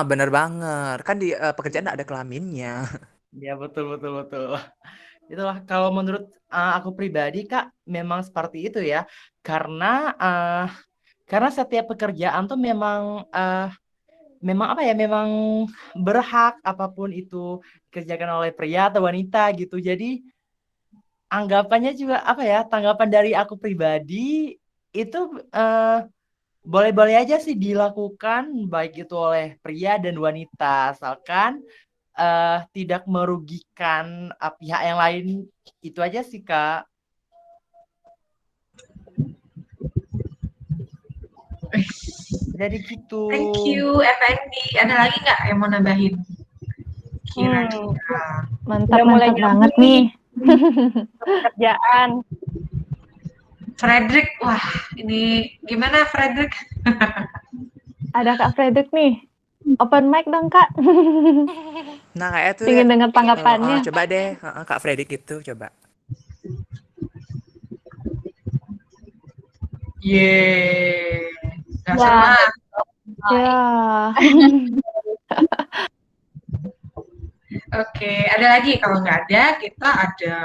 Bener banget. Kan di pekerjaan ada kelaminnya. Ya betul. Itulah kalau menurut aku pribadi Kak, memang seperti itu ya. Karena setiap pekerjaan tuh memang memang berhak apapun itu dikerjakan oleh pria atau wanita gitu. Jadi anggapannya juga tanggapan dari aku pribadi itu boleh-boleh aja sih dilakukan baik itu oleh pria dan wanita asalkan tidak merugikan pihak yang lain. Itu aja sih Kak. Jadi gitu. Thank you, Effendi. Ada lagi nggak yang mau nambahin? Kira-kira. Mantap banget nih. Pekerjaan. Frederick, wah ini gimana Frederick? Ada Kak Frederick nih. Open mic dong Kak. Nah kayak tuh. Ingin dengar tanggapannya. Coba deh, Kak Frederick itu coba. Yeay. Gak Ya. sama. Ya. Oke, ada lagi? Kalau nggak ada, kita ada.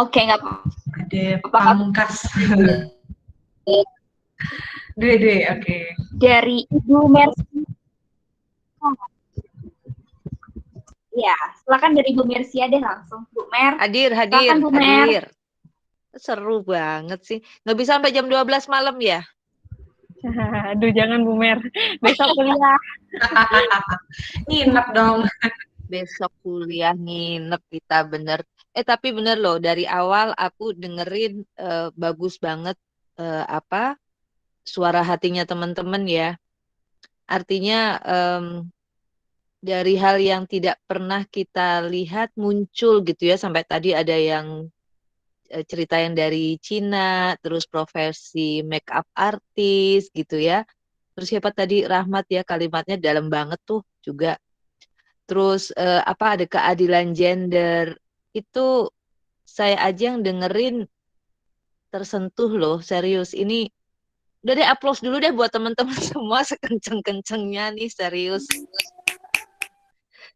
Oke, nggak apa-apa. Ada pamungkas. Dede, oke. Dari Ibu Mercy. Ya, silakan dari Bu Mersia deh langsung. Bu Mer. Hadir. Silakan, Bu Mer. Seru banget sih. Nggak bisa sampai jam 12 malam ya? Aduh, jangan Bu Mer. Besok kuliah. Nginep dong. Besok kuliah nginep kita bener. Tapi bener loh, dari awal aku dengerin bagus banget suara hatinya teman-teman ya. Artinya dari hal yang tidak pernah kita lihat muncul gitu ya. Sampai tadi ada yang cerita yang dari Cina, terus profesi make up artis gitu ya. Terus siapa tadi Rahmat ya, kalimatnya dalam banget tuh juga. terus apa ada keadilan gender, itu saya aja yang dengerin tersentuh loh, serius. Ini udah deh, applause dulu deh buat teman-teman semua sekenceng-kencengnya nih, serius.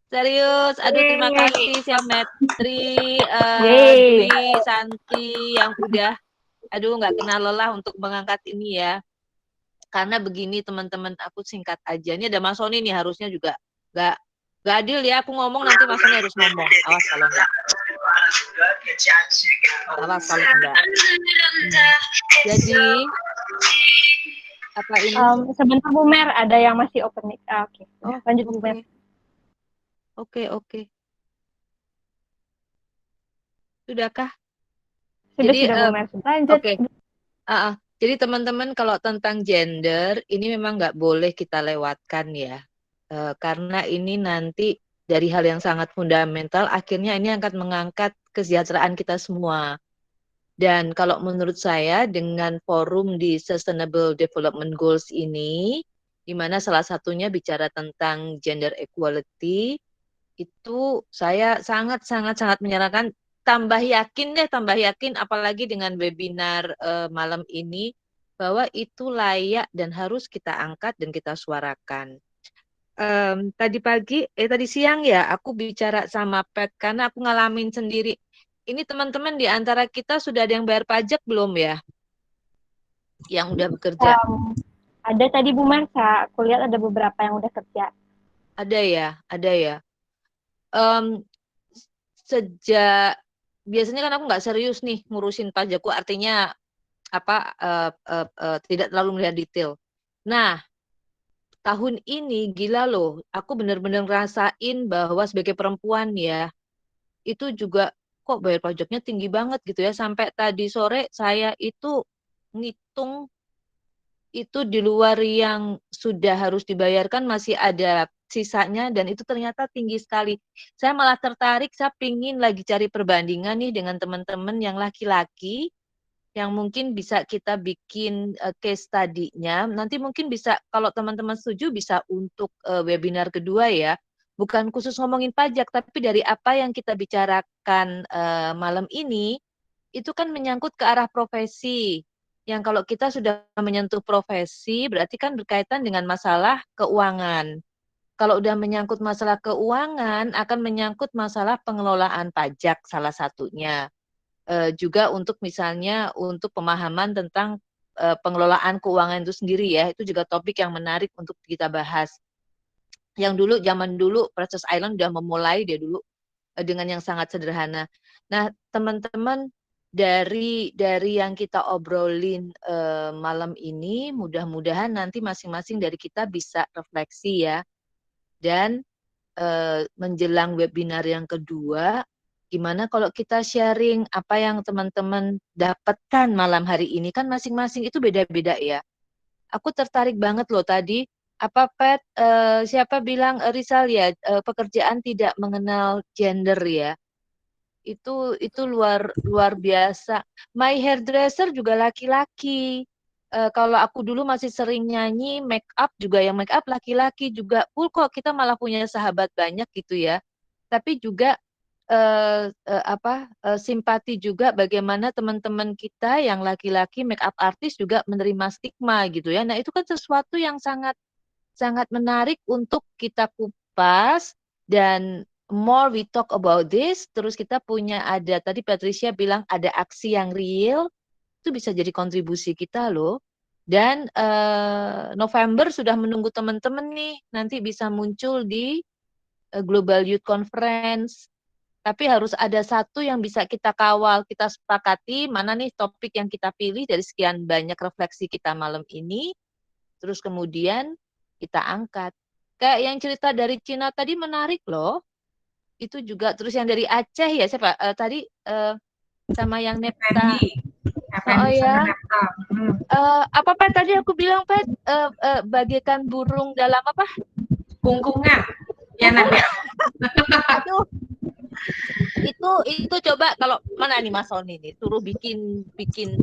Serius, aduh terima kasih Siametri, Yeay. Dwi, Santi yang udah, aduh nggak kenal lelah untuk mengangkat ini ya. Karena begini teman-teman, aku singkat aja. Ini ada Mas Sony nih, harusnya juga nggak adil ya. Aku ngomong nanti Mas Sony harus ngomong. Awas kalau enggak. Awas kalau enggak. Jadi apa ini? Sebentar Bu Mer, ada yang masih open mic. Oke. Oh, Lanjut Bu Mer. Oke. Sudahkah? Sudah Jadi Bu Mer. Lanjut. oke. Jadi teman-teman kalau tentang gender ini memang nggak boleh kita lewatkan ya. Karena ini nanti dari hal yang sangat fundamental akhirnya ini akan mengangkat kesejahteraan kita semua. Dan kalau menurut saya dengan forum di Sustainable Development Goals ini, di mana salah satunya bicara tentang gender equality, itu saya sangat menyarankan, tambah yakin apalagi dengan webinar malam ini, bahwa itu layak dan harus kita angkat dan kita suarakan. Tadi siang ya aku bicara sama Pet karena aku ngalamin sendiri. Ini teman-teman di antara kita sudah ada yang bayar pajak belum ya? Yang udah bekerja? Ada tadi Bu Marsa, aku lihat ada beberapa yang udah kerja. Ada ya. Sejak biasanya kan aku nggak serius nih ngurusin pajakku, artinya tidak terlalu melihat detail. Nah, tahun ini gila loh, aku benar-benar ngerasain bahwa sebagai perempuan ya, itu juga kok bayar pajaknya tinggi banget gitu ya. Sampai tadi sore saya itu ngitung itu di luar yang sudah harus dibayarkan masih ada sisanya, dan itu ternyata tinggi sekali. Saya malah tertarik, saya pingin lagi cari perbandingan nih dengan teman-teman yang laki-laki, yang mungkin bisa kita bikin case study-nya. Nanti mungkin bisa, kalau teman-teman setuju, bisa untuk webinar kedua ya. Bukan khusus ngomongin pajak, tapi dari apa yang kita bicarakan malam ini, itu kan menyangkut ke arah profesi. Yang kalau kita sudah menyentuh profesi, berarti kan berkaitan dengan masalah keuangan. Kalau udah menyangkut masalah keuangan, akan menyangkut masalah pengelolaan pajak salah satunya. Juga untuk misalnya untuk pemahaman tentang pengelolaan keuangan itu sendiri ya, itu juga topik yang menarik untuk kita bahas. Yang zaman dulu Precious Island udah memulai dia dulu dengan yang sangat sederhana. Nah, teman-teman, dari yang kita obrolin malam ini, mudah-mudahan nanti masing-masing dari kita bisa refleksi ya. Dan menjelang webinar yang kedua, gimana kalau kita sharing apa yang teman-teman dapatkan malam hari ini, kan masing-masing itu beda-beda ya. Aku tertarik banget loh tadi, Pet, siapa bilang Rizal ya, pekerjaan tidak mengenal gender ya. Itu luar biasa. My hairdresser juga laki-laki. Kalau aku dulu masih sering nyanyi, make up juga yang make up laki-laki juga. Kok kita malah punya sahabat banyak gitu ya. Tapi juga simpati juga bagaimana teman-teman kita yang laki-laki make up artis juga menerima stigma gitu ya. Nah, itu kan sesuatu yang sangat menarik untuk kita kupas, dan more we talk about this, terus kita punya ada, tadi Patricia bilang ada aksi yang real, itu bisa jadi kontribusi kita loh. Dan November sudah menunggu teman-teman nih, nanti bisa muncul di Global Youth Conference. Tapi harus ada satu yang bisa kita kawal, kita sepakati mana nih topik yang kita pilih dari sekian banyak refleksi kita malam ini, terus kemudian kita angkat. Kayak yang cerita dari Cina tadi menarik loh, itu juga. Terus yang dari Aceh ya, siapa tadi sama yang Nepta. Oh ya, apa Pet tadi aku bilang Pet, bagaikan burung dalam apa? Bungkungan. Ya nanti. Aduh. Itu coba kalau mana nih Mas Sony nih, suruh bikin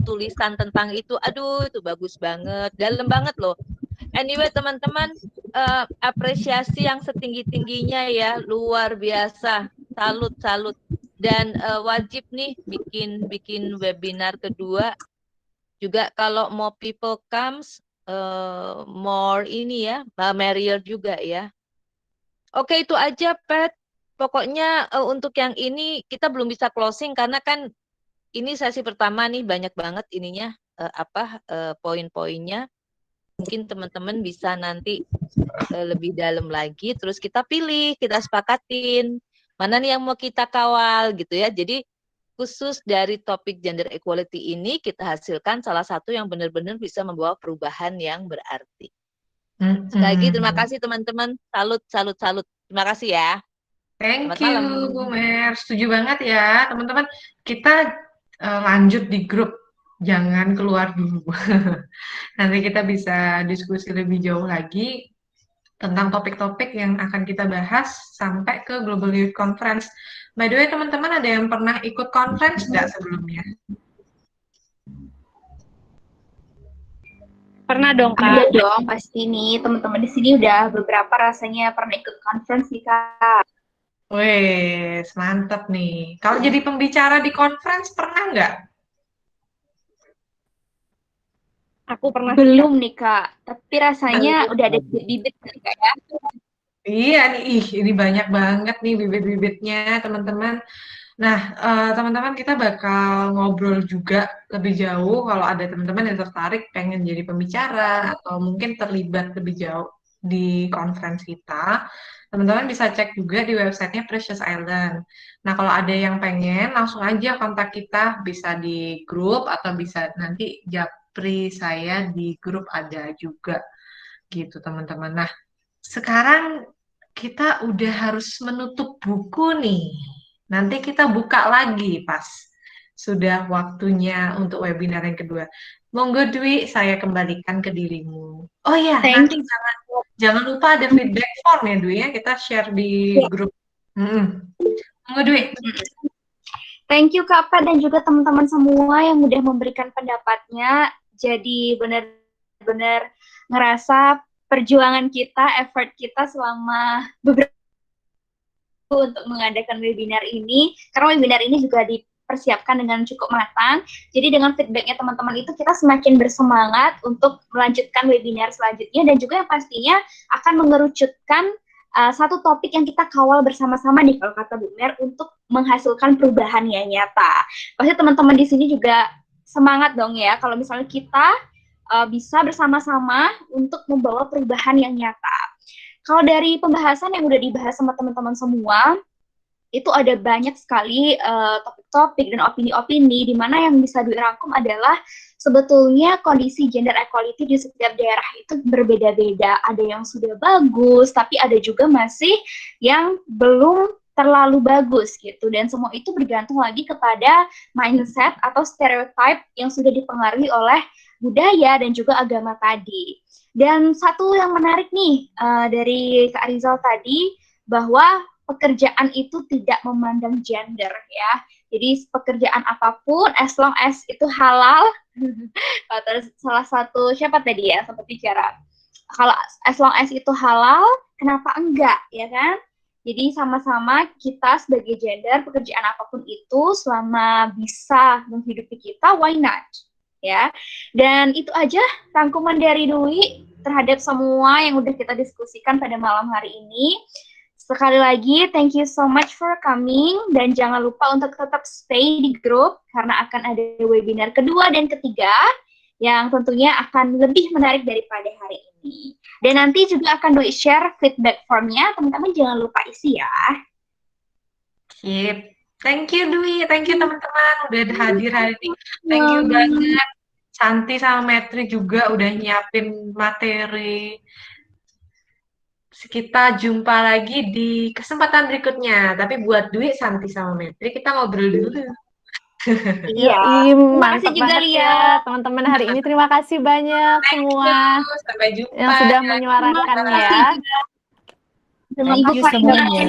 tulisan tentang itu. Aduh, itu bagus banget, dalam banget loh. Anyway, teman-teman, apresiasi yang setinggi-tingginya ya, luar biasa. Salut. Dan wajib nih bikin webinar kedua. Juga kalau more people comes, more ini ya, merrier juga ya. Oke, itu aja, Pat. Pokoknya untuk yang ini kita belum bisa closing karena kan ini sesi pertama nih, banyak banget ininya poin-poinnya. Mungkin teman-teman bisa nanti lebih dalam lagi, terus kita pilih, kita sepakatin mana nih yang mau kita kawal gitu ya. Jadi khusus dari topik gender equality ini kita hasilkan salah satu yang benar-benar bisa membawa perubahan yang berarti. Sekali lagi terima kasih teman-teman, salut. Terima kasih ya. Thank Selamat you, malam. Bu Mer. Setuju banget ya, teman-teman. Kita lanjut di grup, jangan keluar dulu. Nanti kita bisa diskusi lebih jauh lagi tentang topik-topik yang akan kita bahas sampai ke Global Youth Conference. By the way, teman-teman ada yang pernah ikut conference nggak sebelumnya? Pernah dong, Kak. Ada dong, pasti nih. Teman-teman di sini udah beberapa rasanya pernah ikut conference nih, Kak. Wes, mantap nih. Kalau jadi pembicara di conference pernah nggak? Aku pernah. Belum nih, Kak. Tapi rasanya udah ada bibit kan, Kak ya? Iya nih, ini banyak banget nih bibit-bibitnya, teman-teman. Nah, teman-teman kita bakal ngobrol juga lebih jauh kalau ada teman-teman yang tertarik pengen jadi pembicara atau mungkin terlibat lebih jauh di conference kita. Teman-teman bisa cek juga di websitenya Precious Island. Nah, kalau ada yang pengen, langsung aja kontak kita, bisa di grup atau bisa nanti japri saya di grup ada juga, gitu teman-teman. Nah, sekarang kita udah harus menutup buku nih. Nanti kita buka lagi pas sudah waktunya untuk webinar yang kedua. Monggo Dwi, saya kembalikan ke dirimu. Oh ya, nanti jangan lupa ada feedback form ya Dwi ya, kita share di grup. Monggo Dwi. Thank you Kak Pat dan juga teman-teman semua yang udah memberikan pendapatnya. Jadi benar-benar ngerasa perjuangan kita, effort kita selama beberapa untuk mengadakan webinar ini, karena webinar ini juga dipersiapkan dengan cukup matang. Jadi dengan feedbacknya teman-teman itu kita semakin bersemangat untuk melanjutkan webinar selanjutnya dan juga yang pastinya akan mengerucutkan satu topik yang kita kawal bersama-sama nih kalau kata Bu Mer untuk menghasilkan perubahan yang nyata. Pasti teman-teman di sini juga semangat dong ya kalau misalnya kita bisa bersama-sama untuk membawa perubahan yang nyata. Kalau dari pembahasan yang udah dibahas sama teman-teman semua, itu ada banyak sekali topik-topik dan opini-opini di mana yang bisa dirangkum adalah sebetulnya kondisi gender equality di setiap daerah itu berbeda-beda. Ada yang sudah bagus, tapi ada juga masih yang belum terlalu bagus gitu. Dan semua itu bergantung lagi kepada mindset atau stereotype yang sudah dipengaruhi oleh budaya dan juga agama tadi. Dan satu yang menarik nih dari Kak Rizal tadi, bahwa pekerjaan itu tidak memandang gender ya. Jadi pekerjaan apapun, as long as itu halal, salah satu, siapa tadi ya, sempat bicara, kalau as long as itu halal, kenapa enggak, ya kan? Jadi sama-sama kita sebagai gender, pekerjaan apapun itu, selama bisa menghidupi kita, why not? Ya, dan itu aja rangkuman dari Dwi terhadap semua yang udah kita diskusikan pada malam hari ini. Sekali lagi, thank you so much for coming, dan jangan lupa untuk tetap stay di grup, karena akan ada webinar kedua dan ketiga, yang tentunya akan lebih menarik daripada hari ini. Dan nanti juga akan Dwi share feedback formnya, teman-teman jangan lupa isi ya. Sip. Thank you Dwi, thank you teman-teman udah hadir hari ini. Thank you banget. Santi sama Metri juga udah nyiapin materi. Kita jumpa lagi di kesempatan berikutnya. Tapi buat Dwi, Santi sama Metri kita ngobrol dulu. Iya, mantap kasih juga banget Lia. ya teman-teman hari ini. Terima kasih banyak semua Sampai jumpa. yang sudah menyuarakannya ya. Thank you semuanya.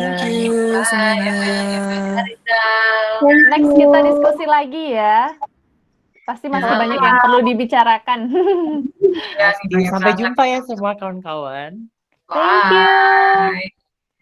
Next kita diskusi lagi ya. Pasti masih banyak yang perlu dibicarakan. Sampai jumpa ya semua kawan-kawan. Thank you. Bye.